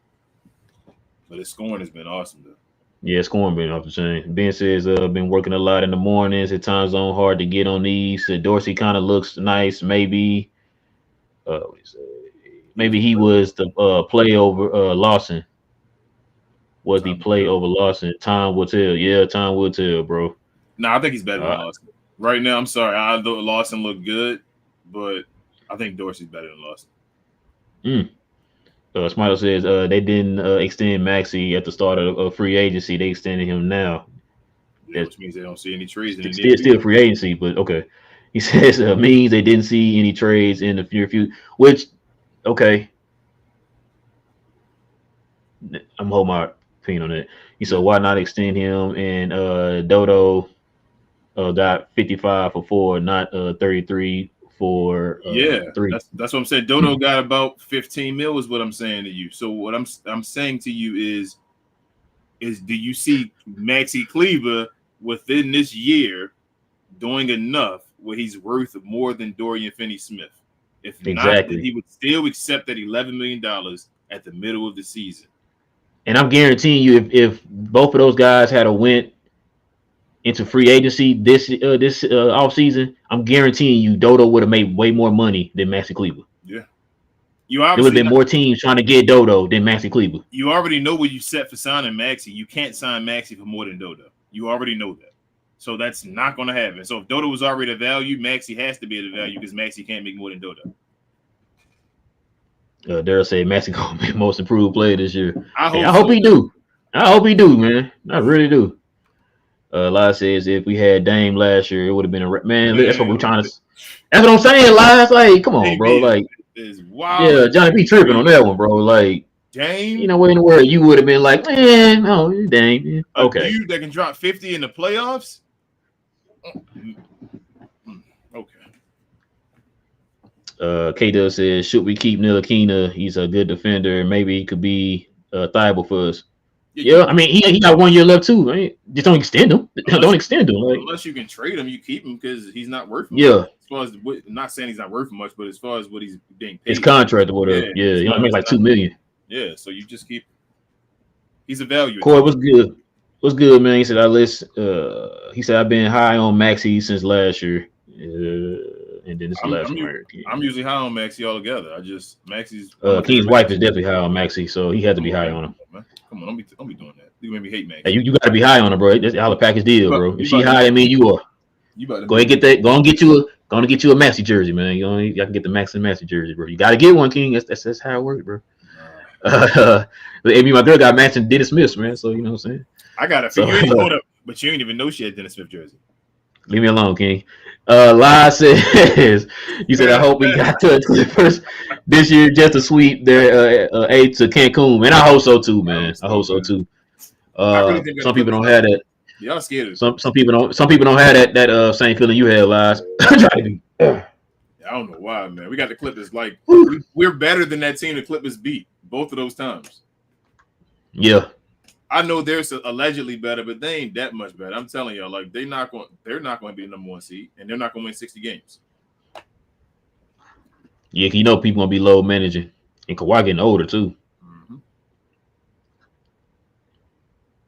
But his scoring has been awesome, though. Yeah, scoring been off the chain. Ben says, been working a lot in the mornings. At times on hard to get on these. Dorsey kind of looks nice, maybe. Maybe he was the play over Lawson. Was he play over Lawson? Time will tell. Yeah, time will tell, bro. I think he's better than Lawson. Right now, I'm sorry. I thought Lawson looked good, but I think Dorsey's better than Lawson. Smiley says they didn't extend Maxi at the start of free agency. They extended him now. Yeah, which means they don't see any trades. Still free agency, but okay. He says means they didn't see any trades in the near future, which, okay. I'm holding my opinion on that. He said, why not extend him? And Dodo got 55 for 4, not 33 for 3. That's what I'm saying. Dodo got about 15 mil is what I'm saying to you. So what I'm saying to you is do you see Maxi Kleber within this year doing enough where he's worth more than Dorian Finney-Smith? If not, then he would still accept that $11 million at the middle of the season. And I'm guaranteeing you, if both of those guys had went into free agency this offseason, I'm guaranteeing you Dodo would have made way more money than Maxi Kleber. Yeah. There would have been more teams trying to get Dodo than Maxi Kleber. You already know where you set for signing Maxi. You can't sign Maxi for more than Dodo. You already know that. So that's not going to happen. So if Dodo was already a value, Maxi has to be at a value because Maxi can't make more than Dodo. Daryl said Maxi gonna be most improved player this year. I hope he do. I hope he do, man. I really do. Lyle says if we had Dame last year, it would have been a man. That's what we're trying to. That's what I'm saying, Lyle. Like, come on, bro. Like, is wild. Yeah, Johnny be tripping on that one, bro. Like, Dame. You know, where in the world you would have been like, man, no, Dame. Yeah. Okay. A dude that can drop 50 in the playoffs. K-Dub says, should we keep Ntilikina? He's a good defender. Maybe he could be thiable for us. Yeah, I mean, he got 1 year left too, right? Just don't extend him. Don't extend him. Like, unless you can trade him, you keep him because he's not worth much. Yeah. As far as not saying he's not worth much, but as far as what he's being paid. His contract or whatever. Yeah, he only makes like $2 million. Yeah, so you just keep. He's a value. Corey, what's good? What's good, man? He said he said I've been high on Maxi since last year. And then this is the I'm, last I'm, one u- right here. I'm usually high on Maxi altogether. Maxi's. I'm a King's bigger wife Maxi. is definitely high on Maxi, so he had to Come be on, high man. on him. Come on, don't be doing that. You made me hate Hey, Maxi. you got to be high on her, bro. That's how the package deal, bro. You If she about to high, make I mean you are. You about to Go ahead make and get that. Go and get you a Maxi jersey, man. I can get the Maxi jersey, bro. You got to get one, King. That's how it works, bro. But Amy, my girl got matching Dennis Smith, man. So you know what I'm saying. I got it. So, Hold up, but you didn't even know she had Dennis Smith jersey. Leave me alone, King. Lai says, you said, I hope we got to the Clippers this year just to sweep their aid to Cancun. Man, I hope so too, man. I hope so too. I really think some people don't have that. Y'all scared of some people don't have that same feeling you had, Lies. I don't know why, man. We got the Clippers. Like we're better than that team the Clippers beat both of those times. Yeah. I know they're allegedly better, but they ain't that much better. I'm telling y'all, like they're not going to be the number one seed, and they're not going to win 60 games. Yeah, you know people gonna be low managing, and Kawhi getting older too. Mm-hmm.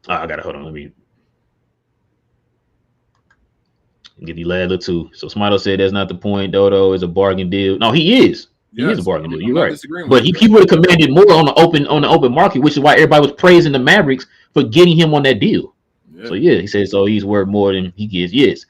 I gotta hold on. Let me get the ladder too. So Smilo said that's not the point. Dodo is a bargain deal. No, he is. He is a bargain deal. You're right. But he would have commanded more on the open market, which is why everybody was praising the Mavericks for getting him on that deal. Yeah. So yeah, he said so he's worth more than he gets. Yes.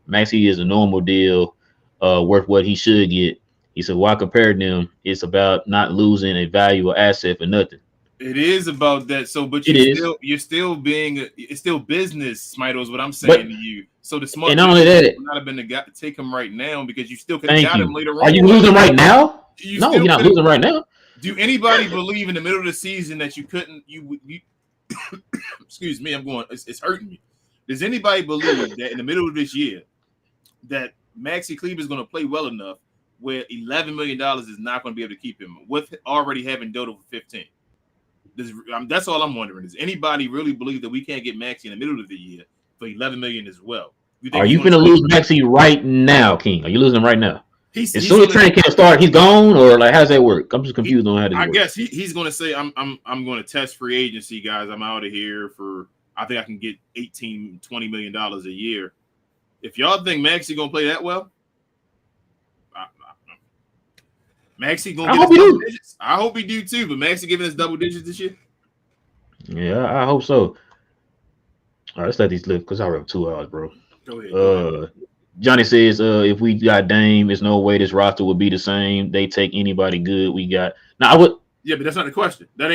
Maxi is a normal deal, worth what he should get. He said, why compare them? It's about not losing a valuable asset for nothing. It is about that. So, but it's still business, Smito, is what I'm saying to you. So the smart and not only that, would not have been the guy to take him right now because you still could have got him later on. Are you losing right now? No, you're not losing right now. Do anybody believe in the middle of the season that you couldn't? You excuse me, it's hurting me. Does anybody believe that in the middle of this year that Maxi Kleber is going to play well enough where $11 million is not going to be able to keep him with already having Dodo for 15? That's all I'm wondering. Does anybody really believe that we can't get Maxi in the middle of the year for $11 million as well? Are you going to lose Maxi right now, King? Are you losing him right now? As soon as training camp start, he's gone, or like how's that work? I'm just confused on how this works. I guess he's going to say, I'm going to test free agency, guys. I'm out of here for. I think I can get $18, $20 million a year. If y'all think Maxi going to play that well, Maxi going to get double digits. I hope he do too, but Maxi giving us double digits this year. Yeah, I hope so. All right, let's let these live because I already have 2 hours, bro. Go ahead. Johnny says, if we got Dame, there's no way this roster would be the same. They take anybody good we got. Now I would. Yeah, but that's not the question. That's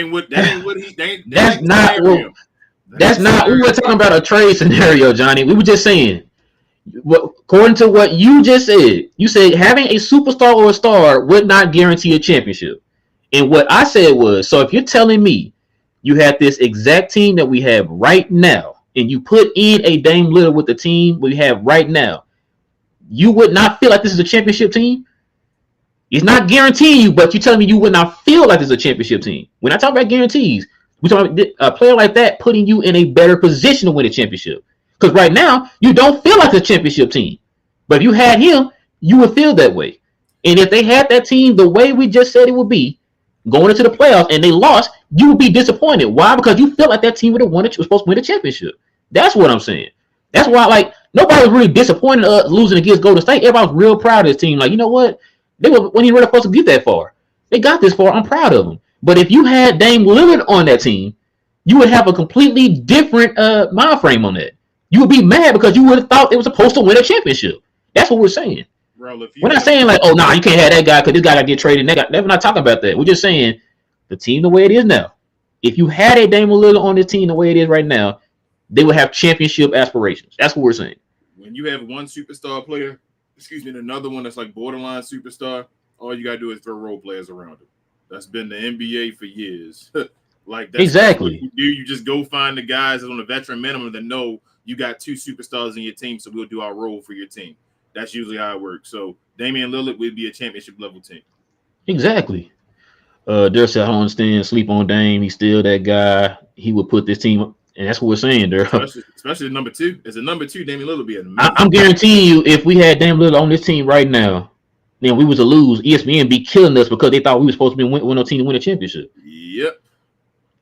not. We were talking about a trade scenario, Johnny. We were just saying. According to what you just said, you said having a superstar or a star would not guarantee a championship. And what I said was, so if you're telling me you have this exact team that we have right now, and you put in a Dame Lillard with the team we have right now, you would not feel like this is a championship team? It's not guaranteeing you, but you're telling me you would not feel like this is a championship team. When I talk about guarantees, we're talking about a player like that putting you in a better position to win a championship. Because right now, you don't feel like a championship team. But if you had him, you would feel that way. And if they had that team the way we just said it would be, going into the playoffs, and they lost, you would be disappointed. Why? Because you felt like that team was supposed to win a championship. That's what I'm saying. That's why, like, nobody was really disappointed losing against Golden State. Everybody was real proud of this team. Like, you know what? They were when he really supposed to get that far. They got this far. I'm proud of them. But if you had Dame Lillard on that team, you would have a completely different mind frame on that. You would be mad because you would have thought it was supposed to win a championship. That's what we're saying. Bro, we're not saying like, oh, no, you can't have that guy because this guy got to get traded. We're not talking about that. We're just saying the team the way it is now. If you had a Dame Lillard on this team the way it is right now, they would have championship aspirations. That's what we're saying. When you have one superstar player, and another one that's like borderline superstar, all you got to do is throw role players around him. That's been the NBA for years. Like that's exactly. What you just go find the guys on a veteran minimum that know you got 2 superstars in your team, so we'll do our role for your team. That's usually how it works. So Damian Lillard would be a championship level team. Exactly. Durr said, I don't understand. Sleep on Dame. He's still that guy. He would put this team up. And that's what we're saying, Durr. Especially number 2. As a number 2, Damian Lillard would be amazing. I'm guaranteeing you, if we had Damian Lillard on this team right now, then we was to lose. ESPN be killing us because they thought we were supposed to be win a team to win a championship. Yep.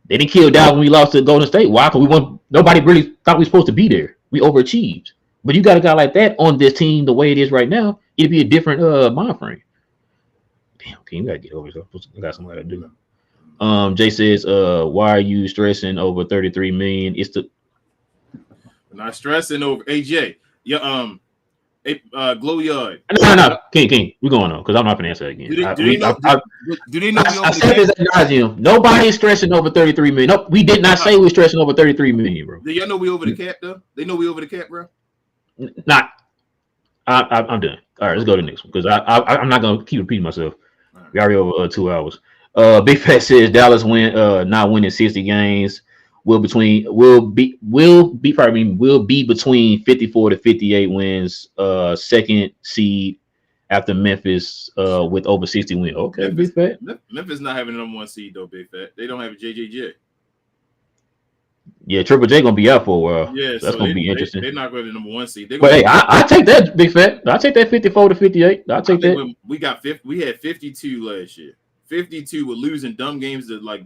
They didn't kill Dallas when we lost to Golden State. Why? Because nobody really thought we were supposed to be there. We overachieved. But you got a guy like that on this team the way it is right now, it'd be a different mind frame. Damn, okay, you gotta get over it. I got somebody to do. Jay says, why are you stressing over 33 million? It's the not stressing over AJ. Yeah, Glow Yard. No, King, we're going on because I'm not gonna answer that again. Do they know? I said this at nauseum. Nobody's stressing over 33 million. Nope, we did not say we're stressing over 33 million, bro. Do y'all know we over the cap though? They know we over the cap, bro. Not. I'm done. All right, let's go to the next one because I'm not gonna keep repeating myself. Right. We already over 2 hours. Big Fat says Dallas not winning 60 games will be between 54 to 58 wins. Second seed after Memphis with over 60 wins. Okay, Big Fat. Memphis not having the number 1 seed though, Big Fat. They don't have a JJJ. Yeah, Triple J gonna be out for a while. Yeah, so that's gonna be interesting. They're not going to be the number 1 seed. But hey, I take that, Big Fat. I take that 54 to 58. I take that. We had 52 last year. 52 with losing dumb games that like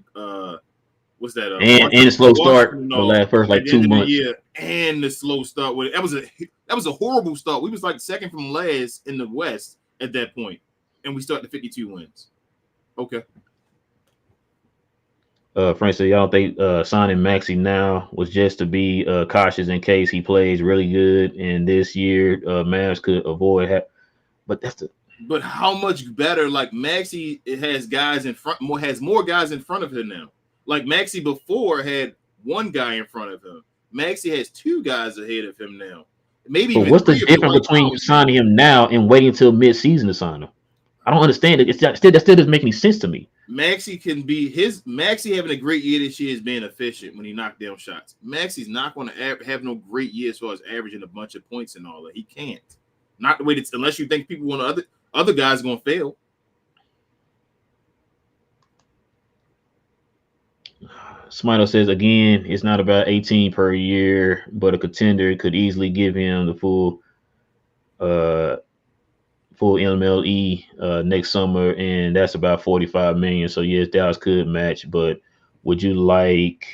what's that? And a slow start for the first like 2 months. And the slow start with that was a horrible start. We was like second from last in the West at that point, and we started 52 wins. Okay. Frank said, y'all think signing Maxi now was just to be cautious in case he plays really good, and this year Mavs could avoid. But how much better? Like Maxi has guys in front, has more guys in front of him now. Like Maxi before had 1 guy in front of him. Maxi has 2 guys ahead of him now. Maybe. But what's the difference between signing him now and waiting until mid-season to sign him? I don't understand it. That still doesn't make any sense to me. Maxi having a great year this year is being efficient when he knocked down shots. Maxi's not going to have no great year as far as averaging a bunch of points and all that. He can't. Not the way that, unless you think people want other guys going to fail. Smito says again, it's not about 18 per year, but a contender could easily give him the full MLE next summer, and that's about 45 million. So yes, Dallas could match, but would you like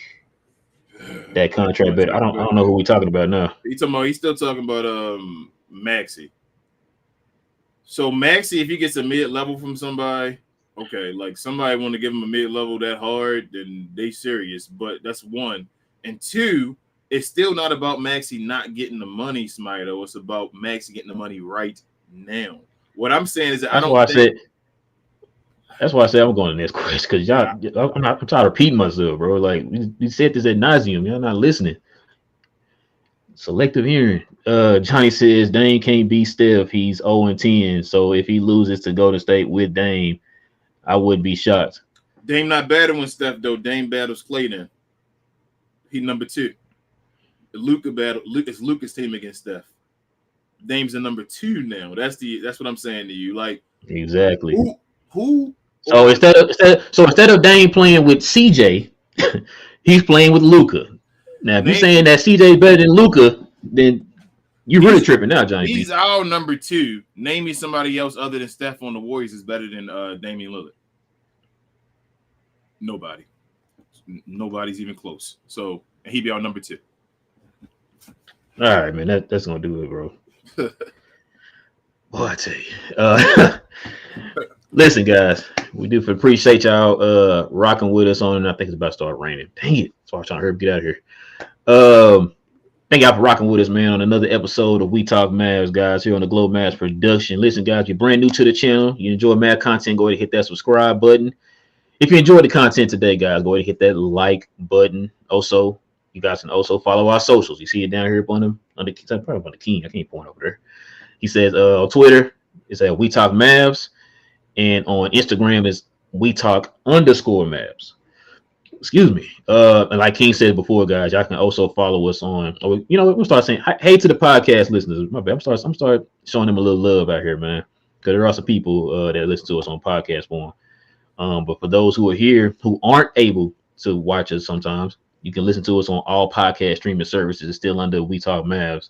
that contract better? I don't know who we're talking about now. He's still talking about Maxi. So Maxi, if he gets a mid-level from somebody, okay, like somebody want to give him a mid-level that hard, then they serious. But that's 1. And 2, it's still not about Maxi not getting the money, Smito. It's about Maxi getting the money right now. What I'm saying is that that's why I said I'm going to the next question because I'm trying to repeat myself, bro. Like we said this ad nauseum, y'all not listening. Selective hearing. Johnny says Dame can't beat Steph. He's 0-10. So if he loses to Golden State with Dame, I wouldn't be shocked. Dame not battling Steph though. Dame battles Clay then. He number 2. The Luka battle. It's Luka's team against Steph. Dame's the number 2 now. That's what I'm saying to you. Like exactly. Who? So instead of Dame playing with CJ, he's playing with Luka. Now, if you're saying that CJ is better than Luka, then you're really tripping now, Johnny. He's our number 2. Name me somebody else other than Steph on the Warriors is better than Damian Lillard. Nobody. Nobody's even close. So he'd be our number 2. All right, man. That's gonna do it, bro. Boy, I tell you. Listen, guys, we do appreciate y'all rocking with us on. I think it's about to start raining. Dang it! So I'm trying to hurry up, get out of here. Thank y'all for rocking with us, man, on another episode of We Talk Mavs, guys, here on the Glow Mavs production. Listen, guys, you're brand new to the channel. You enjoy Mavs content, go ahead and hit that subscribe button. If you enjoyed the content today, guys, go ahead and hit that like button. Also, you guys can also follow our socials. You see it down here on the probably on the king. I can't point over there. He says on Twitter, it's at We Talk Mavs, and on Instagram is We Talk _Mavs. Excuse me. And like King said before, guys, y'all can also follow us on. We'll start saying hey to the podcast listeners. My bad. I'm start showing them a little love out here, man, because there are some people that listen to us on podcast form. But for those who are here who aren't able to watch us sometimes, you can listen to us on all podcast streaming services. It's still under We Talk Mavs.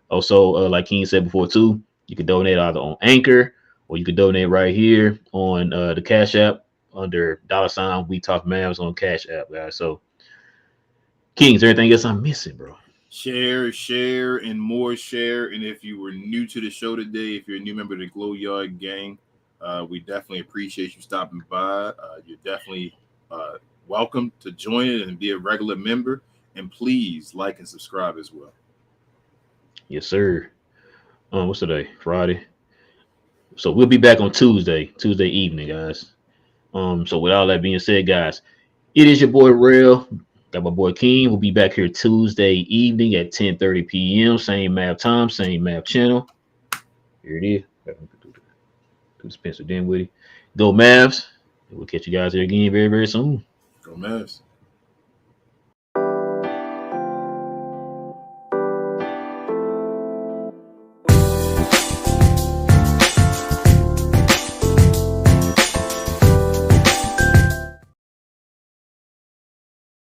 Also, like King said before, too, you can donate either on Anchor or you can donate right here on the Cash App under $ We Talk Mavs on Cash App, guys. So, King, is there anything else I'm missing, bro? Share, and more share. And if you were new to the show today, if you're a new member of the Glow Yard Gang, we definitely appreciate you stopping by. You're definitely welcome to join it and be a regular member. And please like and subscribe as well. Yes, sir. What's today? Friday. So we'll be back on Tuesday evening, guys. So with all that being said, guys, it is your boy Rail. Got my boy King. We'll be back here Tuesday evening at 10:30 p.m. Same map time, same map channel. Here it is. To Spencer Dinwiddie. Go Mavs. We'll catch you guys here again very, very soon. Go Mavs.